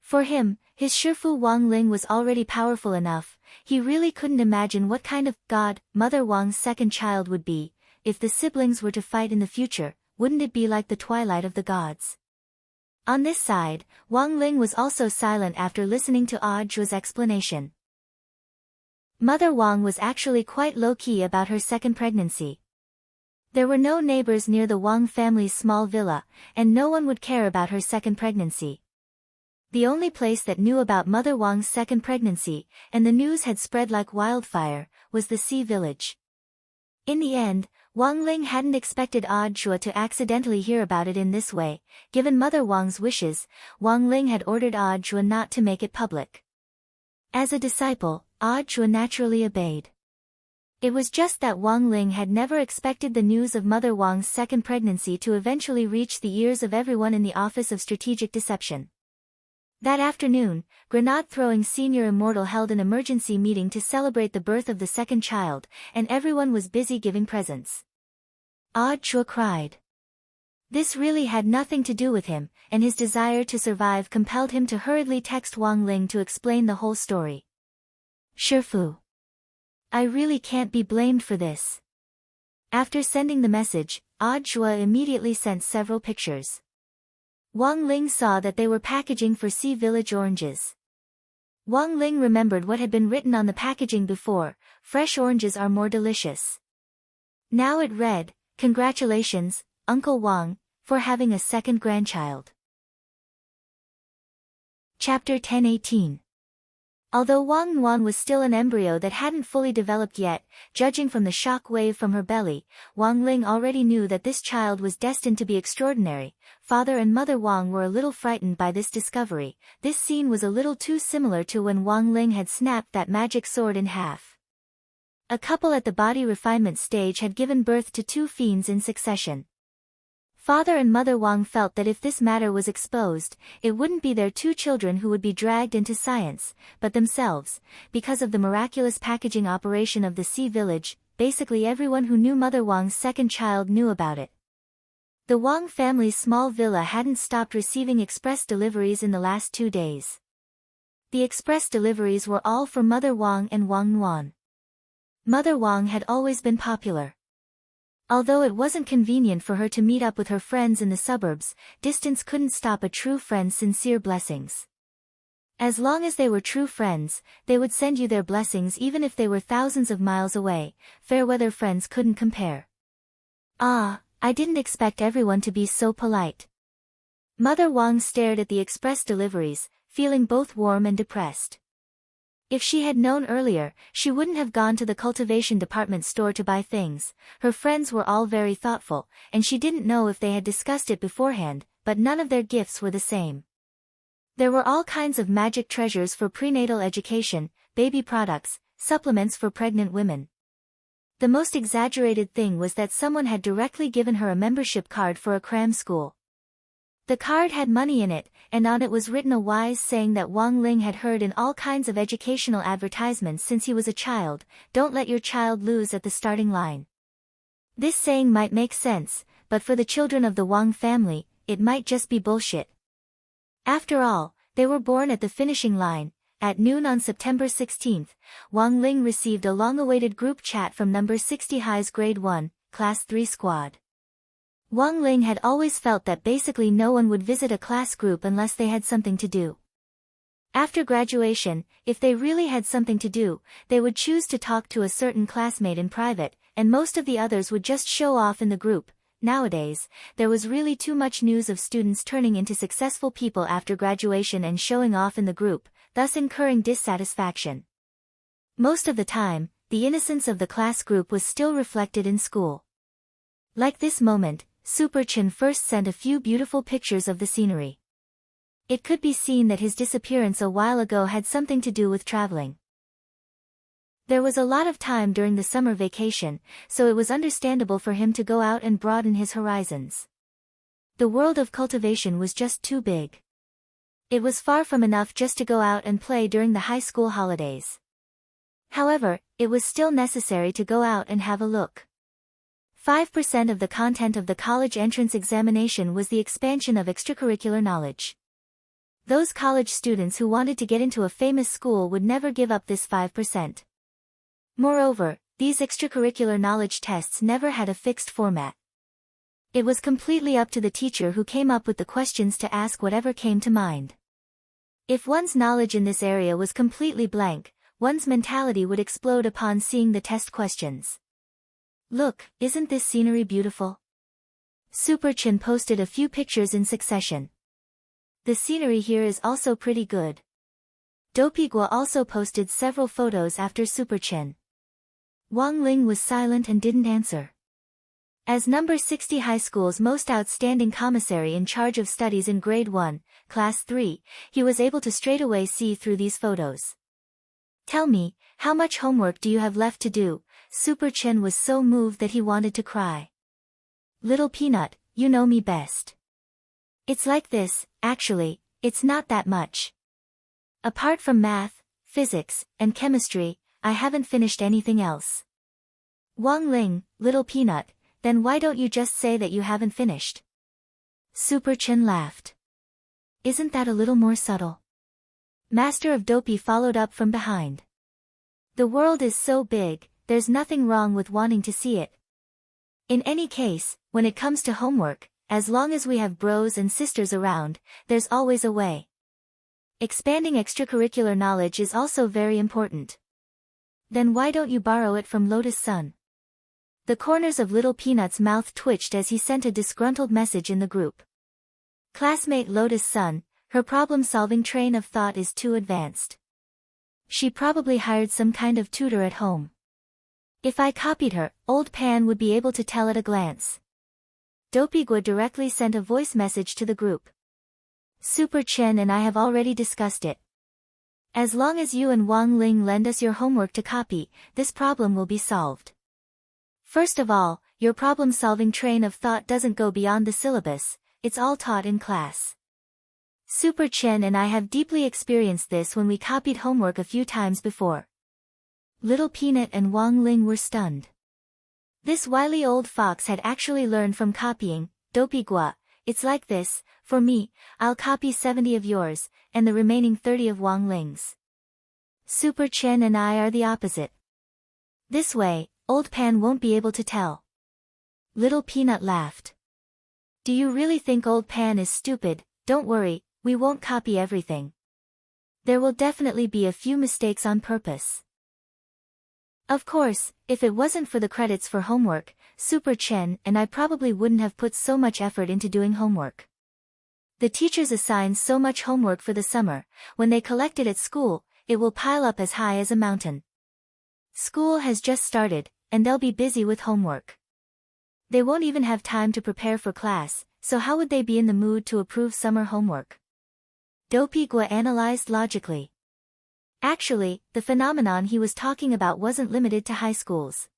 For him, his Shifu Wang Ling was already powerful enough. He really couldn't imagine what kind of god Mother Wang's second child would be. If the siblings were to fight in the future, wouldn't it be like the twilight of the gods? On this side, Wang Ling was also silent after listening to Zhuo's explanation. Mother Wang was actually quite low-key about her second pregnancy. There were no neighbors near the Wang family's small villa, and no one would care about her second pregnancy. The only place that knew about Mother Wang's second pregnancy, and the news had spread like wildfire, was the sea village. In the end, Wang Ling hadn't expected Zhuo to accidentally hear about it in this way. Given Mother Wang's wishes, Wang Ling had ordered Zhuo not to make it public. As a disciple, Zhuo naturally obeyed. It was just that Wang Ling had never expected the news of Mother Wang's second pregnancy to eventually reach the ears of everyone in the Office of Strategic Deception. That afternoon, Grenade-throwing Senior Immortal held an emergency meeting to celebrate the birth of the second child, and everyone was busy giving presents. Zhuo cried. This really had nothing to do with him, and his desire to survive compelled him to hurriedly text Wang Ling to explain the whole story. Shifu. I really can't be blamed for this. After sending the message, Zhuo immediately sent several pictures. Wang Ling saw that they were packaging for Sea Village oranges. Wang Ling remembered what had been written on the packaging before: fresh oranges are more delicious. Now it read, congratulations, Uncle Wang, for having a second grandchild. Chapter 10:18. Although Wang Yuan was still an embryo that hadn't fully developed yet, judging from the shock wave from her belly, Wang Ling already knew that this child was destined to be extraordinary. Father and Mother Wang were a little frightened by this discovery. This scene was a little too similar to when Wang Ling had snapped that magic sword in half. A couple at the body refinement stage had given birth to 2 fiends in succession. Father and Mother Wang felt that if this matter was exposed, it wouldn't be their 2 children who would be dragged into science, but themselves. Because of the miraculous packaging operation of the sea village, basically everyone who knew Mother Wang's second child knew about it. The Wang family's small villa hadn't stopped receiving express deliveries in the last 2 days. The express deliveries were all for Mother Wang and Wang Yuan. Mother Wang had always been popular. Although it wasn't convenient for her to meet up with her friends in the suburbs, distance couldn't stop a true friend's sincere blessings. As long as they were true friends, they would send you their blessings even if they were thousands of miles away. Fairweather friends couldn't compare. Ah, I didn't expect everyone to be so polite. Mother Wang stared at the express deliveries, feeling both warm and depressed. If she had known earlier, she wouldn't have gone to the cultivation department store to buy things. Her friends were all very thoughtful, and she didn't know if they had discussed it beforehand, but none of their gifts were the same. There were all kinds of magic treasures for prenatal education, baby products, supplements for pregnant women. The most exaggerated thing was that someone had directly given her a membership card for a cram school. The card had money in it, and on it was written a wise saying that Wang Ling had heard in all kinds of educational advertisements since he was a child: don't let your child lose at the starting line. This saying might make sense, but for the children of the Wang family, it might just be bullshit. After all, they were born at the finishing line. At noon on September 16, Wang Ling received a long-awaited group chat from number 60 High's Grade 1, Class 3 squad. Wang Ling had always felt that basically no one would visit a class group unless they had something to do. After graduation, if they really had something to do, they would choose to talk to a certain classmate in private, and most of the others would just show off in the group. Nowadays, there was really too much news of students turning into successful people after graduation and showing off in the group, thus incurring dissatisfaction. Most of the time, the innocence of the class group was still reflected in school. Like this moment, Super Chin first sent a few beautiful pictures of the scenery. It could be seen that his disappearance a while ago had something to do with traveling. There was a lot of time during the summer vacation, so it was understandable for him to go out and broaden his horizons. The world of cultivation was just too big. It was far from enough just to go out and play during the high school holidays. However, it was still necessary to go out and have a look. 5% of the content of the college entrance examination was the expansion of extracurricular knowledge. Those college students who wanted to get into a famous school would never give up this 5%. Moreover, these extracurricular knowledge tests never had a fixed format. It was completely up to the teacher who came up with the questions to ask whatever came to mind. If one's knowledge in this area was completely blank, one's mentality would explode upon seeing the test questions. Look, isn't this scenery beautiful? Super Chin posted a few pictures in succession. The scenery here is also pretty good. Dopey Gua also posted several photos after Super Chin. Wang Ling was silent and didn't answer. As number 60 high school's most outstanding commissary in charge of studies in grade 1, class 3, he was able to straightaway see through these photos. Tell me, how much homework do you have left to do? Super Chin was so moved that he wanted to cry. Little Peanut, you know me best. It's like this, actually, it's not that much. Apart from math, physics, and chemistry, I haven't finished anything else. Wang Ling, Little Peanut, then why don't you just say that you haven't finished? Super Chin laughed. Isn't that a little more subtle? Master of Dopey followed up from behind. The world is so big, there's nothing wrong with wanting to see it. In any case, when it comes to homework, as long as we have bros and sisters around, there's always a way. Expanding extracurricular knowledge is also very important. Then why don't you borrow it from Lotus Sun? The corners of Little Peanut's mouth twitched as he sent a disgruntled message in the group. Classmate Lotus Sun, her problem-solving train of thought is too advanced. She probably hired some kind of tutor at home. If I copied her, Old Pan would be able to tell at a glance. Dopey Gua directly sent a voice message to the group. Super Chen and I have already discussed it. As long as you and Wang Ling lend us your homework to copy, this problem will be solved. First of all, your problem-solving train of thought doesn't go beyond the syllabus, it's all taught in class. Super Chen and I have deeply experienced this when we copied homework a few times before. Little Peanut and Wang Ling were stunned. This wily old fox had actually learned from copying. Dopey Gua, it's like this, for me, I'll copy 70 of yours, and the remaining 30 of Wang Ling's. Super Chen and I are the opposite. This way, Old Pan won't be able to tell. Little Peanut laughed. Do you really think Old Pan is stupid? Don't worry, we won't copy everything. There will definitely be a few mistakes on purpose. Of course, if it wasn't for the credits for homework, Super Chen and I probably wouldn't have put so much effort into doing homework. The teachers assign so much homework for the summer, when they collect it at school, it will pile up as high as a mountain. School has just started, and they'll be busy with homework. They won't even have time to prepare for class, so how would they be in the mood to approve summer homework? Dopey Gua analyzed logically. Actually, the phenomenon he was talking about wasn't limited to high schools.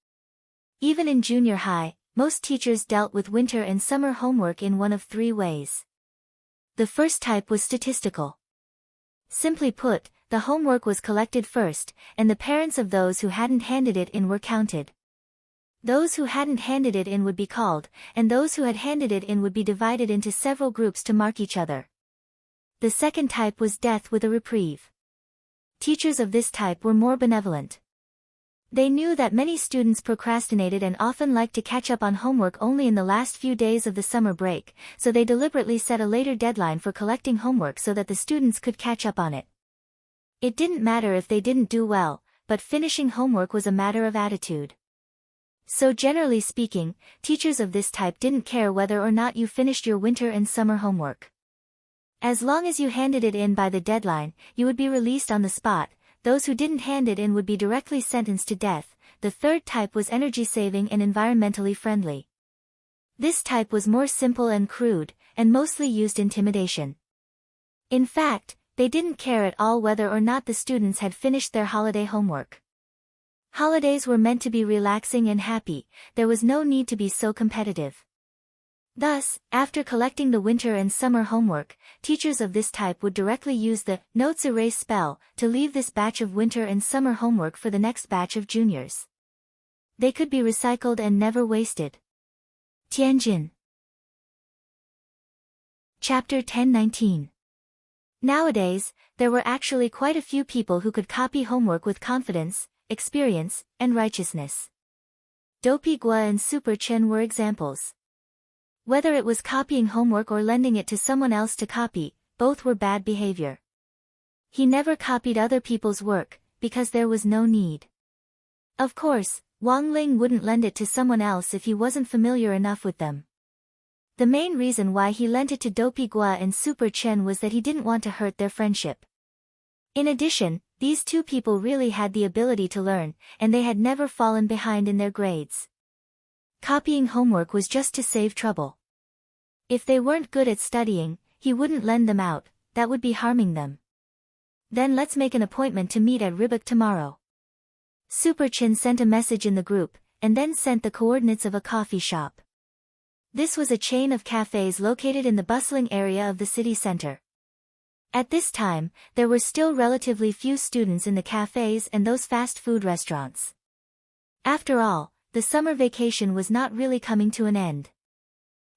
Even in junior high, most teachers dealt with winter and summer homework in one of three ways. The first type was statistical. Simply put, the homework was collected first, and the parents of those who hadn't handed it in were counted. Those who hadn't handed it in would be called, and those who had handed it in would be divided into several groups to mark each other. The second type was death with a reprieve. Teachers of this type were more benevolent. They knew that many students procrastinated and often liked to catch up on homework only in the last few days of the summer break, so they deliberately set a later deadline for collecting homework so that the students could catch up on it. It didn't matter if they didn't do well, but finishing homework was a matter of attitude. So generally speaking, teachers of this type didn't care whether or not you finished your winter and summer homework. As long as you handed it in by the deadline, you would be released on the spot. Those who didn't hand it in would be directly sentenced to death. The third type was energy-saving and environmentally friendly. This type was more simple and crude, and mostly used intimidation. In fact, they didn't care at all whether or not the students had finished their holiday homework. Holidays were meant to be relaxing and happy, there was no need to be so competitive. Thus, after collecting the winter and summer homework, teachers of this type would directly use the notes erase spell to leave this batch of winter and summer homework for the next batch of juniors. They could be recycled and never wasted. Tianjin. Chapter 10-19. Nowadays, there were actually quite a few people who could copy homework with confidence, experience, and righteousness. Dopey Gua and Super Chen were examples. Whether it was copying homework or lending it to someone else to copy, both were bad behavior. He never copied other people's work, because there was no need. Of course, Wang Ling wouldn't lend it to someone else if he wasn't familiar enough with them. The main reason why he lent it to Dopey Gua and Super Chen was that he didn't want to hurt their friendship. In addition, these two people really had the ability to learn, and they had never fallen behind in their grades. Copying homework was just to save trouble. If they weren't good at studying, he wouldn't lend them out, that would be harming them. Then let's make an appointment to meet at Ribok tomorrow. Super Chin sent a message in the group, and then sent the coordinates of a coffee shop. This was a chain of cafes located in the bustling area of the city center. At this time, there were still relatively few students in the cafes and those fast food restaurants. After all, the summer vacation was not really coming to an end.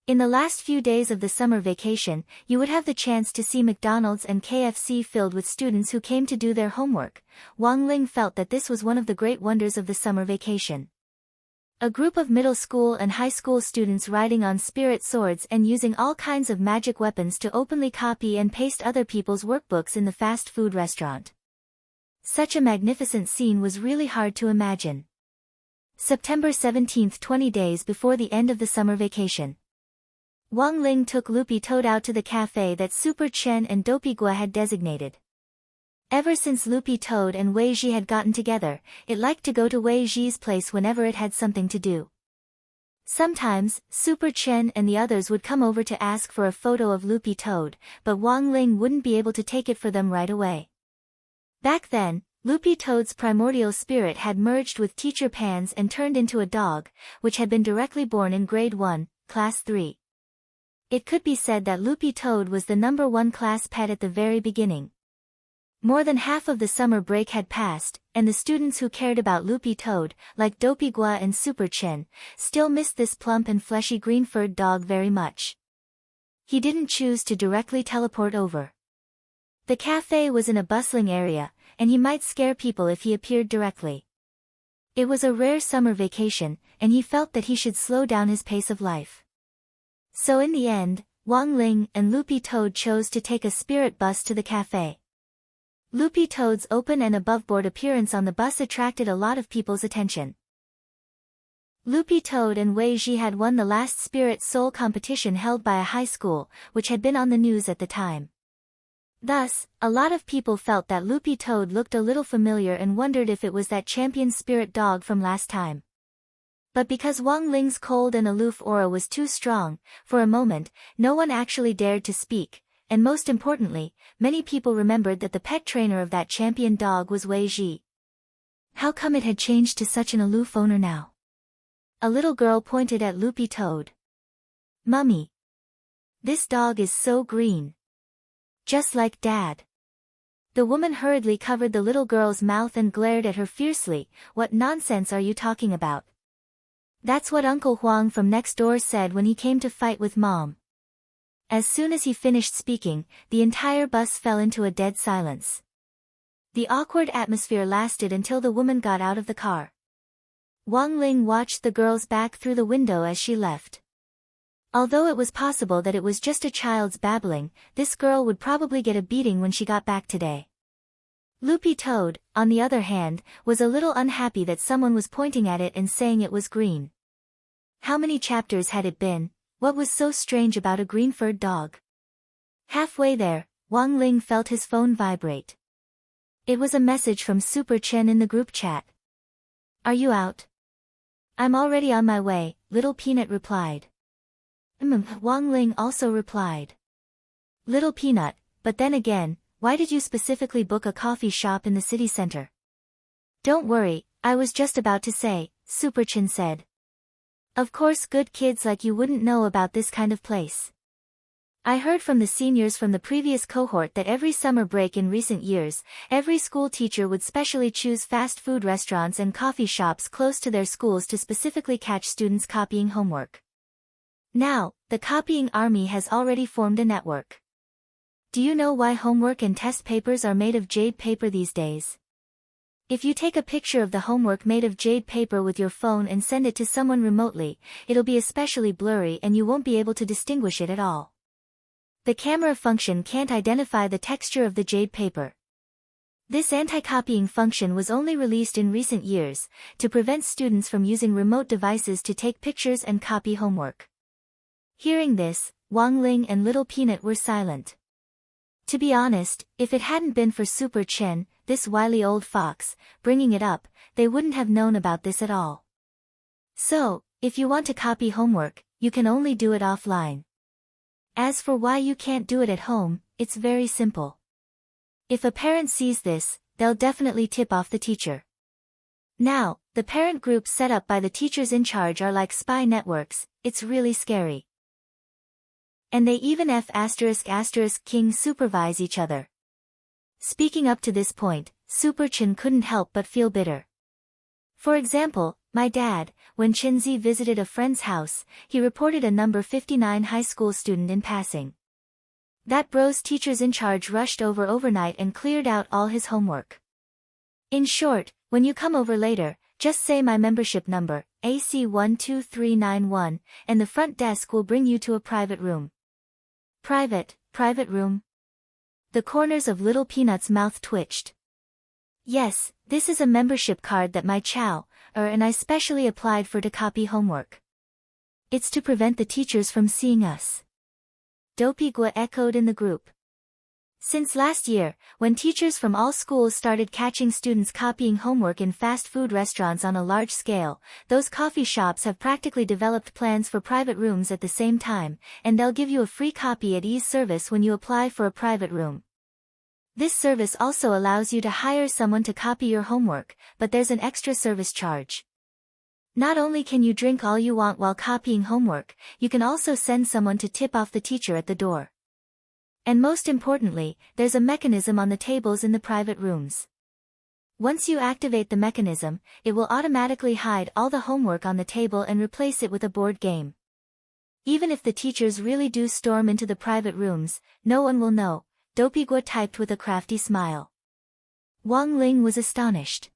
In the last few days of the summer vacation, you would have the chance to see McDonald's and KFC filled with students who came to do their homework. Wang Ling felt that this was one of the great wonders of the summer vacation. A group of middle school and high school students riding on spirit swords and using all kinds of magic weapons to openly copy and paste other people's workbooks in the fast food restaurant. Such a magnificent scene was really hard to imagine. September 17, 20 days before the end of the summer vacation. Wang Ling took Loopy Toad out to the cafe that Super Chen and Dopey Gua had designated. Ever since Loopy Toad and Wei Ji had gotten together, it liked to go to Wei Ji's place whenever it had something to do. Sometimes, Super Chen and the others would come over to ask for a photo of Loopy Toad, but Wang Ling wouldn't be able to take it for them right away. Back then, Loopy Toad's primordial spirit had merged with Teacher Pan's and turned into a dog, which had been directly born in Grade 1, Class 3. It could be said that Loopy Toad was the #1 class pet at the very beginning. More than half of the summer break had passed, and the students who cared about Loopy Toad, like Dopey Gua and Super Chen, still missed this plump and fleshy green-furred dog very much. He didn't choose to directly teleport over. The cafe was in a bustling area, and he might scare people if he appeared directly. It was a rare summer vacation, and he felt that he should slow down his pace of life. So in the end, Wang Ling and Loopy Toad chose to take a spirit bus to the cafe. Loopy Toad's open and aboveboard appearance on the bus attracted a lot of people's attention. Loopy Toad and Wei Ji had won the last Spirit Soul competition held by a high school, which had been on the news at the time. Thus, a lot of people felt that Loopy Toad looked a little familiar and wondered if it was that champion spirit dog from last time. But because Wang Ling's cold and aloof aura was too strong, for a moment, no one actually dared to speak, and most importantly, many people remembered that the pet trainer of that champion dog was Wei Ji. How come it had changed to such an aloof owner now? A little girl pointed at Loopy Toad. "Mummy, this dog is so green." Just like Dad. The woman hurriedly covered the little girl's mouth and glared at her fiercely. What nonsense are you talking about? That's what Uncle Huang from next door said when he came to fight with Mom. As soon as he finished speaking, the entire bus fell into a dead silence. The awkward atmosphere lasted until the woman got out of the car. Wang Ling watched the girl's back through the window as she left. Although it was possible that it was just a child's babbling, this girl would probably get a beating when she got back today. Loopy Toad, on the other hand, was a little unhappy that someone was pointing at it and saying it was green. How many chapters had it been? What was so strange about a green-furred dog? Halfway there, Wang Ling felt his phone vibrate. It was a message from Super Chen in the group chat. Are you out? I'm already on my way, Little Peanut replied. Wang Ling also replied. Little Peanut, but then again, why did you specifically book a coffee shop in the city center? Don't worry, I was just about to say, Super Chen said. Of course good kids like you wouldn't know about this kind of place. I heard from the seniors from the previous cohort that every summer break in recent years, every school teacher would specially choose fast food restaurants and coffee shops close to their schools to specifically catch students copying homework. Now, the copying army has already formed a network. Do you know why homework and test papers are made of jade paper these days? If you take a picture of the homework made of jade paper with your phone and send it to someone remotely, it'll be especially blurry and you won't be able to distinguish it at all. The camera function can't identify the texture of the jade paper. This anti-copying function was only released in recent years, to prevent students from using remote devices to take pictures and copy homework. Hearing this, Wang Ling and Little Peanut were silent. To be honest, if it hadn't been for Super Chen, this wily old fox, bringing it up, they wouldn't have known about this at all. So, if you want to copy homework, you can only do it offline. As for why you can't do it at home, it's very simple. If a parent sees this, they'll definitely tip off the teacher. Now, the parent groups set up by the teachers in charge are like spy networks, it's really scary. And they even ***King supervise each other. Speaking up to this point, Super Chen couldn't help but feel bitter. For example, my dad, when Chenzi visited a friend's house, he reported a number 59 high school student in passing. That bro's teachers in charge rushed over overnight and cleared out all his homework. In short, when you come over later, just say my membership number, AC12391, and the front desk will bring you to a private room. Private room? The corners of Little Peanut's mouth twitched. Yes, this is a membership card that my chow, and I specially applied for to copy homework. It's to prevent the teachers from seeing us. Dopey Gua echoed in the group. Since last year, when teachers from all schools started catching students copying homework in fast food restaurants on a large scale, those coffee shops have practically developed plans for private rooms at the same time, and they'll give you a free copy at ease service when you apply for a private room. This service also allows you to hire someone to copy your homework, but there's an extra service charge. Not only can you drink all you want while copying homework, you can also send someone to tip off the teacher at the door. And most importantly, there's a mechanism on the tables in the private rooms. Once you activate the mechanism, it will automatically hide all the homework on the table and replace it with a board game. Even if the teachers really do storm into the private rooms, no one will know, Dopigua typed with a crafty smile. Wang Ling was astonished.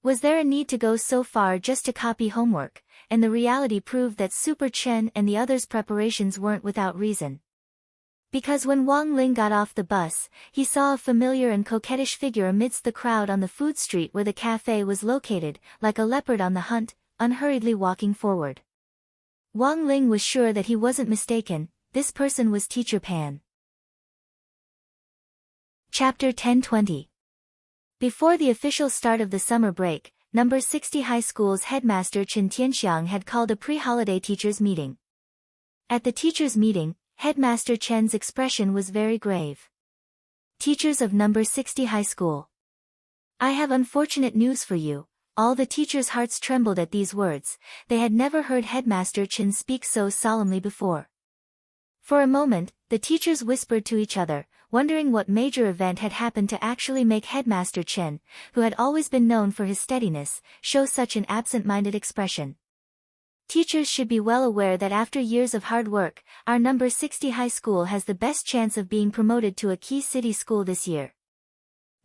Was there a need to go so far just to copy homework, and the reality proved that Super Chen and the others' preparations weren't without reason. Because when Wang Ling got off the bus, he saw a familiar and coquettish figure amidst the crowd on the food street where the cafe was located, like a leopard on the hunt, unhurriedly walking forward. Wang Ling was sure that he wasn't mistaken, this person was Teacher Pan. Chapter 1020. Before the official start of the summer break, number 60 high school's headmaster Chen Tianxiang had called a pre-holiday teachers' meeting. At the teachers' meeting, Headmaster Chen's expression was very grave. Teachers of number 60 high school. I have unfortunate news for you. All the teachers' hearts trembled at these words, they had never heard Headmaster Chen speak so solemnly before. For a moment, the teachers whispered to each other, wondering what major event had happened to actually make Headmaster Chen, who had always been known for his steadiness, show such an absent-minded expression. Teachers should be well aware that after years of hard work, our number 60 high school has the best chance of being promoted to a key city school this year.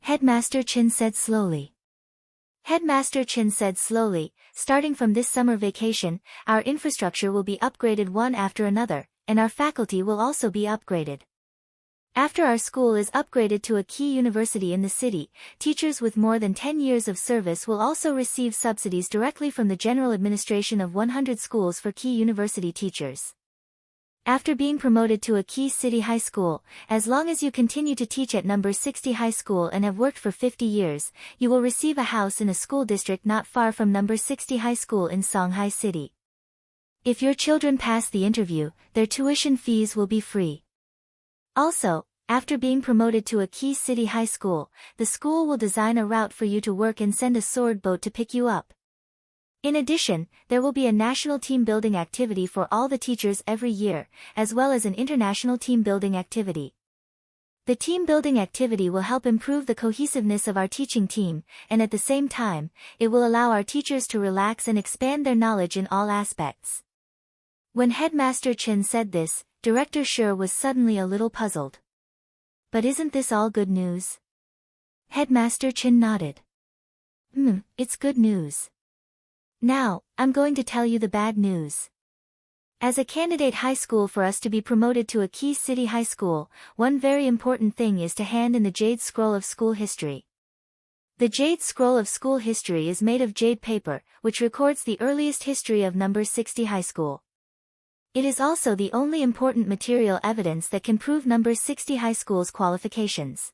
Headmaster Chen said slowly. Headmaster Chen said slowly, starting from this summer vacation, our infrastructure will be upgraded one after another, and our faculty will also be upgraded. After our school is upgraded to a key university in the city, teachers with more than 10 years of service will also receive subsidies directly from the General Administration of 100 schools for key university teachers. After being promoted to a key city high school, as long as you continue to teach at number 60 high school and have worked for 50 years, you will receive a house in a school district not far from number 60 high school in Shanghai City. If your children pass the interview, their tuition fees will be free. Also, after being promoted to a key city high school, the school will design a route for you to work and send a sword boat to pick you up. In addition, there will be a national team building activity for all the teachers every year, as well as an international team building activity. The team building activity will help improve the cohesiveness of our teaching team, and at the same time, it will allow our teachers to relax and expand their knowledge in all aspects. When Headmaster Chen said this, Director Shi was suddenly a little puzzled. But isn't this all good news? Headmaster Chen nodded. It's good news. Now, I'm going to tell you the bad news. As a candidate high school for us to be promoted to a key city high school, one very important thing is to hand in the Jade Scroll of School History. The Jade Scroll of School History is made of jade paper, which records the earliest history of number 60 high school. It is also the only important material evidence that can prove number 60 high school's qualifications.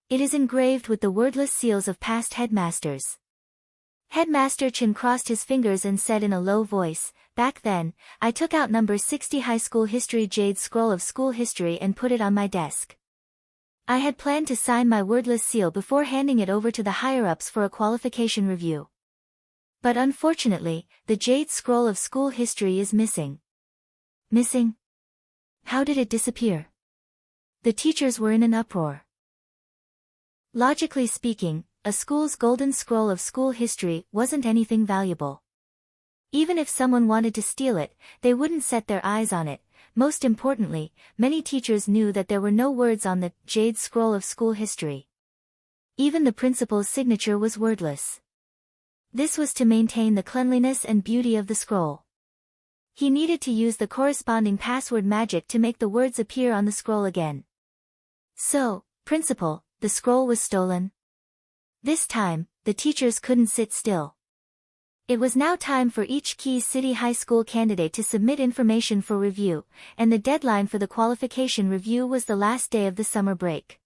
It is engraved with the wordless seals of past headmasters. Headmaster Chen crossed his fingers and said in a low voice, "Back then, I took out number 60 high school history Jade Scroll of School History and put it on my desk. I had planned to sign my wordless seal before handing it over to the higher-ups for a qualification review. But unfortunately, the Jade Scroll of School History is missing." Missing? How did it disappear? The teachers were in an uproar. Logically speaking, a school's golden scroll of school history wasn't anything valuable. Even if someone wanted to steal it, they wouldn't set their eyes on it. Most importantly, many teachers knew that there were no words on the Jade Scroll of School History. Even the principal's signature was wordless. This was to maintain the cleanliness and beauty of the scroll. He needed to use the corresponding password magic to make the words appear on the scroll again. So, principal, the scroll was stolen. This time, the teachers couldn't sit still. It was now time for each key city high school candidate to submit information for review, and the deadline for the qualification review was the last day of the summer break.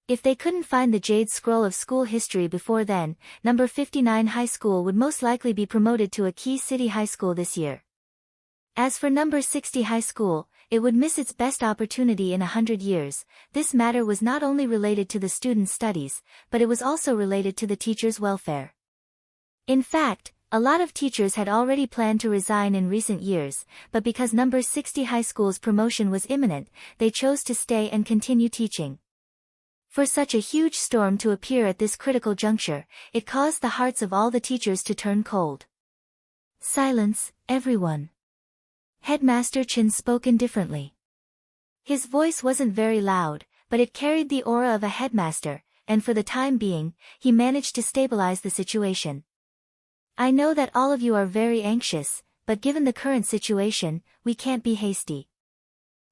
If they couldn't find the Jade Scroll of School History before then, number 59 high school would most likely be promoted to a key city high school this year. As for number 60 high school, it would miss its best opportunity in 100 years. This matter was not only related to the students' studies, but it was also related to the teachers' welfare. In fact, a lot of teachers had already planned to resign in recent years, but because number 60 high school's promotion was imminent, they chose to stay and continue teaching. For such a huge storm to appear at this critical juncture, it caused the hearts of all the teachers to turn cold. Silence, everyone. Headmaster Chen spoke indifferently. His voice wasn't very loud, but it carried the aura of a headmaster, and for the time being, he managed to stabilize the situation. I know that all of you are very anxious, but given the current situation, we can't be hasty.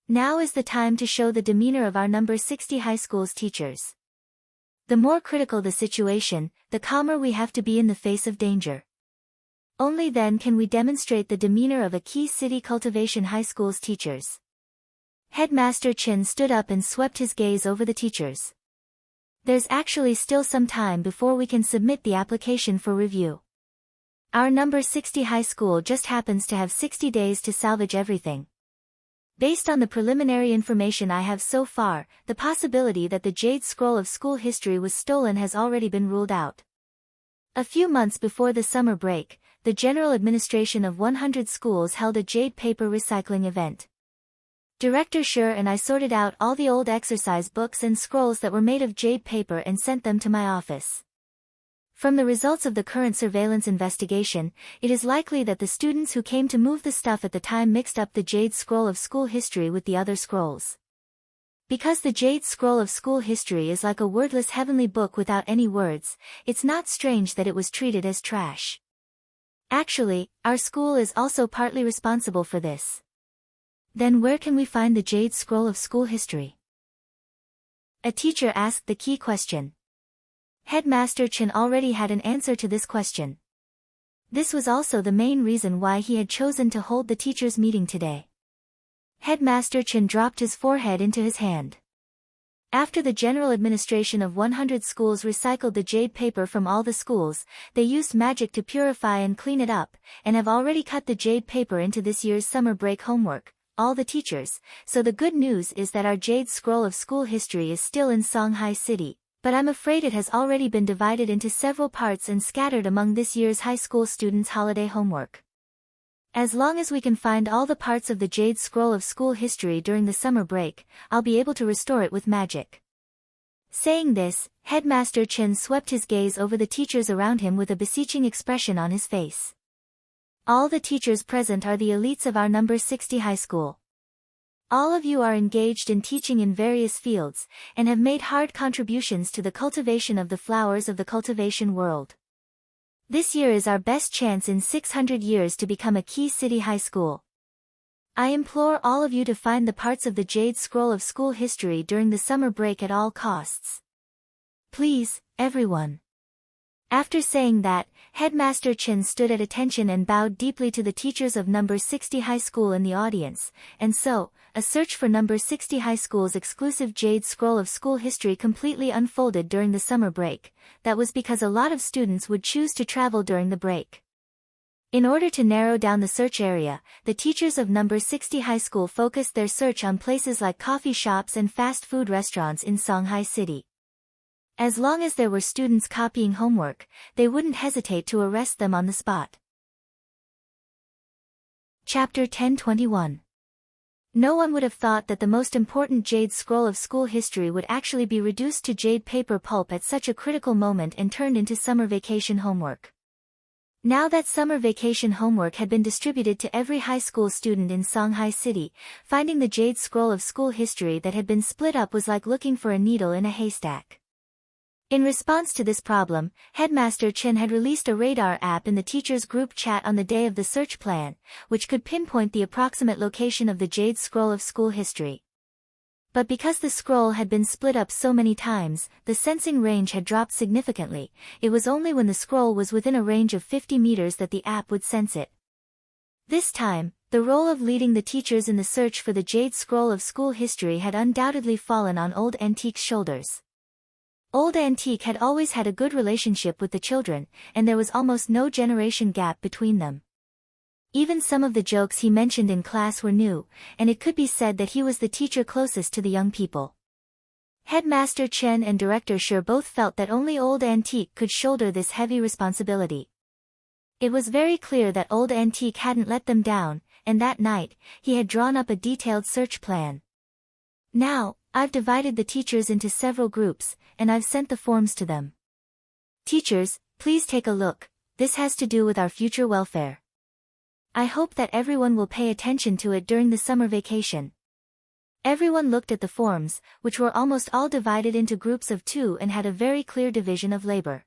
Now is the time to show the demeanor of our number 60 high school's teachers. The more critical the situation, the calmer we have to be in the face of danger. Only then can we demonstrate the demeanor of a key city cultivation high school's teachers. Headmaster Chen stood up and swept his gaze over the teachers. There's actually still some time before we can submit the application for review. Our number 60 high school just happens to have 60 days to salvage everything. Based on the preliminary information I have so far, the possibility that the Jade Scroll of School History was stolen has already been ruled out. A few months before the summer break, the General Administration of 100 schools held a jade paper recycling event. Director Sher and I sorted out all the old exercise books and scrolls that were made of jade paper and sent them to my office. From the results of the current surveillance investigation, it is likely that the students who came to move the stuff at the time mixed up the jade scroll of school history with the other scrolls. Because the jade scroll of school history is like a wordless heavenly book without any words, it's not strange that it was treated as trash. Actually, our school is also partly responsible for this. Then where can we find the jade scroll of school history? A teacher asked the key question. Headmaster Chen already had an answer to this question. This was also the main reason why he had chosen to hold the teachers' meeting today. Headmaster Chen dropped his forehead into his hand. After the general administration of 100 schools recycled the jade paper from all the schools, they used magic to purify and clean it up, and have already cut the jade paper into this year's summer break homework, all the teachers, so the good news is that our jade scroll of school history is still in Songhai City, but I'm afraid it has already been divided into several parts and scattered among this year's high school students' holiday homework. As long as we can find all the parts of the jade scroll of school history during the summer break, I'll be able to restore it with magic. Saying this, Headmaster Chen swept his gaze over the teachers around him with a beseeching expression on his face. All the teachers present are the elites of our number 60 high school. All of you are engaged in teaching in various fields, and have made hard contributions to the cultivation of the flowers of the cultivation world. This year is our best chance in 600 years to become a key city high school. I implore all of you to find the parts of the jade scroll of school history during the summer break at all costs. Please, everyone. After saying that, Headmaster Chen stood at attention and bowed deeply to the teachers of number 60 high school in the audience, and so, a search for number 60 high school's exclusive jade scroll of school history completely unfolded during the summer break. That was because a lot of students would choose to travel during the break. In order to narrow down the search area, the teachers of number 60 high school focused their search on places like coffee shops and fast food restaurants in Songhai City. As long as there were students copying homework, they wouldn't hesitate to arrest them on the spot. Chapter 1021. No one would have thought that the most important jade scroll of school history would actually be reduced to jade paper pulp at such a critical moment and turned into summer vacation homework. Now that summer vacation homework had been distributed to every high school student in Songhai City, finding the jade scroll of school history that had been split up was like looking for a needle in a haystack. In response to this problem, Headmaster Chen had released a radar app in the teachers' group chat on the day of the search plan, which could pinpoint the approximate location of the jade scroll of school history. But because the scroll had been split up so many times, the sensing range had dropped significantly. It was only when the scroll was within a range of 50 meters that the app would sense it. This time, the role of leading the teachers in the search for the jade scroll of school history had undoubtedly fallen on Old Antique's shoulders. Old Antique had always had a good relationship with the children, and there was almost no generation gap between them. Even some of the jokes he mentioned in class were new, and it could be said that he was the teacher closest to the young people. Headmaster Chen and Director Sher both felt that only Old Antique could shoulder this heavy responsibility. It was very clear that Old Antique hadn't let them down, and that night, he had drawn up a detailed search plan. Now, I've divided the teachers into several groups, and I've sent the forms to them. Teachers, please take a look, this has to do with our future welfare. I hope that everyone will pay attention to it during the summer vacation. Everyone looked at the forms, which were almost all divided into groups of 2 and had a very clear division of labor.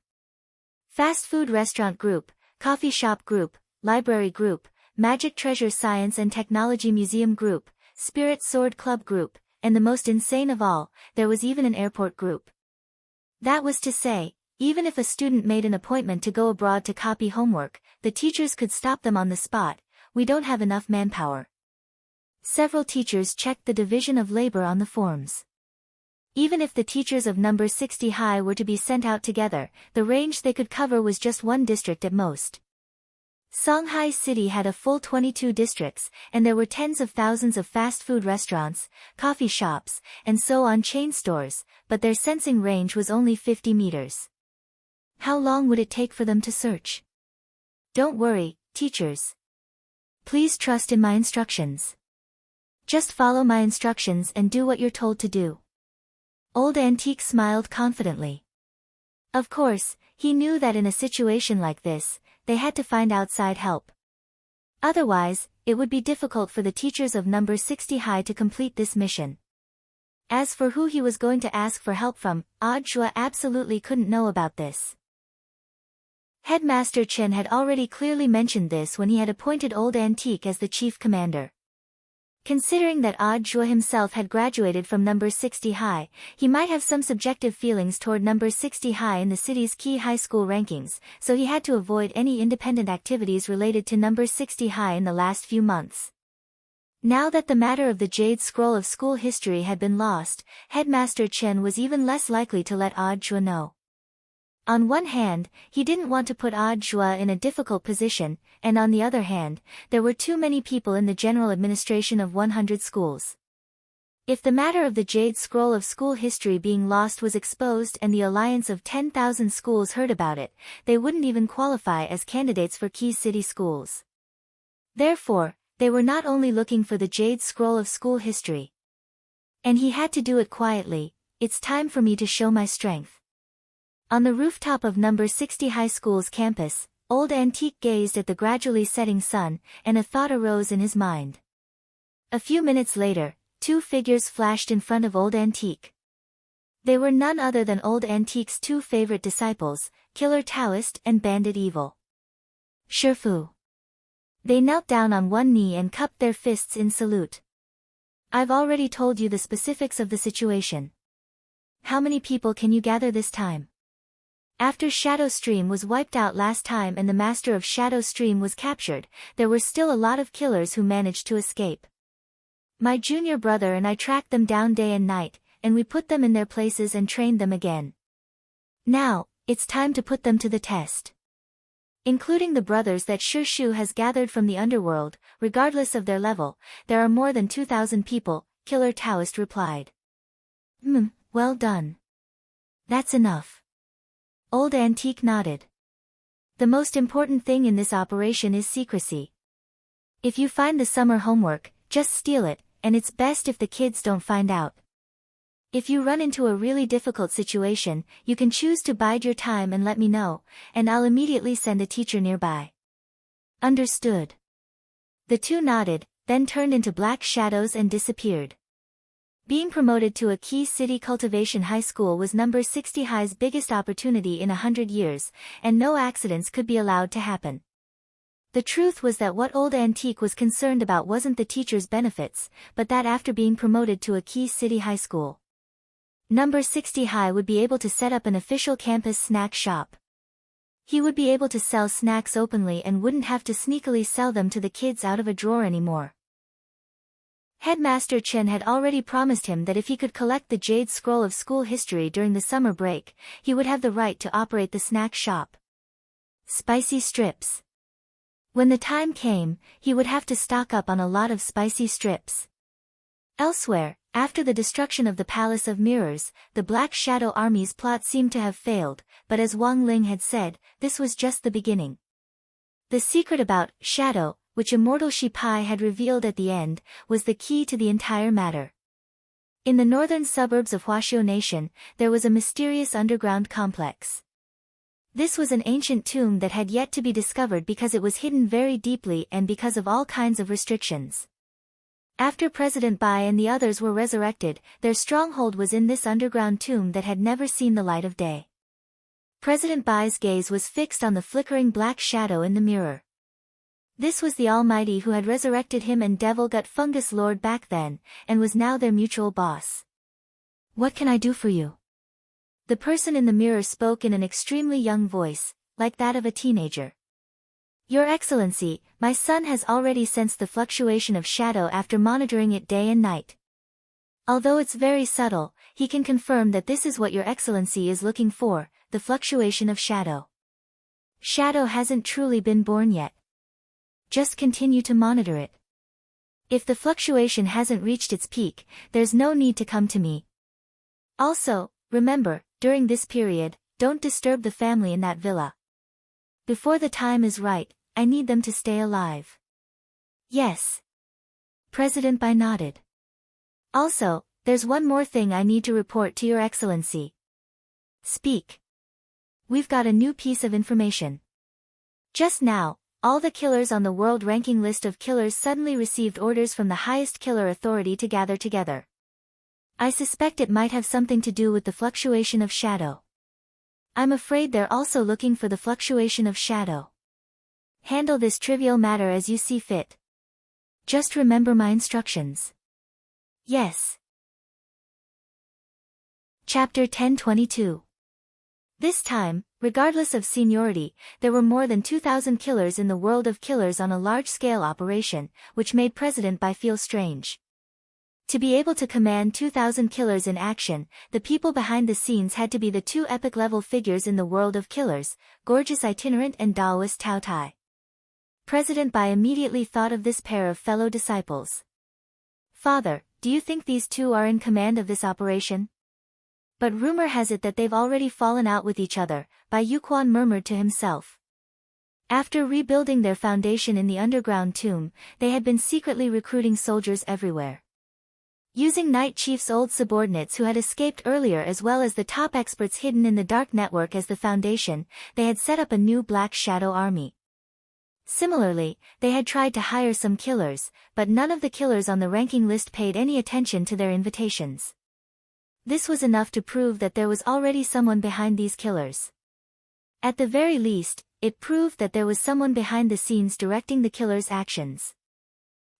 Fast food restaurant group, coffee shop group, library group, magic treasure science and technology museum group, spirit sword club group, and the most insane of all, there was even an airport group. That was to say, even if a student made an appointment to go abroad to copy homework, the teachers could stop them on the spot. We don't have enough manpower. Several teachers checked the division of labor on the forms. Even if the teachers of number 60 high were to be sent out together, the range they could cover was just one district at most. Songhai City had a full 22 districts, and there were tens of thousands of fast food restaurants, coffee shops, and so on chain stores, but their sensing range was only 50 meters. How long would it take for them to search? Don't worry, teachers. Please trust in my instructions. Just follow my instructions and do what you're told to do. Old Antique smiled confidently. Of course, he knew that in a situation like this, they had to find outside help. Otherwise, it would be difficult for the teachers of number 60 High to complete this mission. As for who he was going to ask for help from, Audrey absolutely couldn't know about this. Headmaster Chen had already clearly mentioned this when he had appointed Old Antique as the chief commander. Considering that Audrey himself had graduated from number 60 High, he might have some subjective feelings toward number 60 High in the city's key high school rankings, so he had to avoid any independent activities related to number 60 High in the last few months. Now that the matter of the Jade Scroll of school history had been lost, Headmaster Chen was even less likely to let Audrey know. On one hand, he didn't want to put Audrey in a difficult position, and on the other hand, there were too many people in the general administration of 100 schools. If the matter of the Jade Scroll of school history being lost was exposed and the alliance of 10,000 schools heard about it, they wouldn't even qualify as candidates for key city schools. Therefore, they were not only looking for the Jade Scroll of school history. And he had to do it quietly. It's time for me to show my strength. On the rooftop of number 60 High School's campus, Old Antique gazed at the gradually setting sun, and a thought arose in his mind. A few minutes later, two figures flashed in front of Old Antique. They were none other than Old Antique's two favorite disciples, Killer Taoist and Bandit Evil. Shifu. They knelt down on one knee and cupped their fists in salute. I've already told you the specifics of the situation. How many people can you gather this time? After Shadow Stream was wiped out last time and the master of Shadow Stream was captured, there were still a lot of killers who managed to escape. My junior brother and I tracked them down day and night, and we put them in their places and trained them again. Now, it's time to put them to the test. Including the brothers that Shu has gathered from the underworld, regardless of their level, there are more than 2,000 people, Killer Taoist replied. Well done. That's enough. Old Antique nodded. The most important thing in this operation is secrecy. If you find the summer homework, just steal it, and it's best if the kids don't find out. If you run into a really difficult situation, you can choose to bide your time and let me know, and I'll immediately send a teacher nearby. Understood. The two nodded, then turned into black shadows and disappeared. Being promoted to a key city cultivation high school was number 60 High's biggest opportunity in 100 years, and no accidents could be allowed to happen. The truth was that what Old Antique was concerned about wasn't the teacher's benefits, but that after being promoted to a key city high school, number 60 High would be able to set up an official campus snack shop. He would be able to sell snacks openly and wouldn't have to sneakily sell them to the kids out of a drawer anymore. Headmaster Chen had already promised him that if he could collect the Jade Scroll of school history during the summer break, he would have the right to operate the snack shop. Spicy strips. When the time came, he would have to stock up on a lot of spicy strips. Elsewhere, after the destruction of the Palace of Mirrors, the Black Shadow Army's plot seemed to have failed, but as Wang Ling had said, this was just the beginning. The secret about Shadow, which Immortal Shipai had revealed at the end, was the key to the entire matter. In the northern suburbs of Huaxiu Nation, there was a mysterious underground complex. This was an ancient tomb that had yet to be discovered because it was hidden very deeply and because of all kinds of restrictions. After President Bai and the others were resurrected, their stronghold was in this underground tomb that had never seen the light of day. President Bai's gaze was fixed on the flickering black shadow in the mirror. This was the Almighty who had resurrected him and Devil Gut Fungus Lord back then, and was now their mutual boss. What can I do for you? The person in the mirror spoke in an extremely young voice, like that of a teenager. Your Excellency, my son has already sensed the fluctuation of shadow after monitoring it day and night. Although it's very subtle, he can confirm that this is what Your Excellency is looking for, the fluctuation of shadow. Shadow hasn't truly been born yet. Just continue to monitor it. If the fluctuation hasn't reached its peak, there's no need to come to me. Also, remember, during this period, don't disturb the family in that villa. Before the time is right, I need them to stay alive. Yes. President Bai nodded. Also, there's one more thing I need to report to Your Excellency. Speak. We've got a new piece of information. Just now, all the killers on the world ranking list of killers suddenly received orders from the highest killer authority to gather together. I suspect it might have something to do with the fluctuation of shadow. I'm afraid they're also looking for the fluctuation of shadow. Handle this trivial matter as you see fit. Just remember my instructions. Yes. Chapter 1022. This time, regardless of seniority, there were more than 2,000 killers in the world of killers on a large-scale operation, which made President Bai feel strange. To be able to command 2,000 killers in action, the people behind the scenes had to be the two epic-level figures in the world of killers, gorgeous itinerant and Taoist Tao Tai. President Bai immediately thought of this pair of fellow disciples. Father, do you think these two are in command of this operation? But rumor has it that they've already fallen out with each other, Bai Yuquan murmured to himself. After rebuilding their foundation in the underground tomb, they had been secretly recruiting soldiers everywhere. Using Night Chief's old subordinates who had escaped earlier as well as the top experts hidden in the dark network as the foundation, they had set up a new Black Shadow army. Similarly, they had tried to hire some killers, but none of the killers on the ranking list paid any attention to their invitations. This was enough to prove that there was already someone behind these killers. At the very least, it proved that there was someone behind the scenes directing the killers' actions.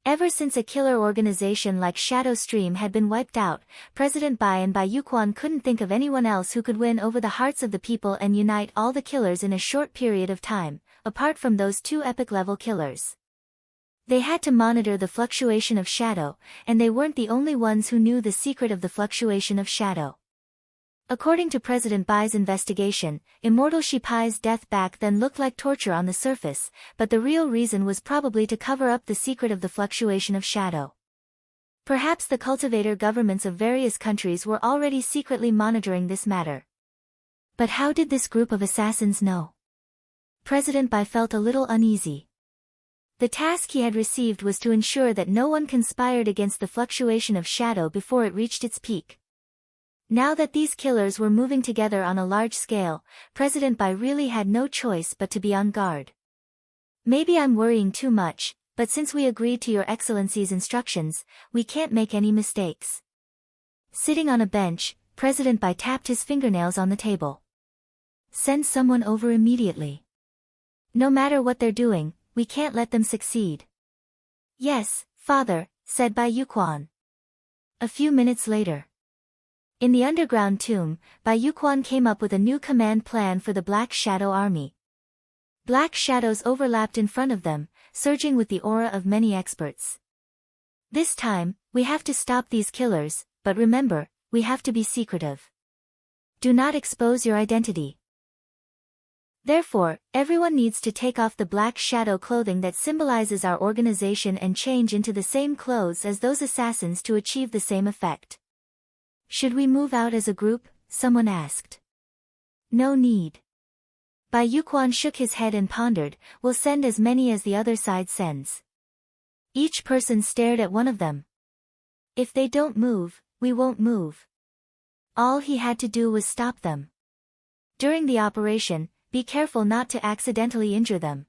Ever since a killer organization like Shadow Stream had been wiped out, President Bai and Bai Yuquan couldn't think of anyone else who could win over the hearts of the people and unite all the killers in a short period of time, apart from those two epic-level killers. They had to monitor the fluctuation of shadow, and they weren't the only ones who knew the secret of the fluctuation of shadow. According to President Bai's investigation, Immortal Shipai's death back then looked like torture on the surface, but the real reason was probably to cover up the secret of the fluctuation of shadow. Perhaps the cultivator governments of various countries were already secretly monitoring this matter. But how did this group of assassins know? President Bai felt a little uneasy. The task he had received was to ensure that no one conspired against the fluctuation of shadow before it reached its peak. Now that these killers were moving together on a large scale, President Bai really had no choice but to be on guard. Maybe I'm worrying too much, but since we agreed to Your Excellency's instructions, we can't make any mistakes. Sitting on a bench, President Bai tapped his fingernails on the table. Send someone over immediately. No matter what they're doing, we can't let them succeed. Yes, Father, said Bai Yuquan. A few minutes later. In the underground tomb, Bai Yuquan came up with a new command plan for the Black Shadow army. Black shadows overlapped in front of them, surging with the aura of many experts. This time, we have to stop these killers, but remember, we have to be secretive. Do not expose your identity. Therefore, everyone needs to take off the black shadow clothing that symbolizes our organization and change into the same clothes as those assassins to achieve the same effect. Should we move out as a group? Someone asked. No need. Bai Yuquan shook his head and pondered, we'll send as many as the other side sends. Each person stared at one of them. If they don't move, we won't move. All he had to do was stop them. During the operation, be careful not to accidentally injure them.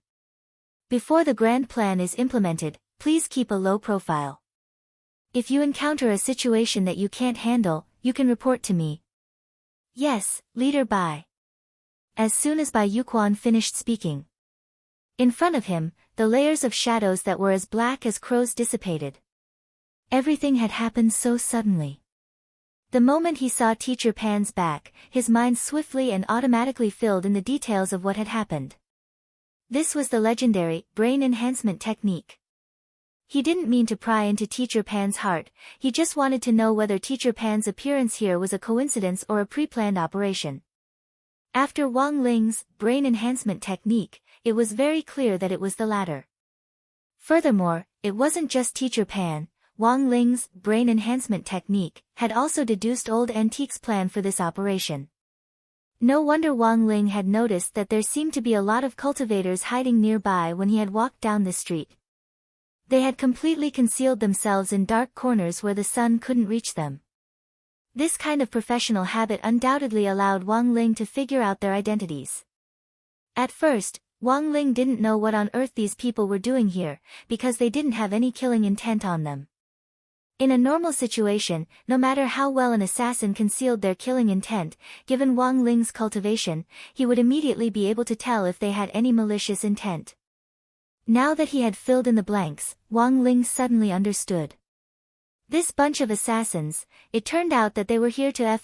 Before the grand plan is implemented, please keep a low profile. If you encounter a situation that you can't handle, you can report to me. Yes, Leader Bai. As soon as Bai Yuquan finished speaking. In front of him, the layers of shadows that were as black as crows dissipated. Everything had happened so suddenly. The moment he saw Teacher Pan's back, his mind swiftly and automatically filled in the details of what had happened. This was the legendary brain enhancement technique. He didn't mean to pry into Teacher Pan's heart, he just wanted to know whether Teacher Pan's appearance here was a coincidence or a pre-planned operation. After Wang Ling's brain enhancement technique, it was very clear that it was the latter. Furthermore, it wasn't just Teacher Pan. Wang Ling's brain enhancement technique had also deduced Old Antique's plan for this operation. No wonder Wang Ling had noticed that there seemed to be a lot of cultivators hiding nearby when he had walked down the street. They had completely concealed themselves in dark corners where the sun couldn't reach them. This kind of professional habit undoubtedly allowed Wang Ling to figure out their identities. At first, Wang Ling didn't know what on earth these people were doing here, because they didn't have any killing intent on them. In a normal situation, no matter how well an assassin concealed their killing intent, given Wang Ling's cultivation, he would immediately be able to tell if they had any malicious intent. Now that he had filled in the blanks, Wang Ling suddenly understood. This bunch of assassins, it turned out that they were here to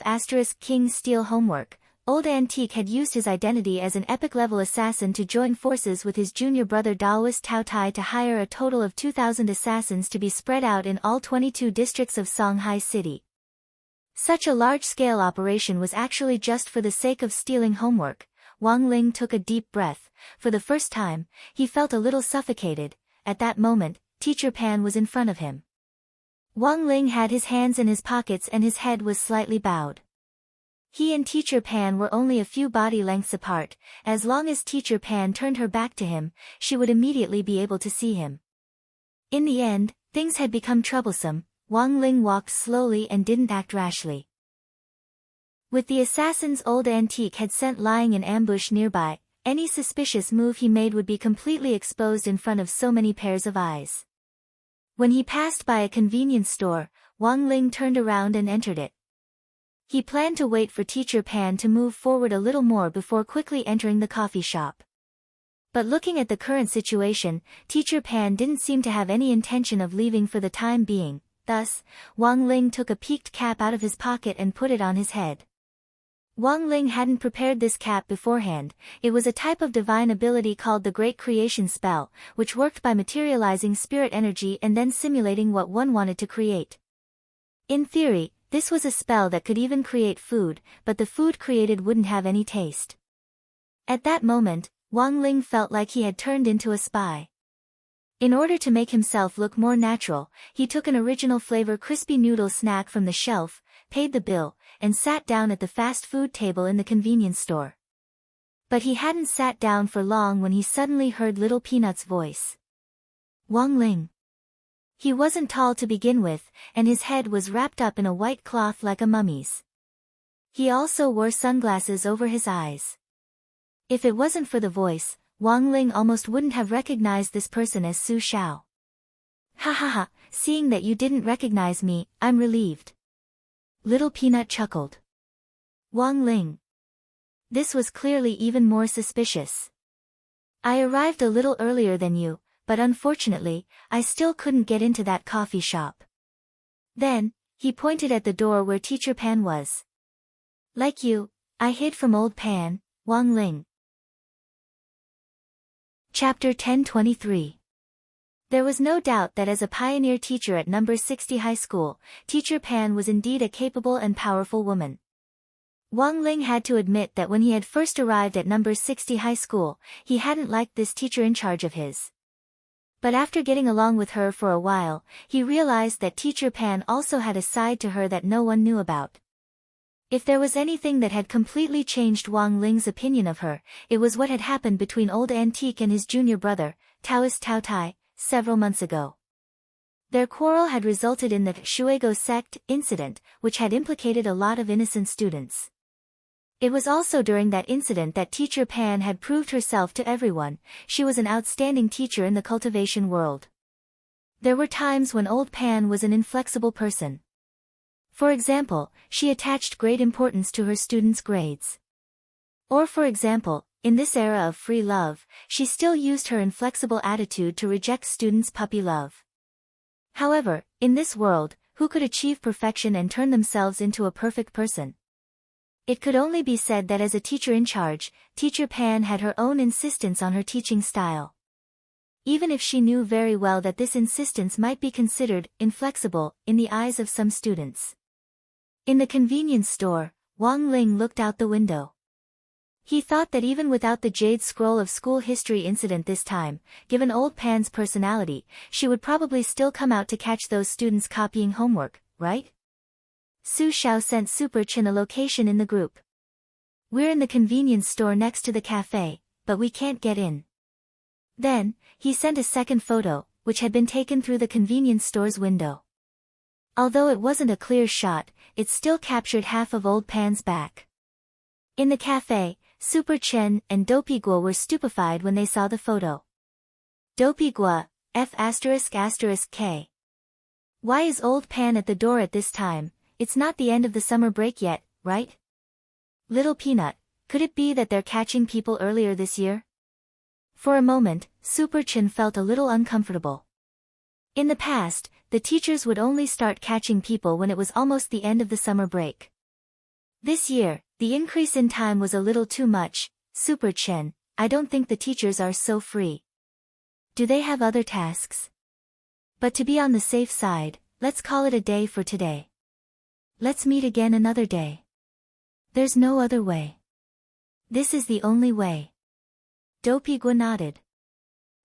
King steal homework. Old Antique had used his identity as an epic-level assassin to join forces with his junior brother Daoist Tao Tai to hire a total of 2,000 assassins to be spread out in all 22 districts of Songhai City. Such a large-scale operation was actually just for the sake of stealing homework. Wang Ling took a deep breath. For the first time, he felt a little suffocated. At that moment, Teacher Pan was in front of him. Wang Ling had his hands in his pockets and his head was slightly bowed. He and Teacher Pan were only a few body lengths apart. As long as Teacher Pan turned her back to him, she would immediately be able to see him. In the end, things had become troublesome. Wang Ling walked slowly and didn't act rashly. With the assassins Old Antique had sent lying in ambush nearby, any suspicious move he made would be completely exposed in front of so many pairs of eyes. When he passed by a convenience store, Wang Ling turned around and entered it. He planned to wait for Teacher Pan to move forward a little more before quickly entering the coffee shop. But looking at the current situation, Teacher Pan didn't seem to have any intention of leaving for the time being. Thus, Wang Ling took a peaked cap out of his pocket and put it on his head. Wang Ling hadn't prepared this cap beforehand. It was a type of divine ability called the Great Creation Spell, which worked by materializing spirit energy and then simulating what one wanted to create. In theory, this was a spell that could even create food, but the food created wouldn't have any taste. At that moment, Wang Ling felt like he had turned into a spy. In order to make himself look more natural, he took an original flavor crispy noodle snack from the shelf, paid the bill, and sat down at the fast food table in the convenience store. But he hadn't sat down for long when he suddenly heard Little Peanut's voice. Wang Ling. He wasn't tall to begin with, and his head was wrapped up in a white cloth like a mummy's. He also wore sunglasses over his eyes. If it wasn't for the voice, Wang Ling almost wouldn't have recognized this person as Su Xiao. Ha ha ha, seeing that you didn't recognize me, I'm relieved. Little Peanut chuckled. Wang Ling. This was clearly even more suspicious. I arrived a little earlier than you, but unfortunately, I still couldn't get into that coffee shop. Then, he pointed at the door where Teacher Pan was. Like you, I hid from old Pan, Wang Ling. Chapter 1023. There was no doubt that as a pioneer teacher at number 60 high school, Teacher Pan was indeed a capable and powerful woman. Wang Ling had to admit that when he had first arrived at number 60 high school, he hadn't liked this teacher in charge of his. But after getting along with her for a while, he realized that Teacher Pan also had a side to her that no one knew about. If there was anything that had completely changed Wang Ling's opinion of her, it was what had happened between Old Antique and his junior brother, Taoist Tao Tai, several months ago. Their quarrel had resulted in the Shuego sect incident, which had implicated a lot of innocent students. It was also during that incident that Teacher Pan had proved herself to everyone. She was an outstanding teacher in the cultivation world. There were times when Old Pan was an inflexible person. For example, she attached great importance to her students' grades. Or for example, in this era of free love, she still used her inflexible attitude to reject students' puppy love. However, in this world, who could achieve perfection and turn themselves into a perfect person? It could only be said that as a teacher in charge, Teacher Pan had her own insistence on her teaching style. Even if she knew very well that this insistence might be considered inflexible in the eyes of some students. In the convenience store, Wang Ling looked out the window. He thought that even without the Jade Scroll of school history incident this time, given Old Pan's personality, she would probably still come out to catch those students copying homework, right? Su Xiao sent Super Chin a location in the group. We're in the convenience store next to the cafe, but we can't get in. Then, he sent a second photo, which had been taken through the convenience store's window. Although it wasn't a clear shot, it still captured half of Old Pan's back. In the cafe, Super Chen and Dopey Guo were stupefied when they saw the photo. Dopey Guo, F***K. Why is Old Pan at the door at this time? It's not the end of the summer break yet, right? Little Peanut, could it be that they're catching people earlier this year? For a moment, Super Chen felt a little uncomfortable. In the past, the teachers would only start catching people when it was almost the end of the summer break. This year, the increase in time was a little too much. Super Chen, I don't think the teachers are so free. Do they have other tasks? But to be on the safe side, let's call it a day for today. Let's meet again another day. There's no other way. This is the only way. Dopey Guo nodded.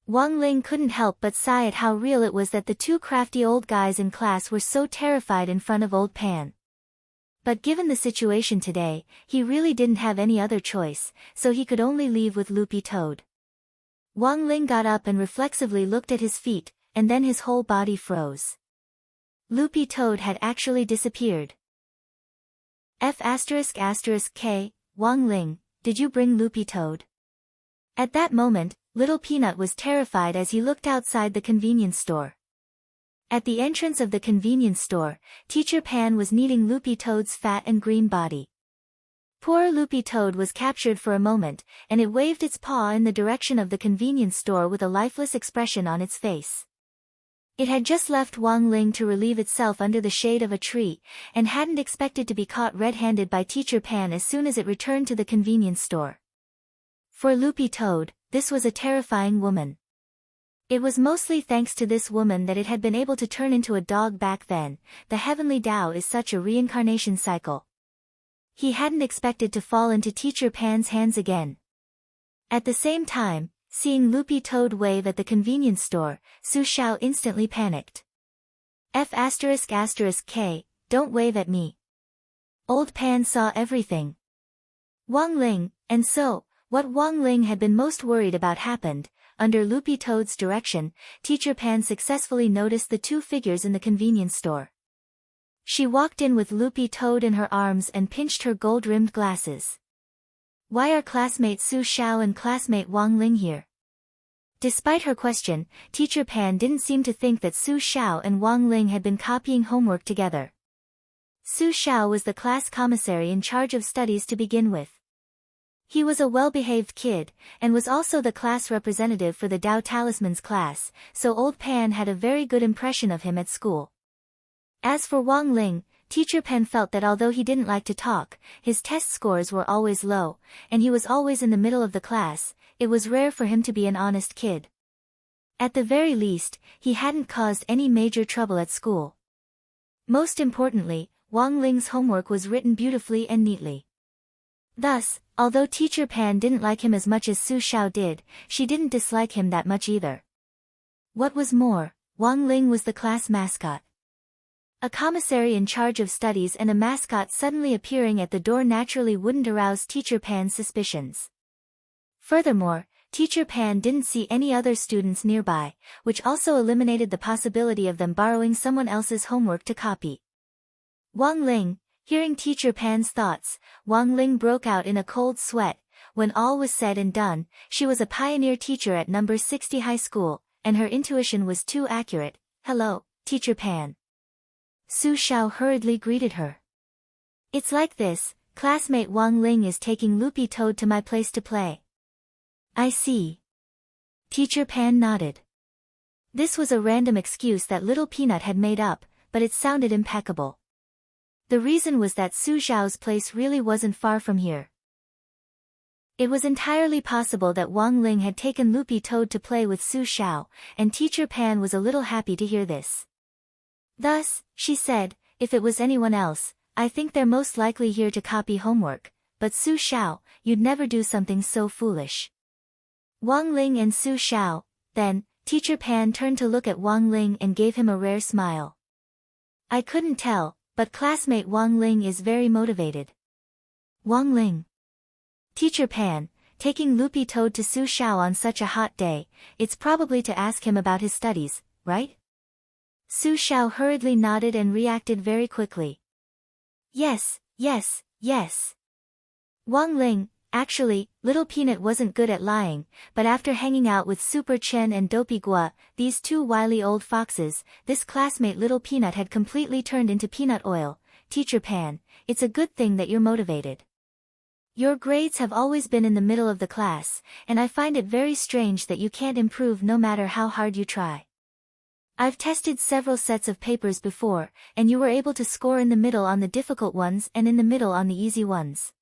Wang Ling couldn't help but sigh at how real it was that the two crafty old guys in class were so terrified in front of Old Pan. But given the situation today, he really didn't have any other choice, so he could only leave with Loopy Toad. Wang Ling got up and reflexively looked at his feet, and then his whole body froze. Loopy Toad had actually disappeared. F***K, Wang Ling, did you bring Loopy Toad? At that moment, Little Peanut was terrified as he looked outside the convenience store. At the entrance of the convenience store, Teacher Pan was kneading Loopy Toad's fat and green body. Poor Loopy Toad was captured for a moment, and it waved its paw in the direction of the convenience store with a lifeless expression on its face. It had just left Wang Ling to relieve itself under the shade of a tree, and hadn't expected to be caught red-handed by Teacher Pan as soon as it returned to the convenience store. For Loopy Toad, this was a terrifying woman. It was mostly thanks to this woman that it had been able to turn into a dog back then. The heavenly Tao is such a reincarnation cycle. He hadn't expected to fall into Teacher Pan's hands again. At the same time, seeing Loopy Toad wave at the convenience store, Su Xiao instantly panicked. F***K, don't wave at me. Old Pan saw everything. Wang Ling, and so, what Wang Ling had been most worried about happened. Under Loopy Toad's direction, Teacher Pan successfully noticed the two figures in the convenience store. She walked in with Loopy Toad in her arms and pinched her gold-rimmed glasses. Why are classmate Su Xiao and classmate Wang Ling here? Despite her question, Teacher Pan didn't seem to think that Su Xiao and Wang Ling had been copying homework together. Su Xiao was the class commissary in charge of studies to begin with. He was a well-behaved kid, and was also the class representative for the Tao Talisman's class, so Old Pan had a very good impression of him at school. As for Wang Ling, Teacher Pan felt that although he didn't like to talk, his test scores were always low, and he was always in the middle of the class. It was rare for him to be an honest kid. At the very least, he hadn't caused any major trouble at school. Most importantly, Wang Ling's homework was written beautifully and neatly. Thus, although Teacher Pan didn't like him as much as Su Xiao did, she didn't dislike him that much either. What was more, Wang Ling was the class mascot. A commissary in charge of studies and a mascot suddenly appearing at the door naturally wouldn't arouse Teacher Pan's suspicions. Furthermore, Teacher Pan didn't see any other students nearby, which also eliminated the possibility of them borrowing someone else's homework to copy. Wang Ling, hearing Teacher Pan's thoughts, Wang Ling broke out in a cold sweat. When all was said and done, she was a pioneer teacher at number 60 high school, and her intuition was too accurate. Hello, Teacher Pan. Su Xiao hurriedly greeted her. It's like this, classmate Wang Ling is taking Loopy Toad to my place to play. I see. Teacher Pan nodded. This was a random excuse that Little Peanut had made up, but it sounded impeccable. The reason was that Su Xiao's place really wasn't far from here. It was entirely possible that Wang Ling had taken Loopy Toad to play with Su Xiao, and Teacher Pan was a little happy to hear this. Thus, she said, if it was anyone else, I think they're most likely here to copy homework, but Su Xiao, you'd never do something so foolish. Wang Ling and Su Xiao, then, Teacher Pan turned to look at Wang Ling and gave him a rare smile. I couldn't tell, but classmate Wang Ling is very motivated. Wang Ling. Teacher Pan, taking Loopy Toad to Su Xiao on such a hot day, it's probably to ask him about his studies, right? Su Xiao hurriedly nodded and reacted very quickly. Yes, yes, yes. Wang Ling, actually, Little Peanut wasn't good at lying, but after hanging out with Super Chen and Dopey Gua, these two wily old foxes, this classmate Little Peanut had completely turned into peanut oil. Teacher Pan, it's a good thing that you're motivated. Your grades have always been in the middle of the class, and I find it very strange that you can't improve no matter how hard you try. I've tested several sets of papers before, and you were able to score in the middle on the difficult ones and in the middle on the easy ones.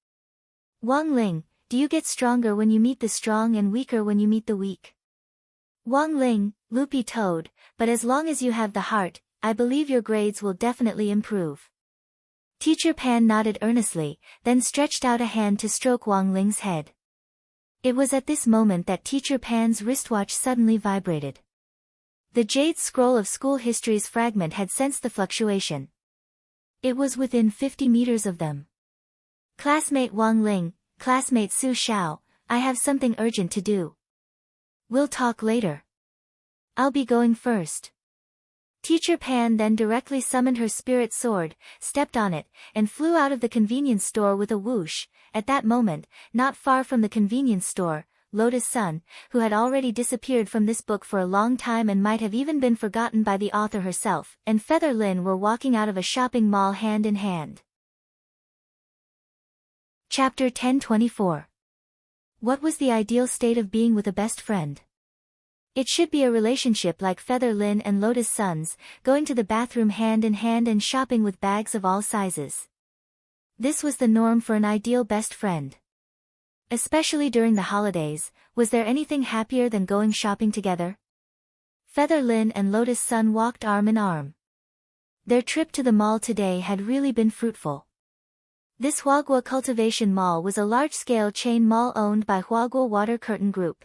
Wang Ling, do you get stronger when you meet the strong and weaker when you meet the weak? Wang Ling, loopy toad, but as long as you have the heart, I believe your grades will definitely improve. Teacher Pan nodded earnestly, then stretched out a hand to stroke Wang Ling's head. It was at this moment that Teacher Pan's wristwatch suddenly vibrated. The jade scroll of school history's fragment had sensed the fluctuation. It was within 50 meters of them. Classmate Wang Ling, classmate Su Xiao, I have something urgent to do. We'll talk later. I'll be going first. Teacher Pan then directly summoned her spirit sword, stepped on it, and flew out of the convenience store with a whoosh. At that moment, not far from the convenience store, Lotus Sun, who had already disappeared from this book for a long time and might have even been forgotten by the author herself, and Feather Lin were walking out of a shopping mall hand in hand. Chapter 1024. What was the ideal state of being with a best friend? It should be a relationship like Feather Lin and Lotus Sun's, going to the bathroom hand in hand and shopping with bags of all sizes. This was the norm for an ideal best friend. Especially during the holidays, was there anything happier than going shopping together? Feather Lin and Lotus Sun walked arm in arm. Their trip to the mall today had really been fruitful. This Huagua Cultivation Mall was a large-scale chain mall owned by Huagua Water Curtain Group.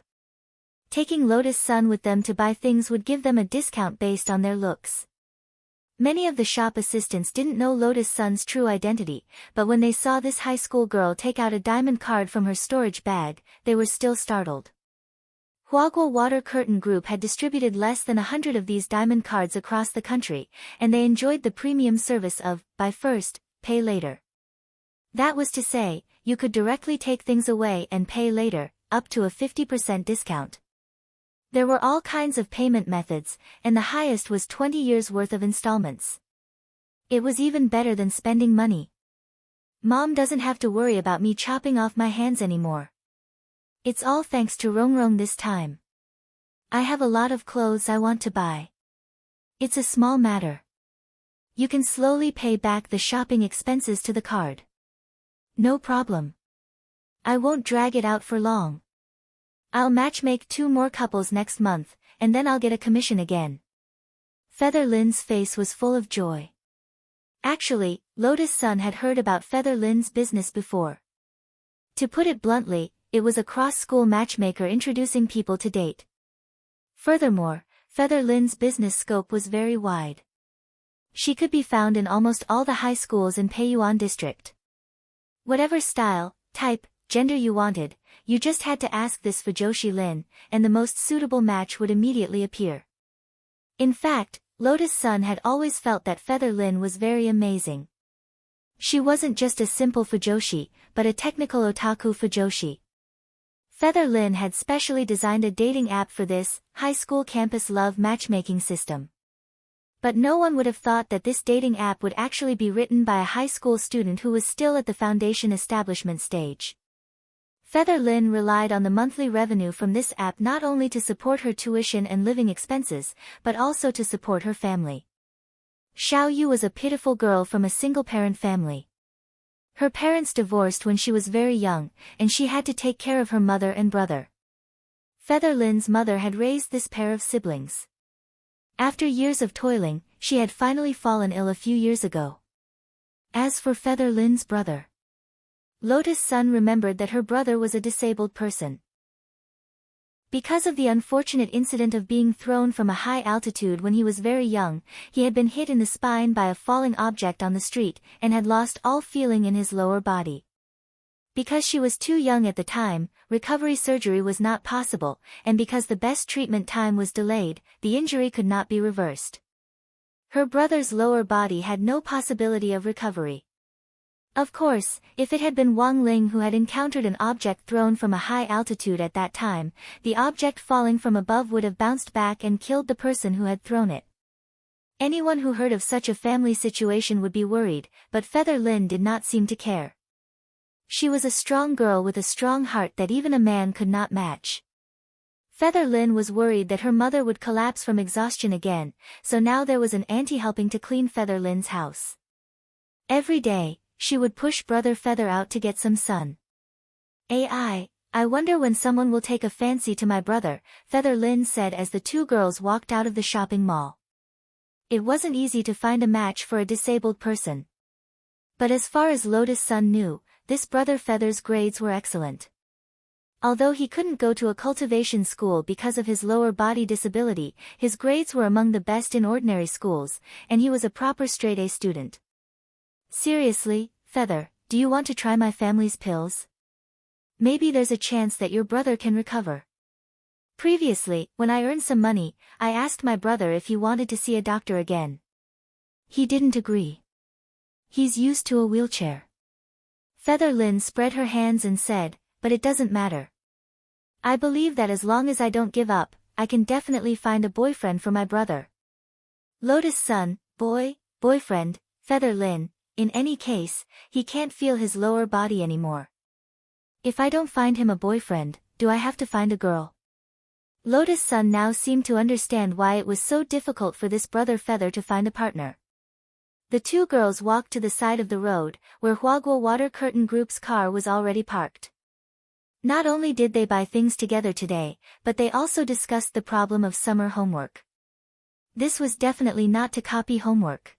Taking Lotus Sun with them to buy things would give them a discount based on their looks. Many of the shop assistants didn't know Lotus Sun's true identity, but when they saw this high school girl take out a diamond card from her storage bag, they were still startled. Huagua Water Curtain Group had distributed less than 100 of these diamond cards across the country, and they enjoyed the premium service of, buy first, pay later. That was to say, you could directly take things away and pay later, up to a 50% discount. There were all kinds of payment methods, and the highest was 20 years worth of installments. It was even better than spending money. Mom doesn't have to worry about me chopping off my hands anymore. It's all thanks to Rongrong this time. I have a lot of clothes I want to buy. It's a small matter. You can slowly pay back the shopping expenses to the card. No problem. I won't drag it out for long. I'll matchmake 2 more couples next month, and then I'll get a commission again. Feather Lin's face was full of joy. Actually, Lotus Sun had heard about Feather Lin's business before. To put it bluntly, it was a cross-school matchmaker introducing people to date. Furthermore, Feather Lin's business scope was very wide. She could be found in almost all the high schools in Peiyuan district. Whatever style, type, gender you wanted, you just had to ask this Fujoshi Lin, and the most suitable match would immediately appear. In fact, Lotus Sun had always felt that Feather Lin was very amazing. She wasn't just a simple Fujoshi, but a technical otaku Fujoshi. Feather Lin had specially designed a dating app for this, high school campus love matchmaking system. But no one would have thought that this dating app would actually be written by a high school student who was still at the foundation establishment stage. Feather Lin relied on the monthly revenue from this app not only to support her tuition and living expenses, but also to support her family. Xiao Yu was a pitiful girl from a single-parent family. Her parents divorced when she was very young, and she had to take care of her mother and brother. Feather Lin's mother had raised this pair of siblings. After years of toiling, she had finally fallen ill a few years ago. As for Feather Lin's brother, Lotus Sun remembered that her brother was a disabled person. Because of the unfortunate incident of being thrown from a high altitude when he was very young, he had been hit in the spine by a falling object on the street, and had lost all feeling in his lower body. Because she was too young at the time, recovery surgery was not possible, and because the best treatment time was delayed, the injury could not be reversed. Her brother's lower body had no possibility of recovery. Of course, if it had been Wang Ling who had encountered an object thrown from a high altitude at that time, the object falling from above would have bounced back and killed the person who had thrown it. Anyone who heard of such a family situation would be worried, but Feather Lin did not seem to care. She was a strong girl with a strong heart that even a man could not match. Feather Lin was worried that her mother would collapse from exhaustion again, so now there was an auntie helping to clean Feather Lin's house. Every day, she would push Brother Feather out to get some sun. I wonder when someone will take a fancy to my brother, Feather Lin said as the two girls walked out of the shopping mall. It wasn't easy to find a match for a disabled person. But as far as Lotus Sun knew, this Brother Feather's grades were excellent. Although he couldn't go to a cultivation school because of his lower body disability, his grades were among the best in ordinary schools, and he was a proper straight-A student. Seriously, Feather, do you want to try my family's pills? Maybe there's a chance that your brother can recover. Previously, when I earned some money, I asked my brother if he wanted to see a doctor again. He didn't agree. He's used to a wheelchair. Feather Lin spread her hands and said, but it doesn't matter. I believe that as long as I don't give up, I can definitely find a boyfriend for my brother. Lotus Sun, boyfriend, Feather Lin, in any case, he can't feel his lower body anymore. If I don't find him a boyfriend, do I have to find a girl? Lotus Sun now seemed to understand why it was so difficult for this Brother Feather to find a partner. The two girls walked to the side of the road, where Huaguo Water Curtain Group's car was already parked. Not only did they buy things together today, but they also discussed the problem of summer homework. This was definitely not to copy homework.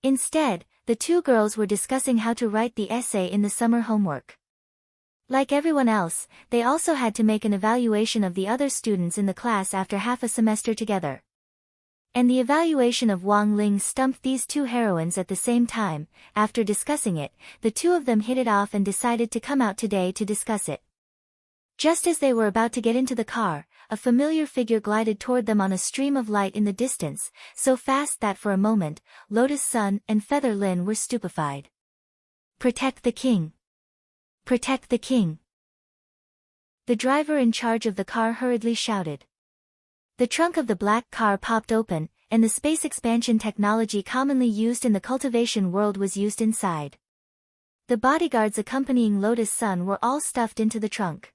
Instead, the two girls were discussing how to write the essay in the summer homework. Like everyone else, they also had to make an evaluation of the other students in the class after half a semester together. And the evaluation of Wang Ling stumped these two heroines at the same time. After discussing it, the two of them hit it off and decided to come out today to discuss it. Just as they were about to get into the car, a familiar figure glided toward them on a stream of light in the distance, so fast that for a moment, Lotus Sun and Feather Lin were stupefied. Protect the king! Protect the king! The driver in charge of the car hurriedly shouted. The trunk of the black car popped open, and the space expansion technology commonly used in the cultivation world was used inside. The bodyguards accompanying Lotus Sun were all stuffed into the trunk.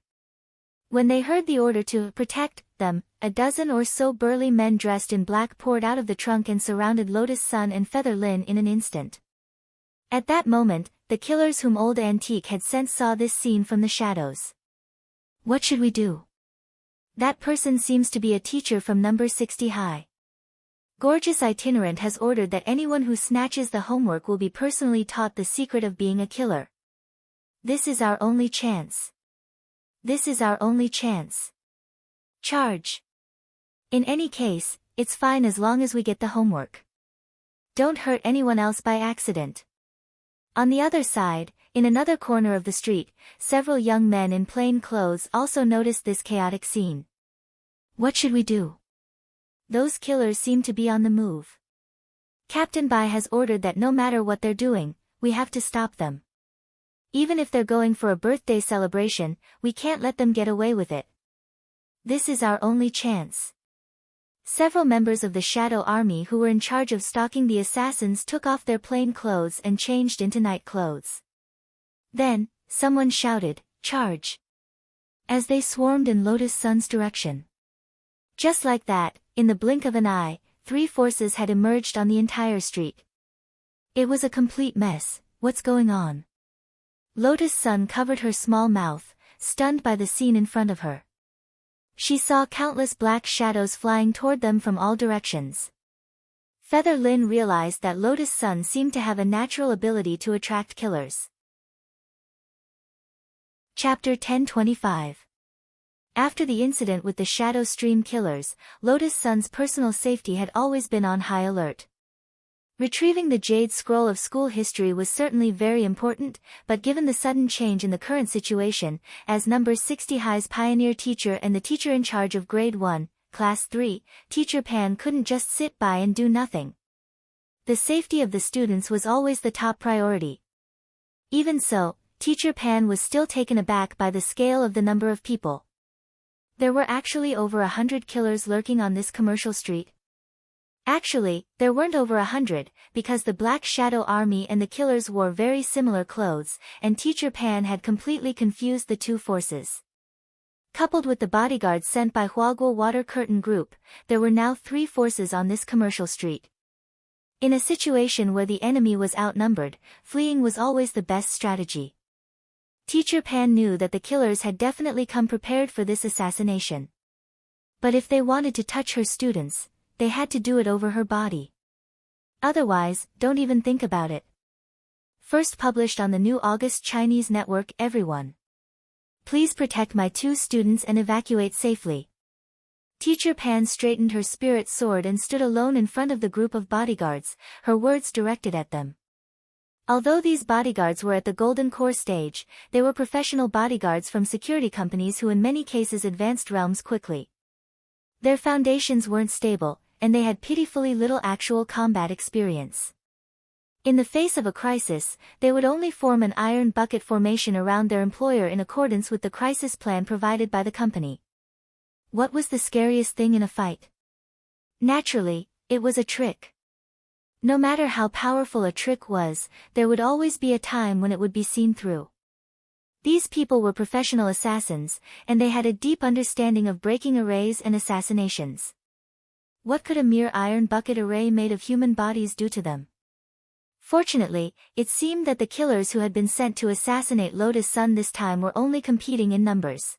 When they heard the order to protect them, a dozen or so burly men dressed in black poured out of the trunk and surrounded Lotus Sun and Feather Lin in an instant. At that moment, the killers whom Old Antique had sent saw this scene from the shadows. What should we do? That person seems to be a teacher from number 60 high. Gorgeous Itinerant has ordered that anyone who snatches the homework will be personally taught the secret of being a killer. This is our only chance. This is our only chance. Charge. In any case, it's fine as long as we get the homework. Don't hurt anyone else by accident. On the other side, in another corner of the street, several young men in plain clothes also noticed this chaotic scene. What should we do? Those killers seem to be on the move. Captain Bai has ordered that no matter what they're doing, we have to stop them. Even if they're going for a birthday celebration, we can't let them get away with it. This is our only chance. Several members of the Shadow Army who were in charge of stalking the assassins took off their plain clothes and changed into night clothes. Then, someone shouted, "Charge!" as they swarmed in Lotus Sun's direction. Just like that, in the blink of an eye, three forces had emerged on the entire street. It was a complete mess. What's going on? Lotus Sun covered her small mouth, stunned by the scene in front of her. She saw countless black shadows flying toward them from all directions. Feather Lin realized that Lotus Sun seemed to have a natural ability to attract killers. Chapter 1025. After the incident with the Shadow Stream killers, Lotus Sun's personal safety had always been on high alert. Retrieving the Jade Scroll of school history was certainly very important, but given the sudden change in the current situation, as number 60 High's pioneer teacher and the teacher in charge of Grade 1, Class 3, Teacher Pan couldn't just sit by and do nothing. The safety of the students was always the top priority. Even so, Teacher Pan was still taken aback by the scale of the number of people. There were actually over 100 killers lurking on this commercial street. Actually, there weren't over 100, because the Black Shadow Army and the killers wore very similar clothes, and Teacher Pan had completely confused the two forces. Coupled with the bodyguards sent by Huaguo Water Curtain Group, there were now 3 forces on this commercial street. In a situation where the enemy was outnumbered, fleeing was always the best strategy. Teacher Pan knew that the killers had definitely come prepared for this assassination. But if they wanted to touch her students, they had to do it over her body. Otherwise, don't even think about it. First published on the new August Chinese network. Everyone, please protect my 2 students and evacuate safely. Teacher Pan straightened her spirit sword and stood alone in front of the group of bodyguards, her words directed at them. Although these bodyguards were at the Golden Core stage, they were professional bodyguards from security companies who in many cases advanced realms quickly. Their foundations weren't stable, and they had pitifully little actual combat experience. In the face of a crisis, they would only form an iron bucket formation around their employer in accordance with the crisis plan provided by the company. What was the scariest thing in a fight? Naturally, it was a trick. No matter how powerful a trick was, there would always be a time when it would be seen through. These people were professional assassins, and they had a deep understanding of breaking arrays and assassinations. What could a mere iron bucket array made of human bodies do to them? Fortunately, it seemed that the killers who had been sent to assassinate Lotus Sun this time were only competing in numbers.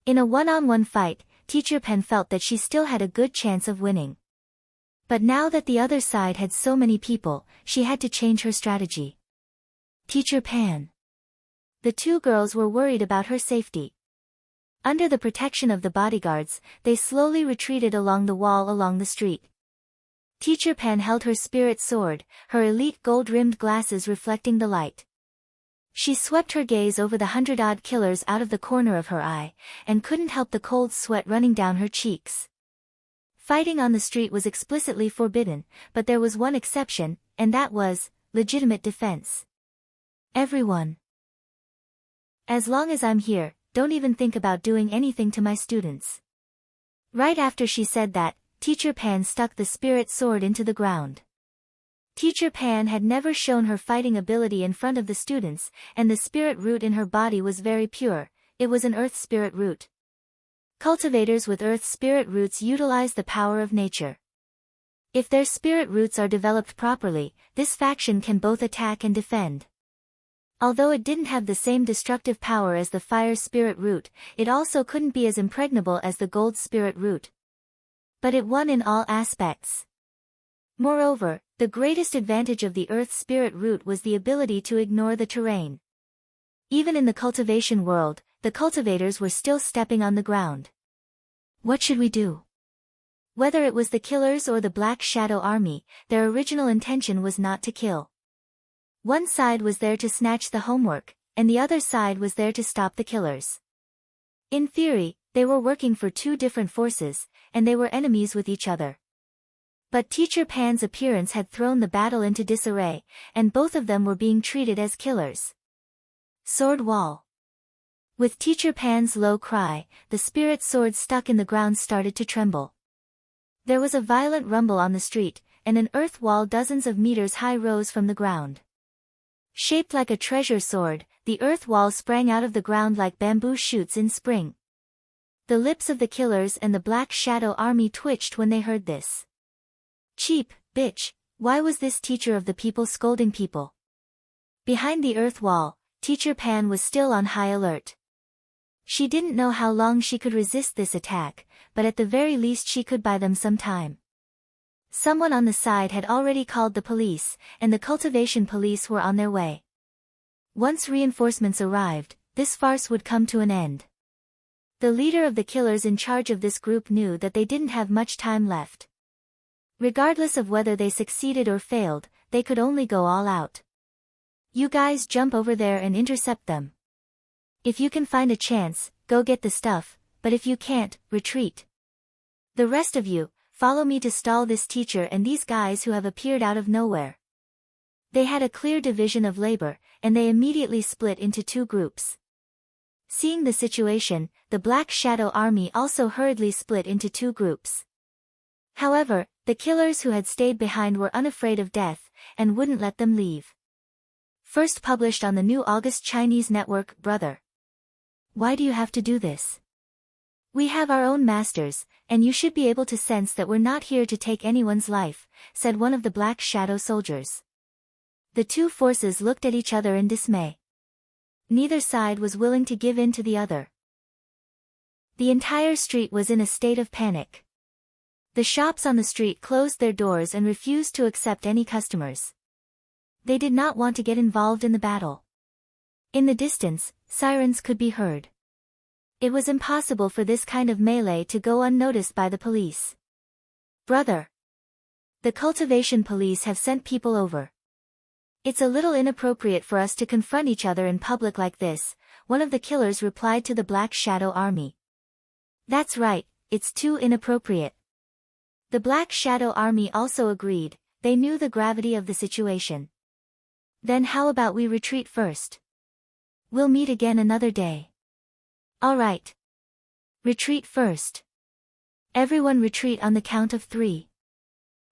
In a one-on-one fight, Teacher Pan felt that she still had a good chance of winning. But now that the other side had so many people, she had to change her strategy. Teacher Pan. The 2 girls were worried about her safety. Under the protection of the bodyguards, they slowly retreated along the wall along the street. Teacher Pan held her spirit sword, her elite gold-rimmed glasses reflecting the light. She swept her gaze over the 100-odd killers out of the corner of her eye, and couldn't help the cold sweat running down her cheeks. Fighting on the street was explicitly forbidden, but there was one exception, and that was legitimate defense. Everyone. As long as I'm here, don't even think about doing anything to my students. Right after she said that, Teacher Pan stuck the spirit sword into the ground. Teacher Pan had never shown her fighting ability in front of the students, and the spirit root in her body was very pure. It was an earth spirit root. Cultivators with earth spirit roots utilize the power of nature. If their spirit roots are developed properly, this faction can both attack and defend. Although it didn't have the same destructive power as the fire spirit root, it also couldn't be as impregnable as the gold spirit root. But it won in all aspects. Moreover, the greatest advantage of the earth spirit root was the ability to ignore the terrain. Even in the cultivation world, the cultivators were still stepping on the ground. What should we do? Whether it was the killers or the Black Shadow Army, their original intention was not to kill. One side was there to snatch the homework, and the other side was there to stop the killers. In theory, they were working for 2 different forces, and they were enemies with each other. But Teacher Pan's appearance had thrown the battle into disarray, and both of them were being treated as killers. Sword wall. With Teacher Pan's low cry, the spirit sword stuck in the ground started to tremble. There was a violent rumble on the street, and an earth wall dozens of meters high rose from the ground. Shaped like a treasure sword, the earth wall sprang out of the ground like bamboo shoots in spring. The lips of the killers and the Black Shadow Army twitched when they heard this. Cheap, bitch, why was this teacher of the people scolding people? Behind the earth wall, Teacher Pan was still on high alert. She didn't know how long she could resist this attack, but at the very least she could buy them some time. Someone on the side had already called the police, and the cultivation police were on their way. Once reinforcements arrived, this farce would come to an end. The leader of the killers in charge of this group knew that they didn't have much time left. Regardless of whether they succeeded or failed, they could only go all out. You guys jump over there and intercept them. If you can find a chance, go get the stuff, but if you can't, retreat. The rest of you, follow me to stall this teacher and these guys who have appeared out of nowhere. They had a clear division of labor, and they immediately split into two groups. Seeing the situation, the Black Shadow Army also hurriedly split into two groups. However, the killers who had stayed behind were unafraid of death, and wouldn't let them leave. First published on the new August Chinese network, Brother. Why do you have to do this? We have our own masters, and you should be able to sense that we're not here to take anyone's life, said one of the Black Shadow soldiers. The two forces looked at each other in dismay. Neither side was willing to give in to the other. The entire street was in a state of panic. The shops on the street closed their doors and refused to accept any customers. They did not want to get involved in the battle. In the distance, sirens could be heard. It was impossible for this kind of melee to go unnoticed by the police. Brother. The cultivation police have sent people over. It's a little inappropriate for us to confront each other in public like this, one of the killers replied to the Black Shadow Army. That's right, it's too inappropriate. The Black Shadow Army also agreed, they knew the gravity of the situation. Then how about we retreat first? We'll meet again another day. All right. Retreat first. Everyone retreat on the count of 3.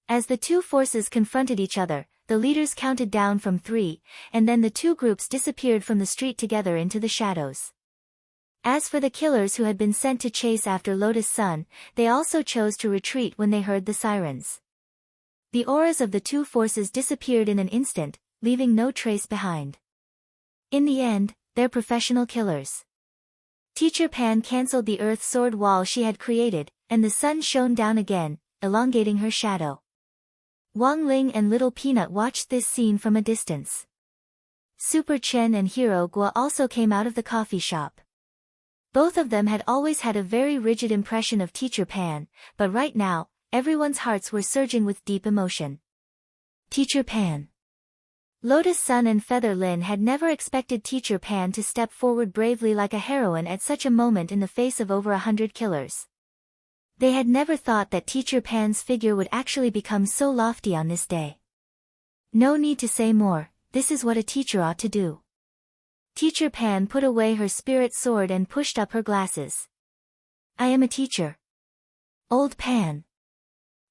As the two forces confronted each other, the leaders counted down from 3, and then the two groups disappeared from the street together into the shadows. As for the killers who had been sent to chase after Lotus Sun, they also chose to retreat when they heard the sirens. The auras of the two forces disappeared in an instant, leaving no trace behind. In the end, they're professional killers. Teacher Pan cancelled the earth sword wall she had created, and the sun shone down again, elongating her shadow. Wang Ling and Little Peanut watched this scene from a distance. Super Chen and Hero Gua also came out of the coffee shop. Both of them had always had a very rigid impression of Teacher Pan, but right now, everyone's hearts were surging with deep emotion. Teacher Pan. Lotus Sun and Feather Lin had never expected Teacher Pan to step forward bravely like a heroine at such a moment in the face of over 100 killers. They had never thought that Teacher Pan's figure would actually become so lofty on this day. No need to say more, this is what a teacher ought to do. Teacher Pan put away her spirit sword and pushed up her glasses. I am a teacher. Old Pan.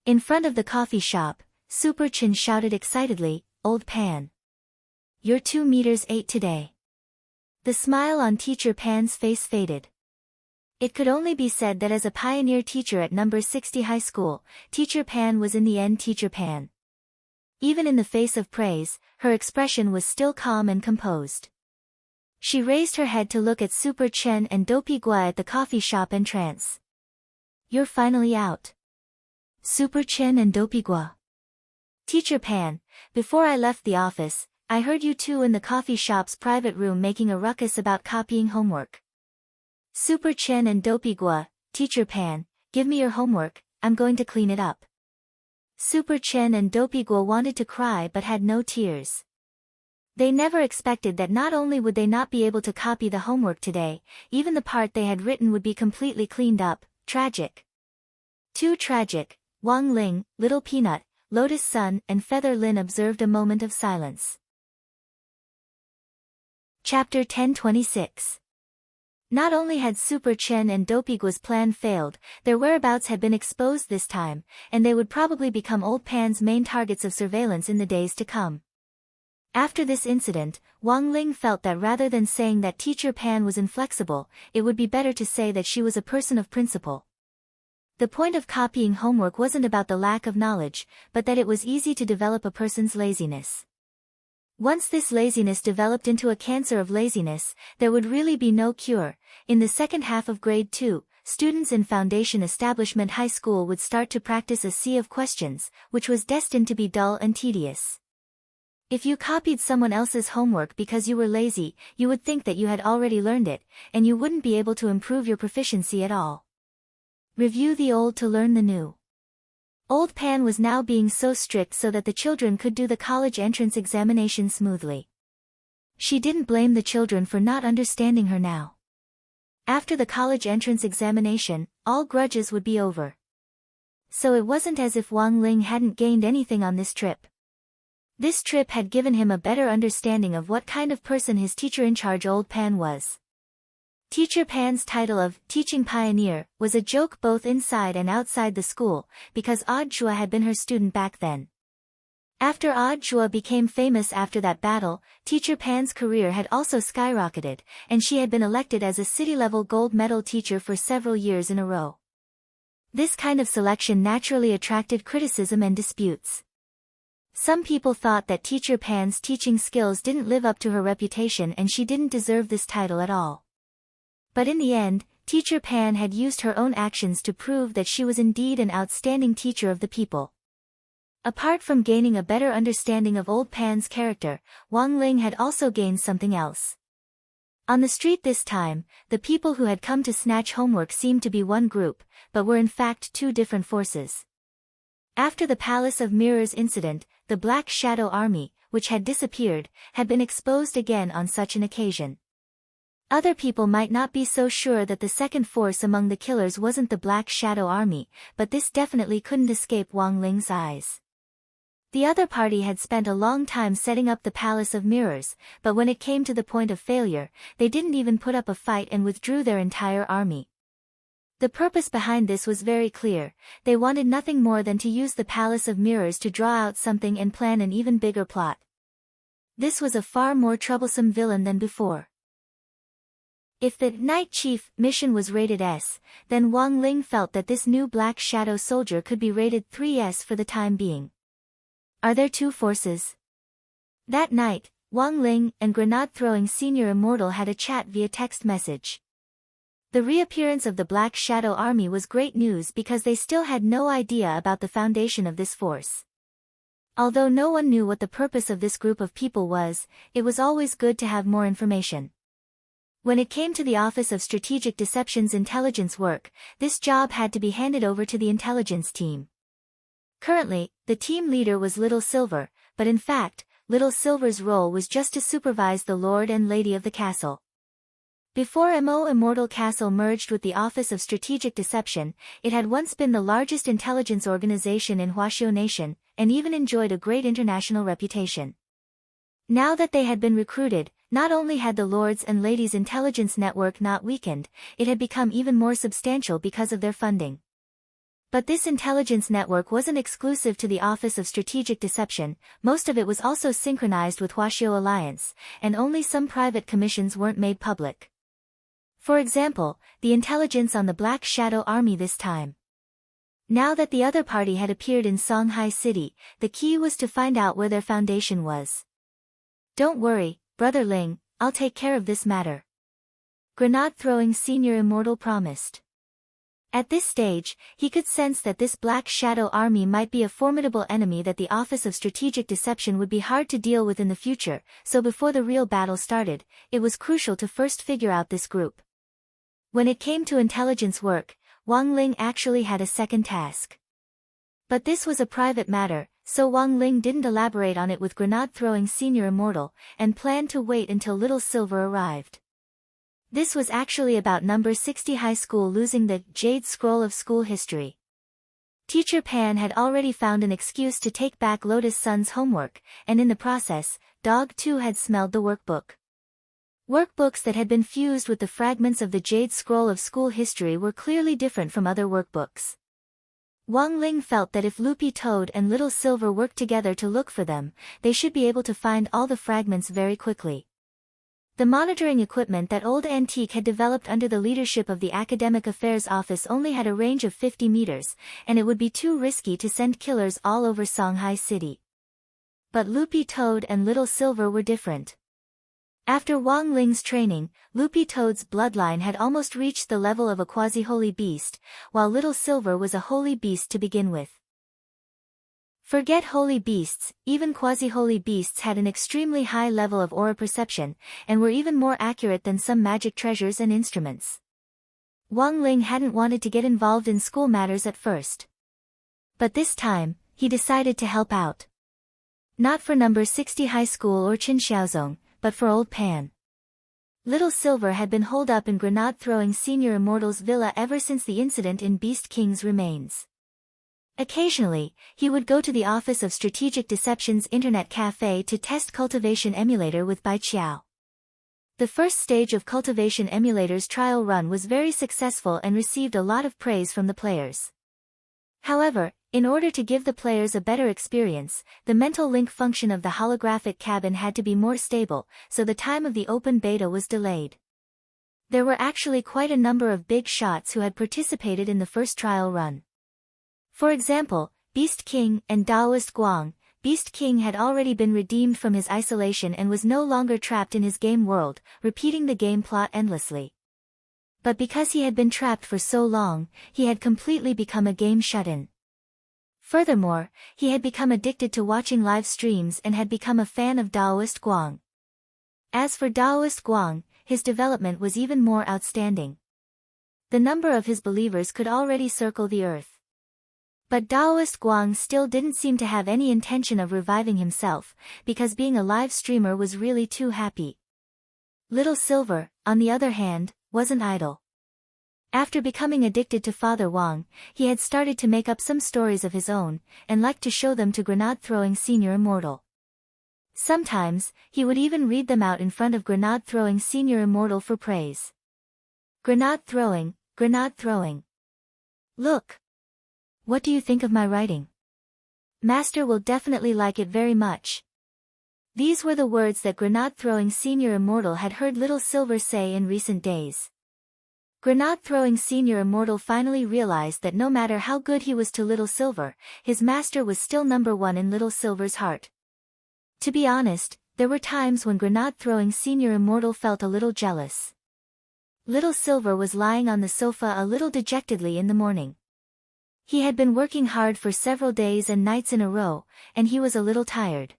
In front of the coffee shop, Super Chin shouted excitedly, Old Pan. You're 2 meters 8 today. The smile on Teacher Pan's face faded. It could only be said that as a pioneer teacher at number 60 high school, Teacher Pan was in the end Teacher Pan. Even in the face of praise, her expression was still calm and composed. She raised her head to look at Super Chen and Dopey Gua at the coffee shop entrance. You're finally out. Super Chen and Dopey Gua. Teacher Pan, before I left the office, I heard you two in the coffee shop's private room making a ruckus about copying homework. Super Chen and Dopey Gua, Teacher Pan, give me your homework, I'm going to clean it up. Super Chen and Dopey Gua wanted to cry but had no tears. They never expected that not only would they not be able to copy the homework today, even the part they had written would be completely cleaned up. Tragic. Too tragic. Wang Ling, Little Peanut, Lotus Sun and Feather Lin observed a moment of silence. Chapter 1026. Not only had Super Chen and Dopey Gua's plan failed, their whereabouts had been exposed this time, and they would probably become Old Pan's main targets of surveillance in the days to come. After this incident, Wang Ling felt that rather than saying that Teacher Pan was inflexible, it would be better to say that she was a person of principle. The point of copying homework wasn't about the lack of knowledge, but that it was easy to develop a person's laziness. Once this laziness developed into a cancer of laziness, there would really be no cure. In the second half of grade 2, students in Foundation Establishment High School would start to practice a sea of questions, which was destined to be dull and tedious. If you copied someone else's homework because you were lazy, you would think that you had already learned it, and you wouldn't be able to improve your proficiency at all. Review the old to learn the new. Old Pan was now being so strict so that the children could do the college entrance examination smoothly. She didn't blame the children for not understanding her now. After the college entrance examination, all grudges would be over. So it wasn't as if Wang Ling hadn't gained anything on this trip. This trip had given him a better understanding of what kind of person his teacher-in-charge Old Pan was. Teacher Pan's title of Teaching Pioneer was a joke both inside and outside the school, because Odd Zhua had been her student back then. After Odd Zhua became famous after that battle, Teacher Pan's career had also skyrocketed, and she had been elected as a city-level gold medal teacher for several years in a row. This kind of selection naturally attracted criticism and disputes. Some people thought that Teacher Pan's teaching skills didn't live up to her reputation and she didn't deserve this title at all. But in the end, Teacher Pan had used her own actions to prove that she was indeed an outstanding teacher of the people. Apart from gaining a better understanding of Old Pan's character, Wang Ling had also gained something else. On the street this time, the people who had come to snatch homework seemed to be one group, but were in fact two different forces. After the Palace of Mirrors incident, the Black Shadow Army, which had disappeared, had been exposed again on such an occasion. Other people might not be so sure that the second force among the killers wasn't the Black Shadow Army, but this definitely couldn't escape Wang Ling's eyes. The other party had spent a long time setting up the Palace of Mirrors, but when it came to the point of failure, they didn't even put up a fight and withdrew their entire army. The purpose behind this was very clear. They wanted nothing more than to use the Palace of Mirrors to draw out something and plan an even bigger plot. This was a far more troublesome villain than before. If the Night Chief mission was rated S, then Wang Ling felt that this new Black Shadow soldier could be rated 3S for the time being. Are there two forces? That night, Wang Ling and grenade-throwing Senior Immortal had a chat via text message. The reappearance of the Black Shadow Army was great news because they still had no idea about the foundation of this force. Although no one knew what the purpose of this group of people was, it was always good to have more information. When it came to the Office of Strategic Deception's intelligence work, this job had to be handed over to the intelligence team. Currently, the team leader was Little Silver, but in fact, Little Silver's role was just to supervise the Lord and Lady of the castle. Before Mo Immortal Castle merged with the Office of Strategic Deception, it had once been the largest intelligence organization in Huaxiao Nation, and even enjoyed a great international reputation. Now that they had been recruited, not only had the Lords and Ladies intelligence network not weakened, it had become even more substantial because of their funding. But this intelligence network wasn't exclusive to the Office of Strategic Deception, most of it was also synchronized with Huaxiao Alliance, and only some private commissions weren't made public. For example, the intelligence on the Black Shadow Army this time. Now that the other party had appeared in Songhai City, the key was to find out where their foundation was. Don't worry, Brother Ling, I'll take care of this matter. Grenade-throwing Senior Immortal promised. At this stage, he could sense that this Black Shadow Army might be a formidable enemy that the Office of Strategic Deception would be hard to deal with in the future, so before the real battle started, it was crucial to first figure out this group. When it came to intelligence work, Wang Ling actually had a second task. But this was a private matter, so Wang Ling didn't elaborate on it with grenade-throwing Senior Immortal, and planned to wait until Little Silver arrived. This was actually about number 60 high school losing the Jade Scroll of school history. Teacher Pan had already found an excuse to take back Lotus Sun's homework, and in the process, Dog 2 had smelled the workbook. Workbooks that had been fused with the fragments of the Jade Scroll of school history were clearly different from other workbooks. Wang Ling felt that if Loopy Toad and Little Silver worked together to look for them, they should be able to find all the fragments very quickly. The monitoring equipment that Old Antique had developed under the leadership of the Academic Affairs Office only had a range of 50 meters, and it would be too risky to send killers all over Songhai City. But Loopy Toad and Little Silver were different. After Wang Ling's training, Loopy Toad's bloodline had almost reached the level of a quasi-holy beast, while Little Silver was a holy beast to begin with. Forget holy beasts, even quasi-holy beasts had an extremely high level of aura perception, and were even more accurate than some magic treasures and instruments. Wang Ling hadn't wanted to get involved in school matters at first. But this time, he decided to help out. Not for number 60 high school or Chinxiaozong, but for old Pan. Little Silver had been holed up in grenade-throwing Senior Immortal's villa ever since the incident in Beast King's remains. Occasionally, he would go to the office of Strategic Deception's internet cafe to test Cultivation Emulator with Bai Qiao. The first stage of Cultivation Emulator's trial run was very successful and received a lot of praise from the players. However, in order to give the players a better experience, the mental link function of the holographic cabin had to be more stable, so the time of the open beta was delayed. There were actually quite a number of big shots who had participated in the first trial run. For example, Beast King and Daoist Guang. Beast King had already been redeemed from his isolation and was no longer trapped in his game world, repeating the game plot endlessly. But because he had been trapped for so long, he had completely become a game shut-in. Furthermore, he had become addicted to watching live streams and had become a fan of Daoist Guang. As for Daoist Guang, his development was even more outstanding. The number of his believers could already circle the earth. But Daoist Guang still didn't seem to have any intention of reviving himself, because being a live streamer was really too happy. Little Silver, on the other hand, wasn't idle. After becoming addicted to Father Wang, he had started to make up some stories of his own, and liked to show them to grenade-throwing Senior Immortal. Sometimes, he would even read them out in front of grenade-throwing Senior Immortal for praise. Grenade-throwing, grenade-throwing. Look! What do you think of my writing? Master will definitely like it very much. These were the words that grenade-throwing Senior Immortal had heard Little Silver say in recent days. Grenade-throwing Senior Immortal finally realized that no matter how good he was to Little Silver, his master was still number one in Little Silver's heart. To be honest, there were times when grenade-throwing Senior Immortal felt a little jealous. Little Silver was lying on the sofa a little dejectedly in the morning. He had been working hard for several days and nights in a row, and he was a little tired.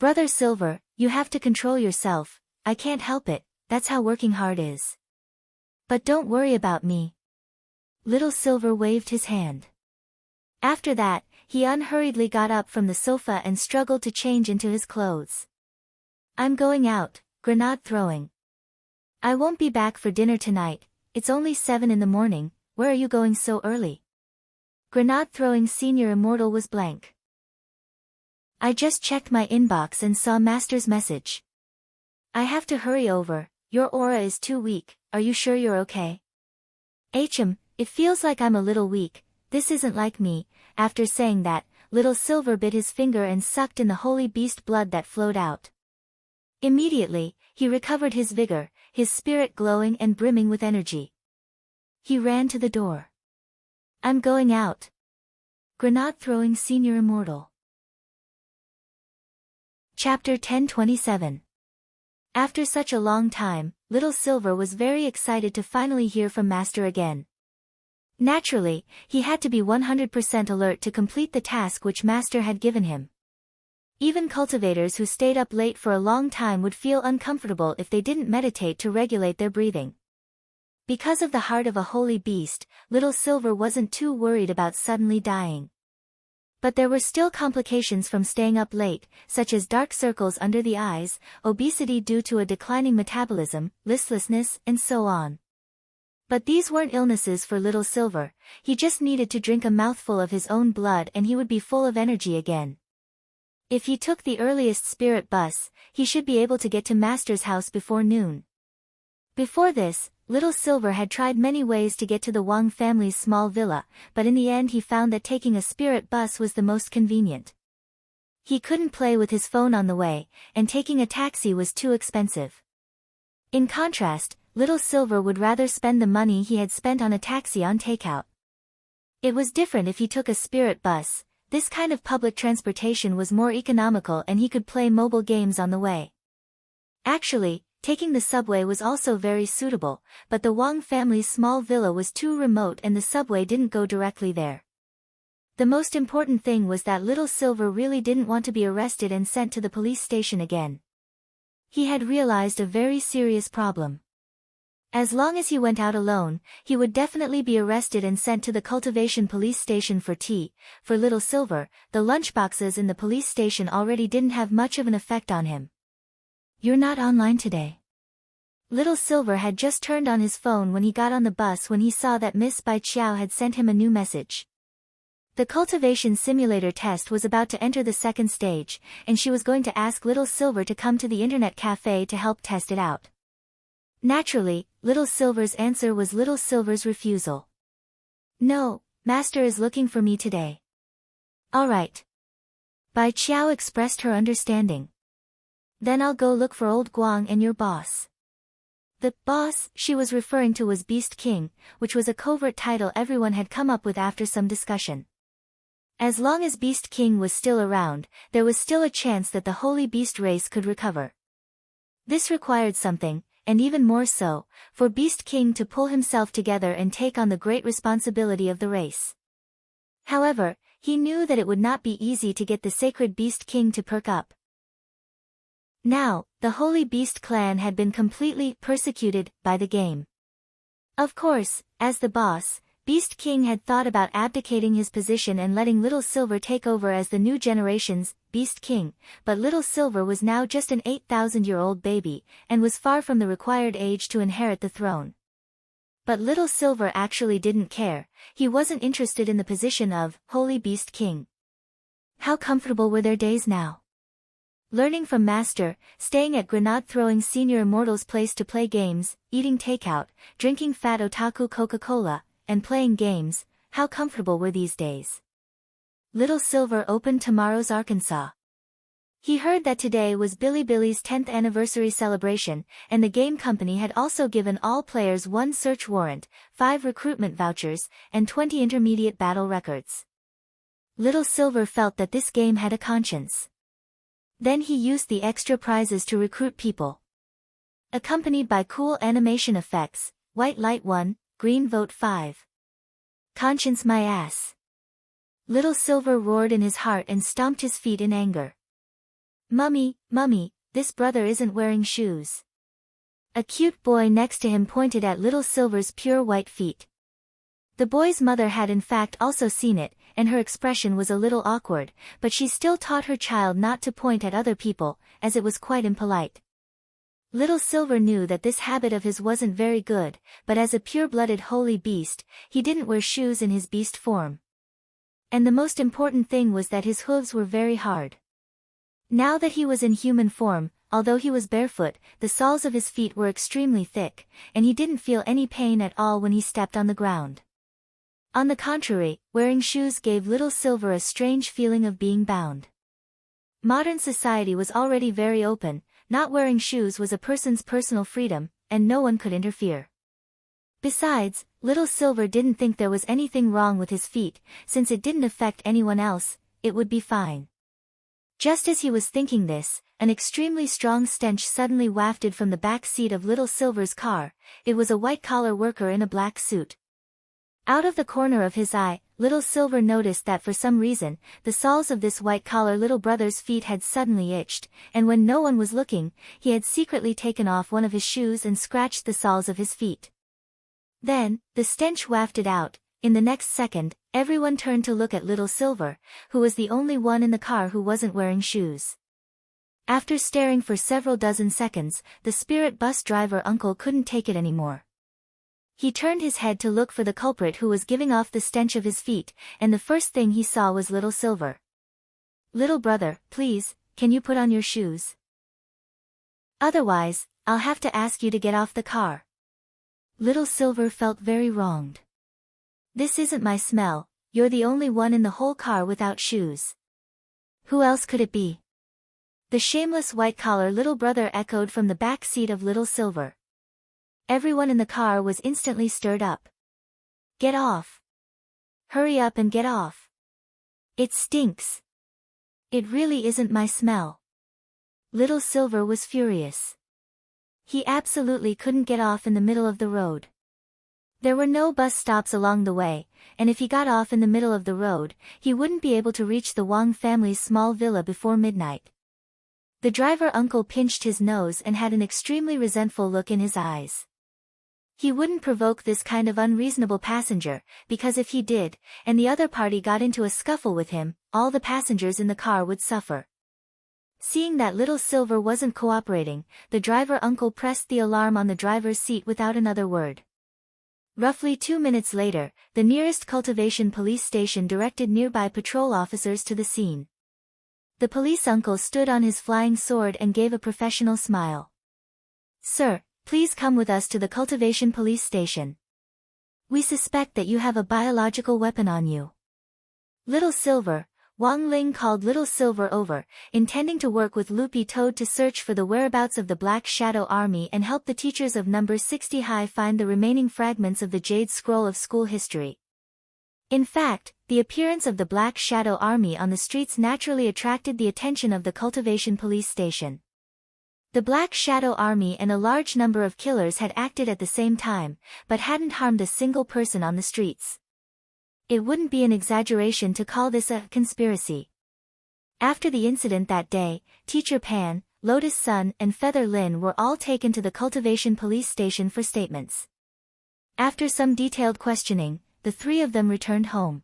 Brother Silver, you have to control yourself, I can't help it, that's how working hard is. But don't worry about me. Little Silver waved his hand. After that, he unhurriedly got up from the sofa and struggled to change into his clothes. I'm going out, grenade throwing. I won't be back for dinner tonight, it's only 7 in the morning, where are you going so early? Grenade-throwing Senior Immortal was blank. I just checked my inbox and saw Master's message. I have to hurry over, your aura is too weak, are you sure you're okay? It feels like I'm a little weak, this isn't like me. After saying that, Little Silver bit his finger and sucked in the holy beast blood that flowed out. Immediately, he recovered his vigor, his spirit glowing and brimming with energy. He ran to the door. I'm going out. Grenade-throwing Senior Immortal. Chapter 1027. After such a long time, Little Silver was very excited to finally hear from Master again. Naturally, he had to be 100% alert to complete the task which Master had given him. Even cultivators who stayed up late for a long time would feel uncomfortable if they didn't meditate to regulate their breathing. Because of the heart of a holy beast, Little Silver wasn't too worried about suddenly dying. But there were still complications from staying up late, such as dark circles under the eyes, obesity due to a declining metabolism, listlessness, and so on. But these weren't illnesses for Little Silver, he just needed to drink a mouthful of his own blood and he would be full of energy again. If he took the earliest spirit bus, he should be able to get to Master's house before noon. Before this, Little Silver had tried many ways to get to the Wang family's small villa, but in the end he found that taking a spirit bus was the most convenient. He couldn't play with his phone on the way, and taking a taxi was too expensive. In contrast, Little Silver would rather spend the money he had spent on a taxi on takeout. It was different if he took a spirit bus, this kind of public transportation was more economical and he could play mobile games on the way. Actually, taking the subway was also very suitable, but the Wang family's small villa was too remote and the subway didn't go directly there. The most important thing was that Little Silver really didn't want to be arrested and sent to the police station again. He had realized a very serious problem. As long as he went out alone, he would definitely be arrested and sent to the cultivation police station for tea. For Little Silver, the lunchboxes in the police station already didn't have much of an effect on him. "You're not online today." Little Silver had just turned on his phone when he got on the bus when he saw that Miss Bai Chiao had sent him a new message. The cultivation simulator test was about to enter the second stage, and she was going to ask Little Silver to come to the internet cafe to help test it out. Naturally, Little Silver's answer was Little Silver's refusal. "No, Master is looking for me today." "All right." Bai Chiao expressed her understanding. "Then I'll go look for old Guang and your boss." The boss she was referring to was Beast King, which was a covert title everyone had come up with after some discussion. As long as Beast King was still around, there was still a chance that the Holy Beast race could recover. This required something, and even more so, for Beast King to pull himself together and take on the great responsibility of the race. However, he knew that it would not be easy to get the sacred Beast King to perk up. Now, the Holy Beast clan had been completely persecuted by the game. Of course, as the boss, Beast King had thought about abdicating his position and letting Little Silver take over as the new generation's Beast King, but Little Silver was now just an 8,000-year-old baby, and was far from the required age to inherit the throne. But Little Silver actually didn't care. He wasn't interested in the position of Holy Beast King. How comfortable were their days now? Learning from Master, staying at grenade-throwing senior immortal's place to play games, eating takeout, drinking fat otaku Coca-Cola, and playing games. How comfortable were these days? Little Silver opened tomorrow's Arkansas. He heard that today was Billy's 10th anniversary celebration, and the game company had also given all players 1 search warrant, 5 recruitment vouchers, and 20 intermediate battle records. Little Silver felt that this game had a conscience. Then he used the extra prizes to recruit people. Accompanied by cool animation effects, white light 1, green vote 5. Conscience my ass. Little Silver roared in his heart and stomped his feet in anger. Mummy, this brother isn't wearing shoes." A cute boy next to him pointed at Little Silver's pure white feet. The boy's mother had in fact also seen it, and her expression was a little awkward, but she still taught her child not to point at other people, as it was quite impolite. Little Silver knew that this habit of his wasn't very good, but as a pure-blooded holy beast, he didn't wear shoes in his beast form. And the most important thing was that his hooves were very hard. Now that he was in human form, although he was barefoot, the soles of his feet were extremely thick, and he didn't feel any pain at all when he stepped on the ground. On the contrary, wearing shoes gave Little Silver a strange feeling of being bound. Modern society was already very open. Not wearing shoes was a person's personal freedom, and no one could interfere. Besides, Little Silver didn't think there was anything wrong with his feet, since it didn't affect anyone else, it would be fine. Just as he was thinking this, an extremely strong stench suddenly wafted from the back seat of Little Silver's car. It was a white-collar worker in a black suit. Out of the corner of his eye, Little Silver noticed that for some reason, the soles of this white-collar little brother's feet had suddenly itched, and when no one was looking, he had secretly taken off one of his shoes and scratched the soles of his feet. Then, the stench wafted out. In the next second, everyone turned to look at Little Silver, who was the only one in the car who wasn't wearing shoes. After staring for several dozen seconds, the spirit bus driver uncle couldn't take it anymore. He turned his head to look for the culprit who was giving off the stench of his feet, and the first thing he saw was Little Silver. "Little brother, please, can you put on your shoes? Otherwise, I'll have to ask you to get off the car." Little Silver felt very wronged. "This isn't my smell, you're the only one in the whole car without shoes. Who else could it be?" The shameless white-collar little brother echoed from the back seat of Little Silver. Everyone in the car was instantly stirred up. "Get off! Hurry up and get off! It stinks! It really isn't my smell." Little Silver was furious. He absolutely couldn't get off in the middle of the road. There were no bus stops along the way, and if he got off in the middle of the road, he wouldn't be able to reach the Wang family's small villa before midnight. The driver uncle pinched his nose and had an extremely resentful look in his eyes. He wouldn't provoke this kind of unreasonable passenger, because if he did, and the other party got into a scuffle with him, all the passengers in the car would suffer. Seeing that little Silver wasn't cooperating, the driver uncle pressed the alarm on the driver's seat without another word. Roughly 2 minutes later, the nearest cultivation police station directed nearby patrol officers to the scene. The police uncle stood on his flying sword and gave a professional smile. "Sir, please come with us to the cultivation police station. We suspect that you have a biological weapon on you." Little Silver, Wang Ling called Little Silver over, intending to work with Loopy Toad to search for the whereabouts of the Black Shadow Army and help the teachers of number 60 High find the remaining fragments of the Jade Scroll of school history. In fact, the appearance of the Black Shadow Army on the streets naturally attracted the attention of the cultivation police station. The Black Shadow Army and a large number of killers had acted at the same time, but hadn't harmed a single person on the streets. It wouldn't be an exaggeration to call this a conspiracy. After the incident that day, Teacher Pan, Lotus Sun and Feather Lin were all taken to the cultivation police station for statements. After some detailed questioning, the three of them returned home.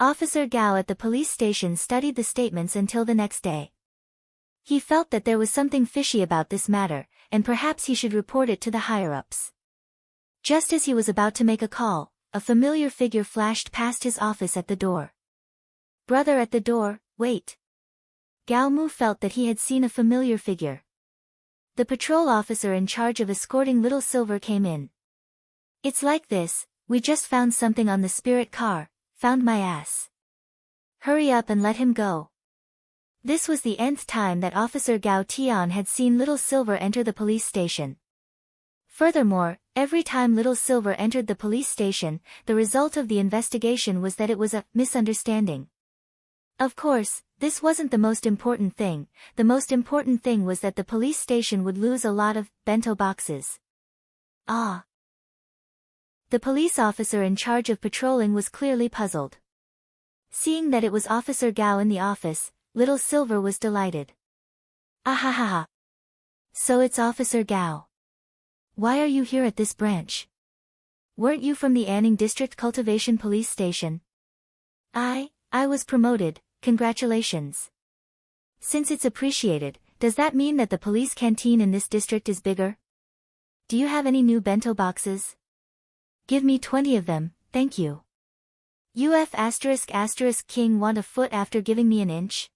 Officer Gao at the police station studied the statements until the next day. He felt that there was something fishy about this matter, and perhaps he should report it to the higher-ups. Just as he was about to make a call, a familiar figure flashed past his office at the door. "Brother at the door, wait." Gao Mu felt that he had seen a familiar figure. The patrol officer in charge of escorting Little Silver came in. "It's like this, we just found something on the spirit car, found my ass. Hurry up and let him go." This was the nth time that Officer Gao Tian had seen Little Silver enter the police station. Furthermore, every time Little Silver entered the police station, the result of the investigation was that it was a misunderstanding. Of course, this wasn't the most important thing. The most important thing was that the police station would lose a lot of bento boxes. Ah. The police officer in charge of patrolling was clearly puzzled. Seeing that it was Officer Gao in the office, Little Silver was delighted. "Ahahaha. So it's Officer Gao. Why are you here at this branch? Weren't you from the Anning District Cultivation Police Station?" I was promoted, congratulations." "Since it's appreciated, does that mean that the police canteen in this district is bigger? Do you have any new bento boxes? Give me 20 of them, thank you." King want a foot after giving me an inch?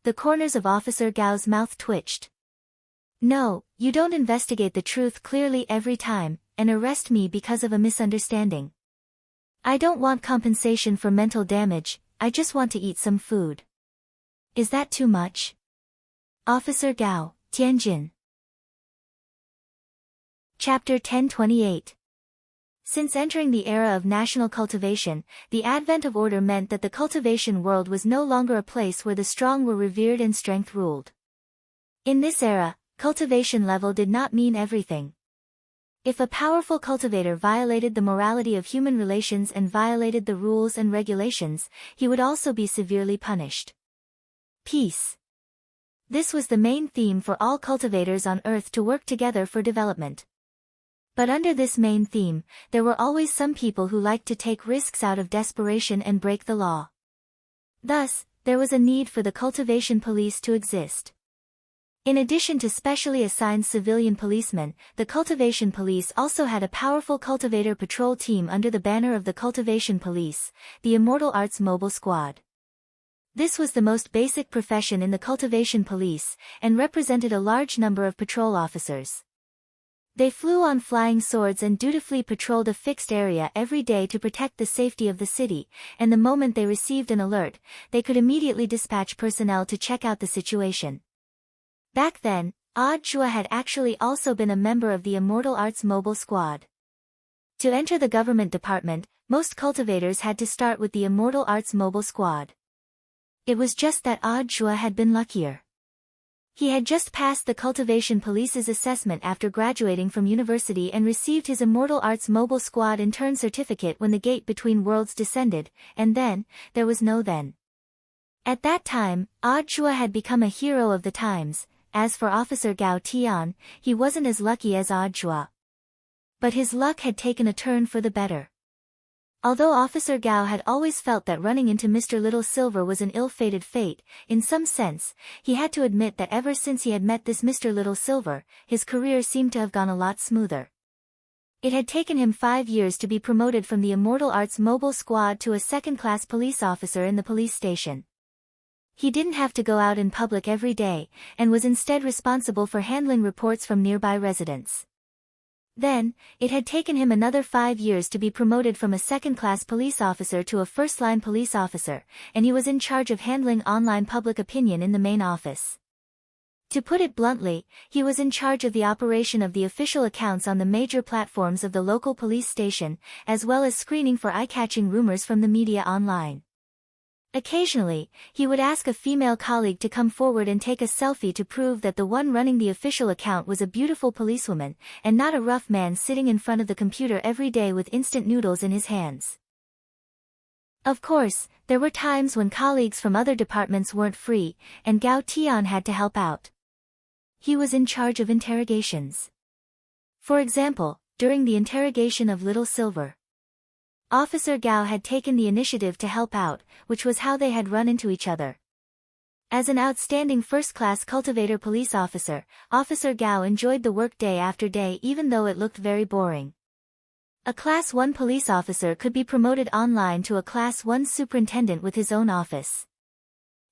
The corners of Officer Gao's mouth twitched. "No, you don't investigate the truth clearly every time, and arrest me because of a misunderstanding. I don't want compensation for mental damage, I just want to eat some food. Is that too much?" Officer Gao, Tianjin. Chapter 1028. Since entering the era of national cultivation, the advent of order meant that the cultivation world was no longer a place where the strong were revered and strength ruled. In this era, cultivation level did not mean everything. If a powerful cultivator violated the morality of human relations and violated the rules and regulations, he would also be severely punished. Peace. This was the main theme for all cultivators on Earth to work together for development. But under this main theme, there were always some people who liked to take risks out of desperation and break the law. Thus, there was a need for the cultivation police to exist. In addition to specially assigned civilian policemen, the cultivation police also had a powerful cultivator patrol team under the banner of the cultivation police, the Immortal Arts Mobile Squad. This was the most basic profession in the cultivation police, and represented a large number of patrol officers. They flew on flying swords and dutifully patrolled a fixed area every day to protect the safety of the city, and the moment they received an alert, they could immediately dispatch personnel to check out the situation. Back then, Odd Chua had actually also been a member of the Immortal Arts Mobile Squad. To enter the government department, most cultivators had to start with the Immortal Arts Mobile Squad. It was just that Odd Chua had been luckier. He had just passed the cultivation police's assessment after graduating from university and received his Immortal Arts Mobile Squad intern certificate when the gate between worlds descended, and then, there was no then. At that time, Odd Chua had become a hero of the times. As for Officer Gao Tian, he wasn't as lucky as Odd Chua. But his luck had taken a turn for the better. Although Officer Gao had always felt that running into Mr. Little Silver was an ill-fated fate, in some sense, he had to admit that ever since he had met this Mr. Little Silver, his career seemed to have gone a lot smoother. It had taken him 5 years to be promoted from the Immortal Arts Mobile Squad to a second-class police officer in the police station. He didn't have to go out in public every day, and was instead responsible for handling reports from nearby residents. Then, it had taken him another 5 years to be promoted from a second-class police officer to a first-line police officer, and he was in charge of handling online public opinion in the main office. To put it bluntly, he was in charge of the operation of the official accounts on the major platforms of the local police station, as well as screening for eye-catching rumors from the media online. Occasionally, he would ask a female colleague to come forward and take a selfie to prove that the one running the official account was a beautiful policewoman, and not a rough man sitting in front of the computer every day with instant noodles in his hands. Of course, there were times when colleagues from other departments weren't free, and Gao Tian had to help out. He was in charge of interrogations. For example, during the interrogation of Little Silver, Officer Gao had taken the initiative to help out, which was how they had run into each other. As an outstanding first-class cultivator police officer, Officer Gao enjoyed the work day after day even though it looked very boring. A Class 1 police officer could be promoted online to a Class 1 superintendent with his own office.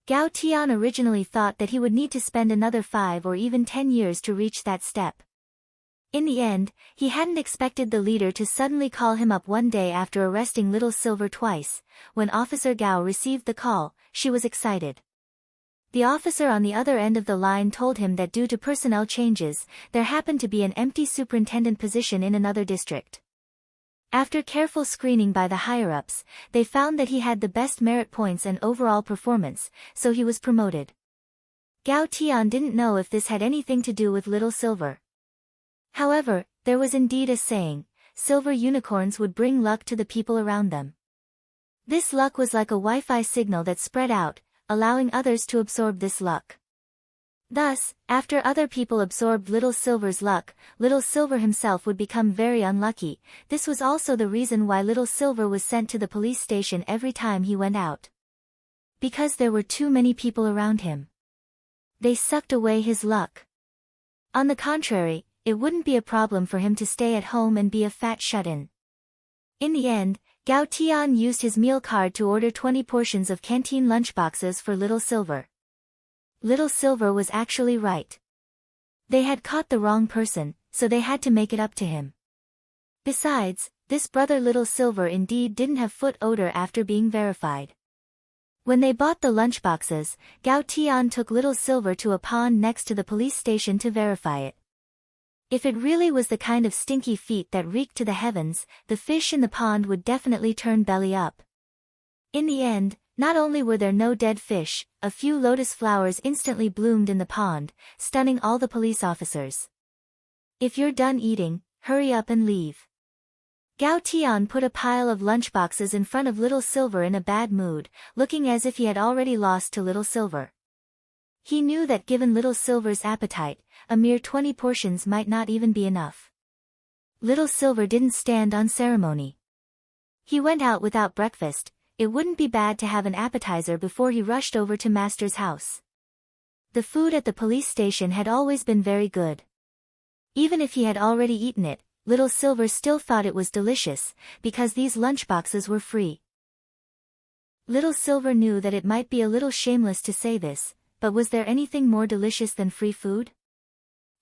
Gao Tian originally thought that he would need to spend another 5 or even 10 years to reach that step. In the end, he hadn't expected the leader to suddenly call him up one day after arresting Little Silver twice. When Officer Gao received the call, she was excited. The officer on the other end of the line told him that due to personnel changes, there happened to be an empty superintendent position in another district. After careful screening by the higher-ups, they found that he had the best merit points and overall performance, so he was promoted. Gao Tian didn't know if this had anything to do with Little Silver. However, there was indeed a saying, silver unicorns would bring luck to the people around them. This luck was like a Wi-Fi signal that spread out, allowing others to absorb this luck. Thus, after other people absorbed Little Silver's luck, Little Silver himself would become very unlucky. This was also the reason why Little Silver was sent to the police station every time he went out. Because there were too many people around him. They sucked away his luck. On the contrary, it wouldn't be a problem for him to stay at home and be a fat shut-in. In the end, Gao Tian used his meal card to order 20 portions of canteen lunchboxes for Little Silver. Little Silver was actually right. They had caught the wrong person, so they had to make it up to him. Besides, this brother Little Silver indeed didn't have foot odor after being verified. When they bought the lunchboxes, Gao Tian took Little Silver to a pond next to the police station to verify it. If it really was the kind of stinky feet that reeked to the heavens, the fish in the pond would definitely turn belly up. In the end, not only were there no dead fish, a few lotus flowers instantly bloomed in the pond, stunning all the police officers. If you're done eating, hurry up and leave. Gao Tian put a pile of lunchboxes in front of Little Silver in a bad mood, looking as if he had already lost to Little Silver. He knew that given Little Silver's appetite, a mere 20 portions might not even be enough. Little Silver didn't stand on ceremony. He went out without breakfast. It wouldn't be bad to have an appetizer before he rushed over to Master's house. The food at the police station had always been very good. Even if he had already eaten it, Little Silver still thought it was delicious, because these lunchboxes were free. Little Silver knew that it might be a little shameless to say this, but was there anything more delicious than free food?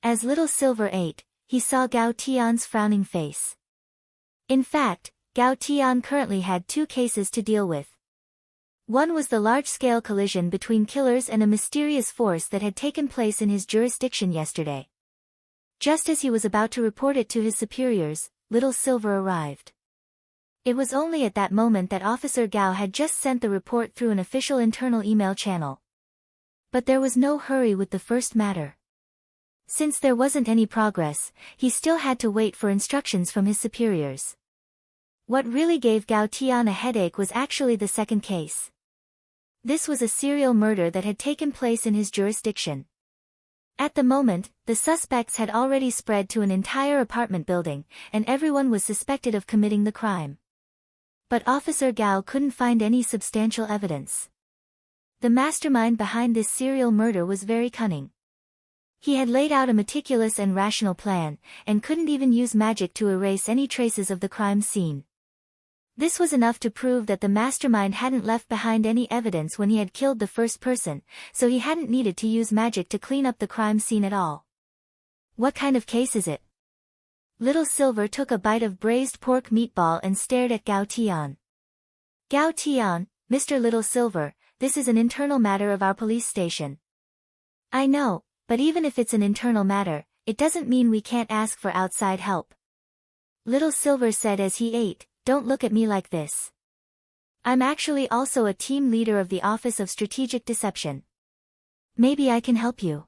As Little Silver ate, he saw Gao Tian's frowning face. In fact, Gao Tian currently had 2 cases to deal with. One was the large-scale collision between killers and a mysterious force that had taken place in his jurisdiction yesterday. Just as he was about to report it to his superiors, Little Silver arrived. It was only at that moment that Officer Gao had just sent the report through an official internal email channel. But there was no hurry with the first matter. Since there wasn't any progress, he still had to wait for instructions from his superiors. What really gave Gao Tian a headache was actually the second case. This was a serial murder that had taken place in his jurisdiction. At the moment, the suspects had already spread to an entire apartment building, and everyone was suspected of committing the crime. But Officer Gao couldn't find any substantial evidence. The mastermind behind this serial murder was very cunning. He had laid out a meticulous and rational plan, and couldn't even use magic to erase any traces of the crime scene. This was enough to prove that the mastermind hadn't left behind any evidence when he had killed the first person, so he hadn't needed to use magic to clean up the crime scene at all. What kind of case is it? Little Silver took a bite of braised pork meatball and stared at Gao Tian. Gao Tian, Mr. Little Silver, this is an internal matter of our police station. I know, but even if it's an internal matter, it doesn't mean we can't ask for outside help. Little Silver said as he ate, "Don't look at me like this. I'm actually also a team leader of the Office of Strategic Deception. Maybe I can help you."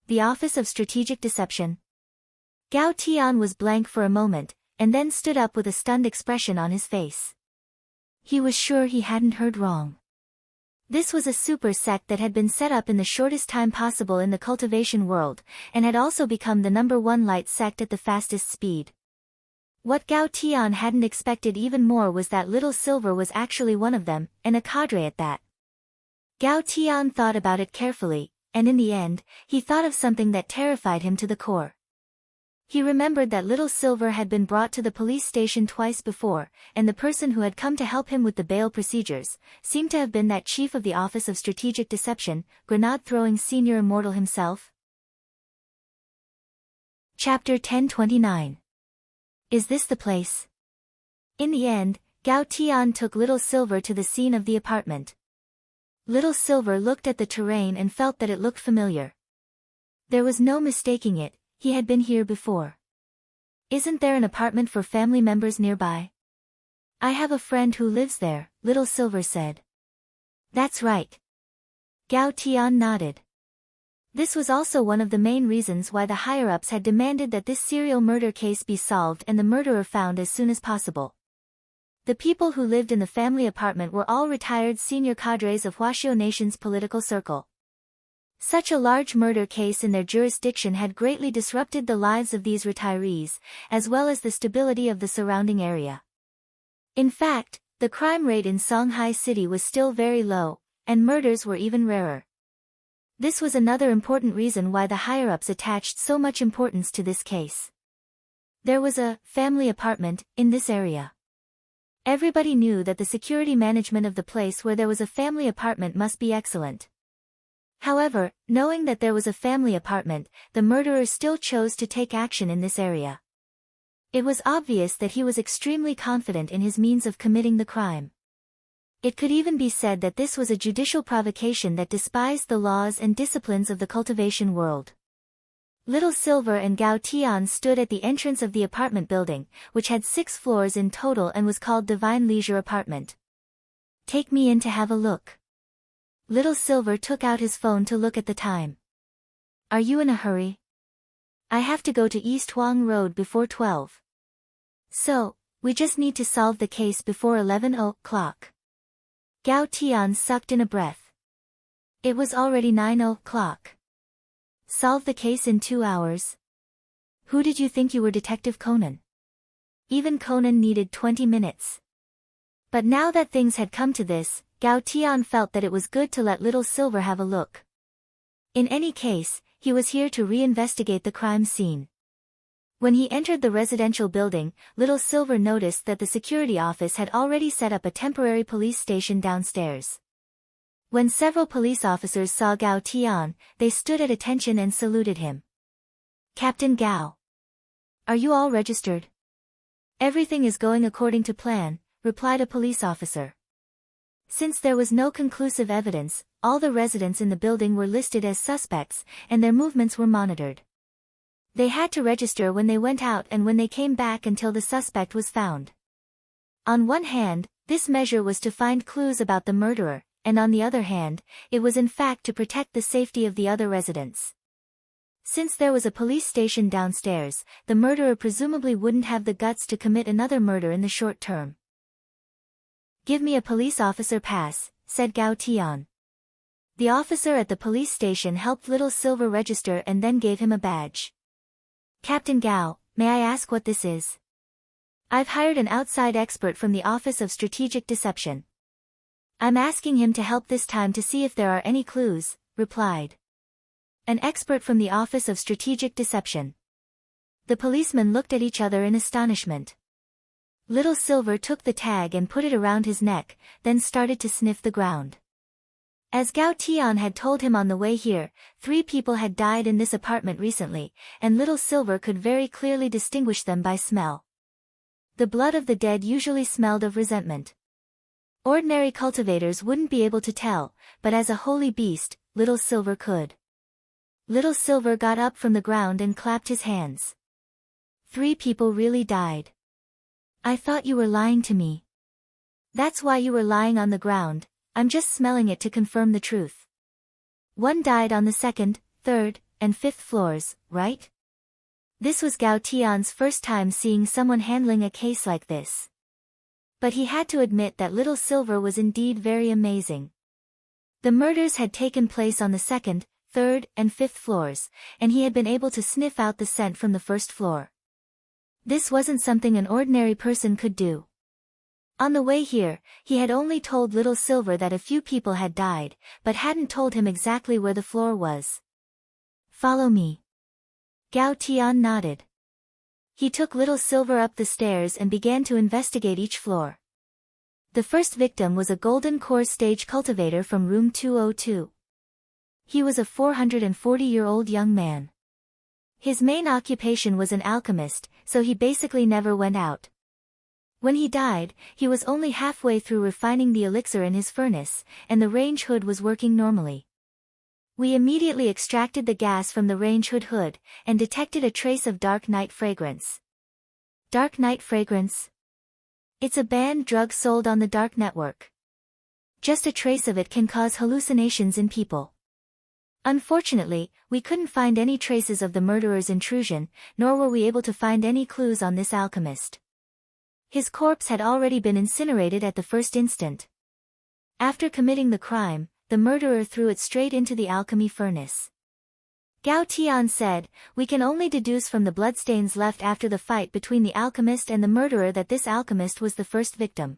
The Office of Strategic Deception? Gao Tian was blank for a moment, and then stood up with a stunned expression on his face. He was sure he hadn't heard wrong. This was a super sect that had been set up in the shortest time possible in the cultivation world, and had also become the #1 light sect at the fastest speed. What Gao Tian hadn't expected even more was that Little Silver was actually one of them, and a cadre at that. Gao Tian thought about it carefully, and in the end, he thought of something that terrified him to the core. He remembered that Little Silver had been brought to the police station twice before, and the person who had come to help him with the bail procedures seemed to have been that chief of the Office of Strategic Deception, grenade-throwing senior immortal himself. Chapter 1029. Is this the place? In the end, Gao Tian took Little Silver to the scene of the apartment. Little Silver looked at the terrain and felt that it looked familiar. There was no mistaking it, he had been here before. Isn't there an apartment for family members nearby? I have a friend who lives there, Little Silver said. That's right. Gao Tian nodded. This was also one of the main reasons why the higher-ups had demanded that this serial murder case be solved and the murderer found as soon as possible. The people who lived in the family apartment were all retired senior cadres of Huaxiao Nation's political circle. Such a large murder case in their jurisdiction had greatly disrupted the lives of these retirees, as well as the stability of the surrounding area. In fact, the crime rate in Songhai City was still very low, and murders were even rarer. This was another important reason why the higher-ups attached so much importance to this case. There was a family apartment in this area. Everybody knew that the security management of the place where there was a family apartment must be excellent. However, knowing that there was a family apartment, the murderer still chose to take action in this area. It was obvious that he was extremely confident in his means of committing the crime. It could even be said that this was a judicial provocation that despised the laws and disciplines of the cultivation world. Little Silver and Gao Tian stood at the entrance of the apartment building, which had 6 floors in total and was called Divine Leisure Apartment. Take me in to have a look. Little Silver took out his phone to look at the time. Are you in a hurry? I have to go to East Huang Road before 12. So, we just need to solve the case before 11 o'clock. Gao Tian sucked in a breath. It was already 9 o'clock. Solve the case in 2 hours? Who did you think you were, Detective Conan? Even Conan needed 20 minutes. But now that things had come to this, Gao Tian felt that it was good to let Little Silver have a look. In any case, he was here to reinvestigate the crime scene. When he entered the residential building, Little Silver noticed that the security office had already set up a temporary police station downstairs. When several police officers saw Gao Tian, they stood at attention and saluted him. Captain Gao. Are you all registered? Everything is going according to plan, replied a police officer. Since there was no conclusive evidence, all the residents in the building were listed as suspects, and their movements were monitored. They had to register when they went out and when they came back until the suspect was found. On one hand, this measure was to find clues about the murderer, and on the other hand, it was in fact to protect the safety of the other residents. Since there was a police station downstairs, the murderer presumably wouldn't have the guts to commit another murder in the short term. Give me a police officer pass, said Gao Tian. The officer at the police station helped Little Silver register and then gave him a badge. Captain Gao, may I ask what this is? I've hired an outside expert from the Office of Strategic Deception. I'm asking him to help this time to see if there are any clues, replied. An expert from the Office of Strategic Deception. The policemen looked at each other in astonishment. Little Silver took the tag and put it around his neck, then started to sniff the ground. As Gao Tian had told him on the way here, 3 people had died in this apartment recently, and Little Silver could very clearly distinguish them by smell. The blood of the dead usually smelled of resentment. Ordinary cultivators wouldn't be able to tell, but as a holy beast, Little Silver could. Little Silver got up from the ground and clapped his hands. 3 people really died. I thought you were lying to me. That's why you were lying on the ground. I'm just smelling it to confirm the truth. 1 died on the 2nd, 3rd, and 5th floors, right? This was Gao Tian's first time seeing someone handling a case like this. But he had to admit that Little Silver was indeed very amazing. The murders had taken place on the 2nd, 3rd, and 5th floors, and he had been able to sniff out the scent from the 1st floor. This wasn't something an ordinary person could do. On the way here, he had only told Little Silver that a few people had died, but hadn't told him exactly where the floor was. Follow me. Gao Tian nodded. He took Little Silver up the stairs and began to investigate each floor. The first victim was a golden core stage cultivator from room 202. He was a 440-year-old young man. His main occupation was an alchemist, so he basically never went out. When he died, he was only halfway through refining the elixir in his furnace, and the range hood was working normally. We immediately extracted the gas from the range hood and detected a trace of dark night fragrance. Dark night fragrance? It's a banned drug sold on the dark network. Just a trace of it can cause hallucinations in people. Unfortunately, we couldn't find any traces of the murderer's intrusion, nor were we able to find any clues on this alchemist. His corpse had already been incinerated at the first instant. After committing the crime, the murderer threw it straight into the alchemy furnace. Gao Tian said, we can only deduce from the bloodstains left after the fight between the alchemist and the murderer that this alchemist was the first victim.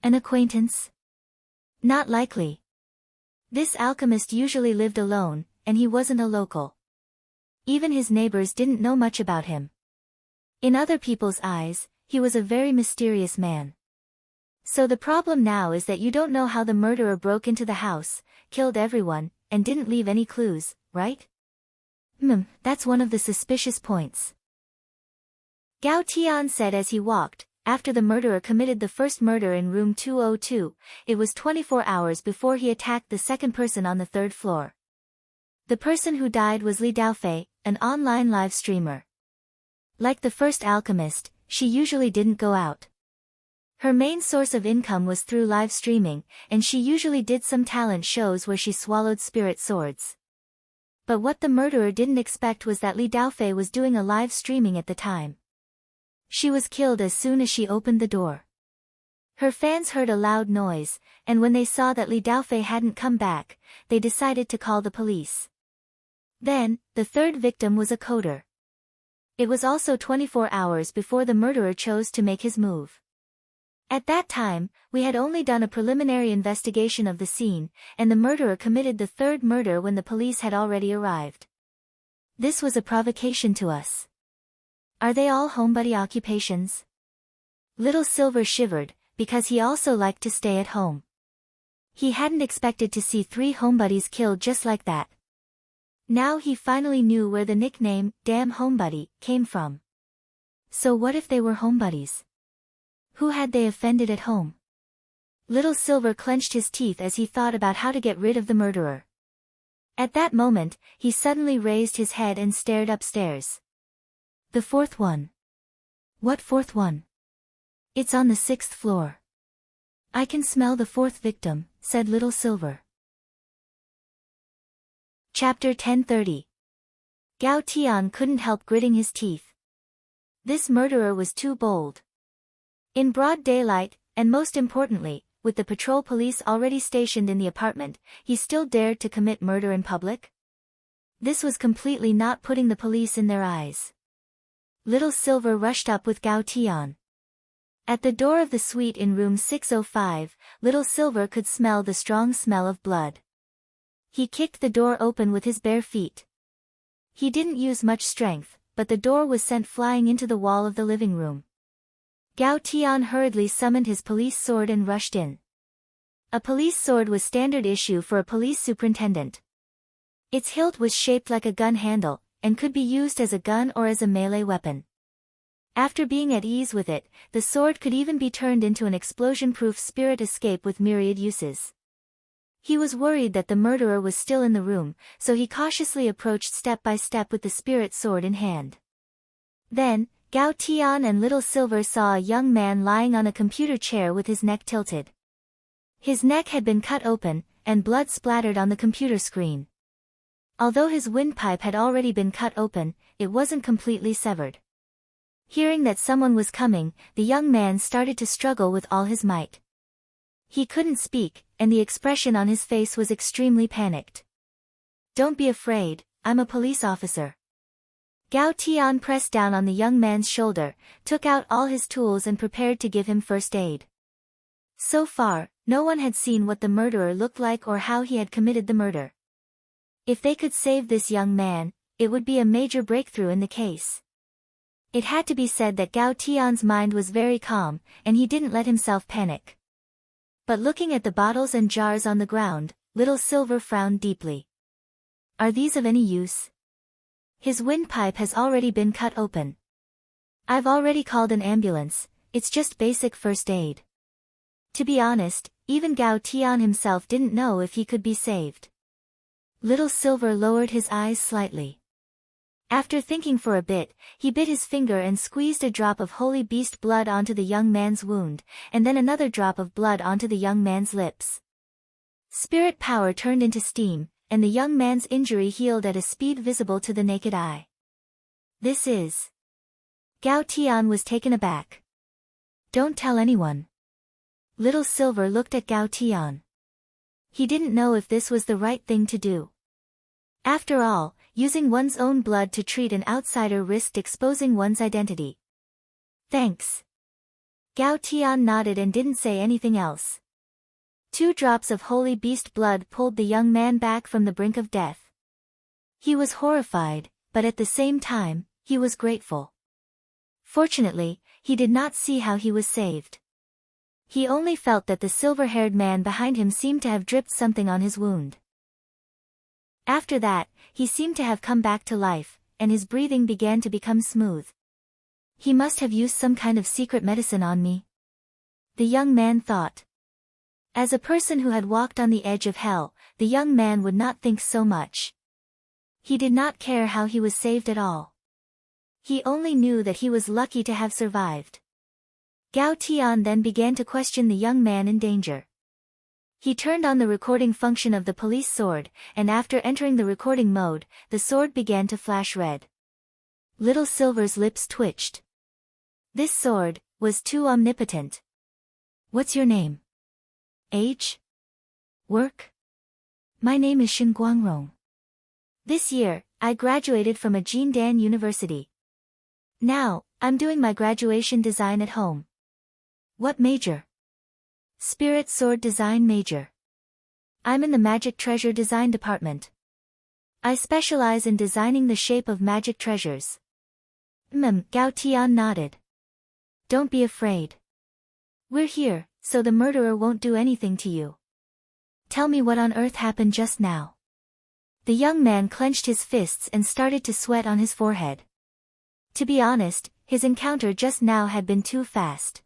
An acquaintance? Not likely. This alchemist usually lived alone, and he wasn't a local. Even his neighbors didn't know much about him. In other people's eyes, he was a very mysterious man. So the problem now is that you don't know how the murderer broke into the house, killed everyone, and didn't leave any clues, right? That's one of the suspicious points. Gao Tian said as he walked. After the murderer committed the first murder in room 202, it was 24 hours before he attacked the second person on the 3rd floor. The person who died was Li Daofei, an online live streamer. Like the first alchemist, she usually didn't go out. Her main source of income was through live streaming, and she usually did some talent shows where she swallowed spirit swords. But what the murderer didn't expect was that Li Daofei was doing a live streaming at the time. She was killed as soon as she opened the door. Her fans heard a loud noise, and when they saw that Li Daofei hadn't come back, they decided to call the police. Then, the 3rd victim was a coder. It was also 24 hours before the murderer chose to make his move. At that time, we had only done a preliminary investigation of the scene, and the murderer committed the 3rd murder when the police had already arrived. This was a provocation to us. Are they all homebody occupations? Little Silver shivered, because he also liked to stay at home. He hadn't expected to see 3 homebodies killed just like that. Now he finally knew where the nickname, Damn Homebody, came from. So what if they were homebodies? Who had they offended at home? Little Silver clenched his teeth as he thought about how to get rid of the murderer. At that moment, he suddenly raised his head and stared upstairs. The 4th one. What 4th one? It's on the 6th floor. I can smell the 4th victim, said Little Silver. Chapter 1030. Gao Tian couldn't help gritting his teeth. This murderer was too bold. In broad daylight, and most importantly, with the patrol police already stationed in the apartment, he still dared to commit murder in public? This was completely not putting the police in their eyes. Little Silver rushed up with Gao Tian. At the door of the suite in room 605, Little Silver could smell the strong smell of blood. He kicked the door open with his bare feet. He didn't use much strength, but the door was sent flying into the wall of the living room. Gao Tian hurriedly summoned his police sword and rushed in. A police sword was standard issue for a police superintendent. Its hilt was shaped like a gun handle, and could be used as a gun or as a melee weapon. After being at ease with it, the sword could even be turned into an explosion-proof spirit escape with myriad uses. He was worried that the murderer was still in the room, so he cautiously approached step by step with the spirit sword in hand. Then, Gao Tian and Little Silver saw a young man lying on a computer chair with his neck tilted. His neck had been cut open, and blood splattered on the computer screen. Although his windpipe had already been cut open, it wasn't completely severed. Hearing that someone was coming, the young man started to struggle with all his might. He couldn't speak, and the expression on his face was extremely panicked. "Don't be afraid, I'm a police officer." Gao Tian pressed down on the young man's shoulder, took out all his tools and prepared to give him first aid. So far, no one had seen what the murderer looked like or how he had committed the murder. If they could save this young man, it would be a major breakthrough in the case. It had to be said that Gao Tian's mind was very calm, and he didn't let himself panic. But looking at the bottles and jars on the ground, Little Silver frowned deeply. Are these of any use? His windpipe has already been cut open. I've already called an ambulance, it's just basic first aid. To be honest, even Gao Tian himself didn't know if he could be saved. Little Silver lowered his eyes slightly. After thinking for a bit, he bit his finger and squeezed a drop of holy beast blood onto the young man's wound, and then another drop of blood onto the young man's lips. Spirit power turned into steam, and the young man's injury healed at a speed visible to the naked eye. This is... Gao Tian was taken aback. Don't tell anyone. Little Silver looked at Gao Tian. He didn't know if this was the right thing to do. After all, using one's own blood to treat an outsider risked exposing one's identity. Thanks. Gao Tian nodded and didn't say anything else. 2 drops of holy beast blood pulled the young man back from the brink of death. He was horrified, but at the same time, he was grateful. Fortunately, he did not see how he was saved. He only felt that the silver-haired man behind him seemed to have dripped something on his wound. After that, he seemed to have come back to life, and his breathing began to become smooth. He must have used some kind of secret medicine on me. The young man thought. As a person who had walked on the edge of hell, the young man would not think so much. He did not care how he was saved at all. He only knew that he was lucky to have survived. Gao Tian then began to question the young man in danger. He turned on the recording function of the police sword, and after entering the recording mode, the sword began to flash red. Little Silver's lips twitched. This sword was too omnipotent. What's your name? Age? Work? My name is Shin Guangrong. This year, I graduated from a Jindan University. Now, I'm doing my graduation design at home. What major? Spirit Sword Design Major. I'm in the Magic Treasure Design Department. I specialize in designing the shape of magic treasures. Gao Tian nodded. Don't be afraid. We're here, so the murderer won't do anything to you. Tell me what on earth happened just now. The young man clenched his fists and started to sweat on his forehead. To be honest, his encounter just now had been too fast.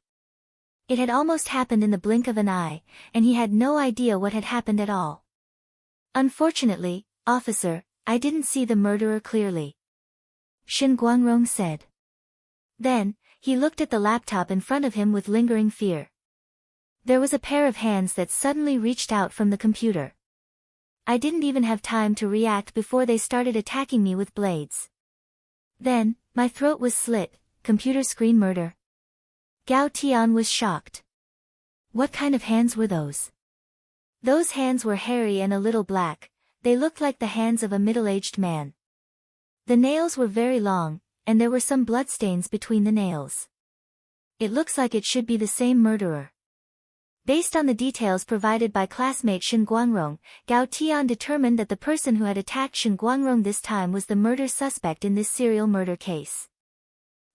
It had almost happened in the blink of an eye, and he had no idea what had happened at all. Unfortunately, officer, I didn't see the murderer clearly. Shin Guangrong said. Then, he looked at the laptop in front of him with lingering fear. There was a pair of hands that suddenly reached out from the computer. I didn't even have time to react before they started attacking me with blades. Then, my throat was slit. Computer screen murder. Gao Tian was shocked. What kind of hands were those? Those hands were hairy and a little black. They looked like the hands of a middle-aged man. The nails were very long, and there were some bloodstains between the nails. It looks like it should be the same murderer. Based on the details provided by classmate Shen Guangrong, Gao Tian determined that the person who had attacked Shen Guangrong this time was the murder suspect in this serial murder case.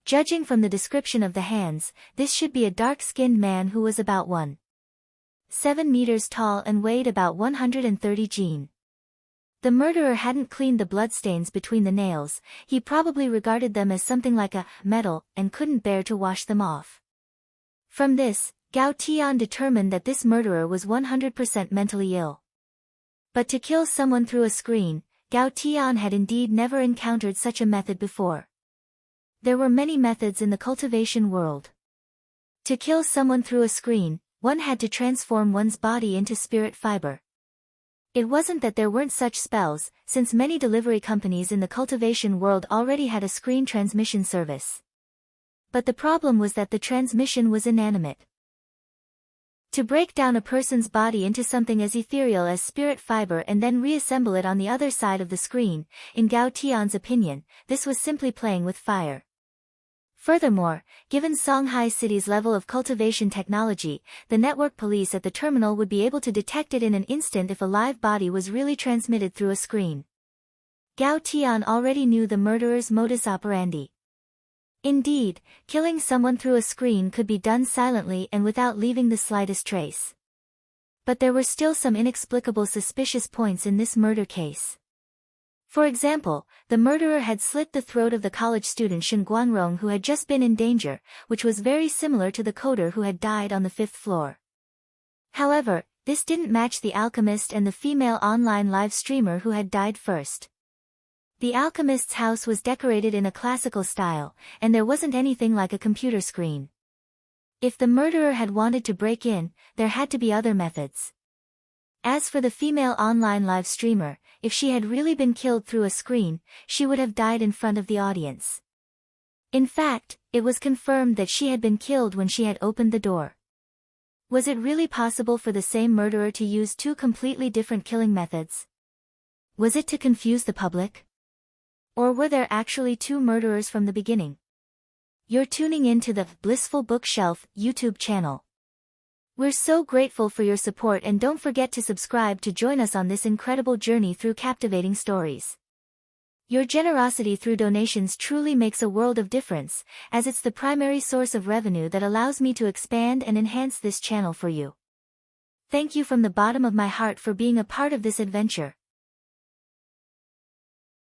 Judging from the description of the hands, this should be a dark-skinned man who was about 1.7 meters tall and weighed about 130 kg. The murderer hadn't cleaned the bloodstains between the nails. He probably regarded them as something like a metal and couldn't bear to wash them off. From this, Gao Tian determined that this murderer was 100% mentally ill. But to kill someone through a screen, Gao Tian had indeed never encountered such a method before. There were many methods in the cultivation world. To kill someone through a screen, one had to transform one's body into spirit fiber. It wasn't that there weren't such spells, since many delivery companies in the cultivation world already had a screen transmission service. But the problem was that the transmission was inanimate. To break down a person's body into something as ethereal as spirit fiber and then reassemble it on the other side of the screen, in Gao Tian's opinion, this was simply playing with fire. Furthermore, given Shanghai City's level of cultivation technology, the network police at the terminal would be able to detect it in an instant if a live body was really transmitted through a screen. Gao Tian already knew the murderer's modus operandi. Indeed, killing someone through a screen could be done silently and without leaving the slightest trace. But there were still some inexplicable suspicious points in this murder case. For example, the murderer had slit the throat of the college student Shen Guangrong who had just been in danger, which was very similar to the coder who had died on the 5th floor. However, this didn't match the alchemist and the female online live streamer who had died first. The alchemist's house was decorated in a classical style, and there wasn't anything like a computer screen. If the murderer had wanted to break in, there had to be other methods. As for the female online live streamer, if she had really been killed through a screen, she would have died in front of the audience. In fact, it was confirmed that she had been killed when she had opened the door. Was it really possible for the same murderer to use two completely different killing methods? Was it to confuse the public? Or were there actually two murderers from the beginning? You're tuning in to the Blissful Bookshelf YouTube channel. We're so grateful for your support, and don't forget to subscribe to join us on this incredible journey through captivating stories. Your generosity through donations truly makes a world of difference, as it's the primary source of revenue that allows me to expand and enhance this channel for you. Thank you from the bottom of my heart for being a part of this adventure.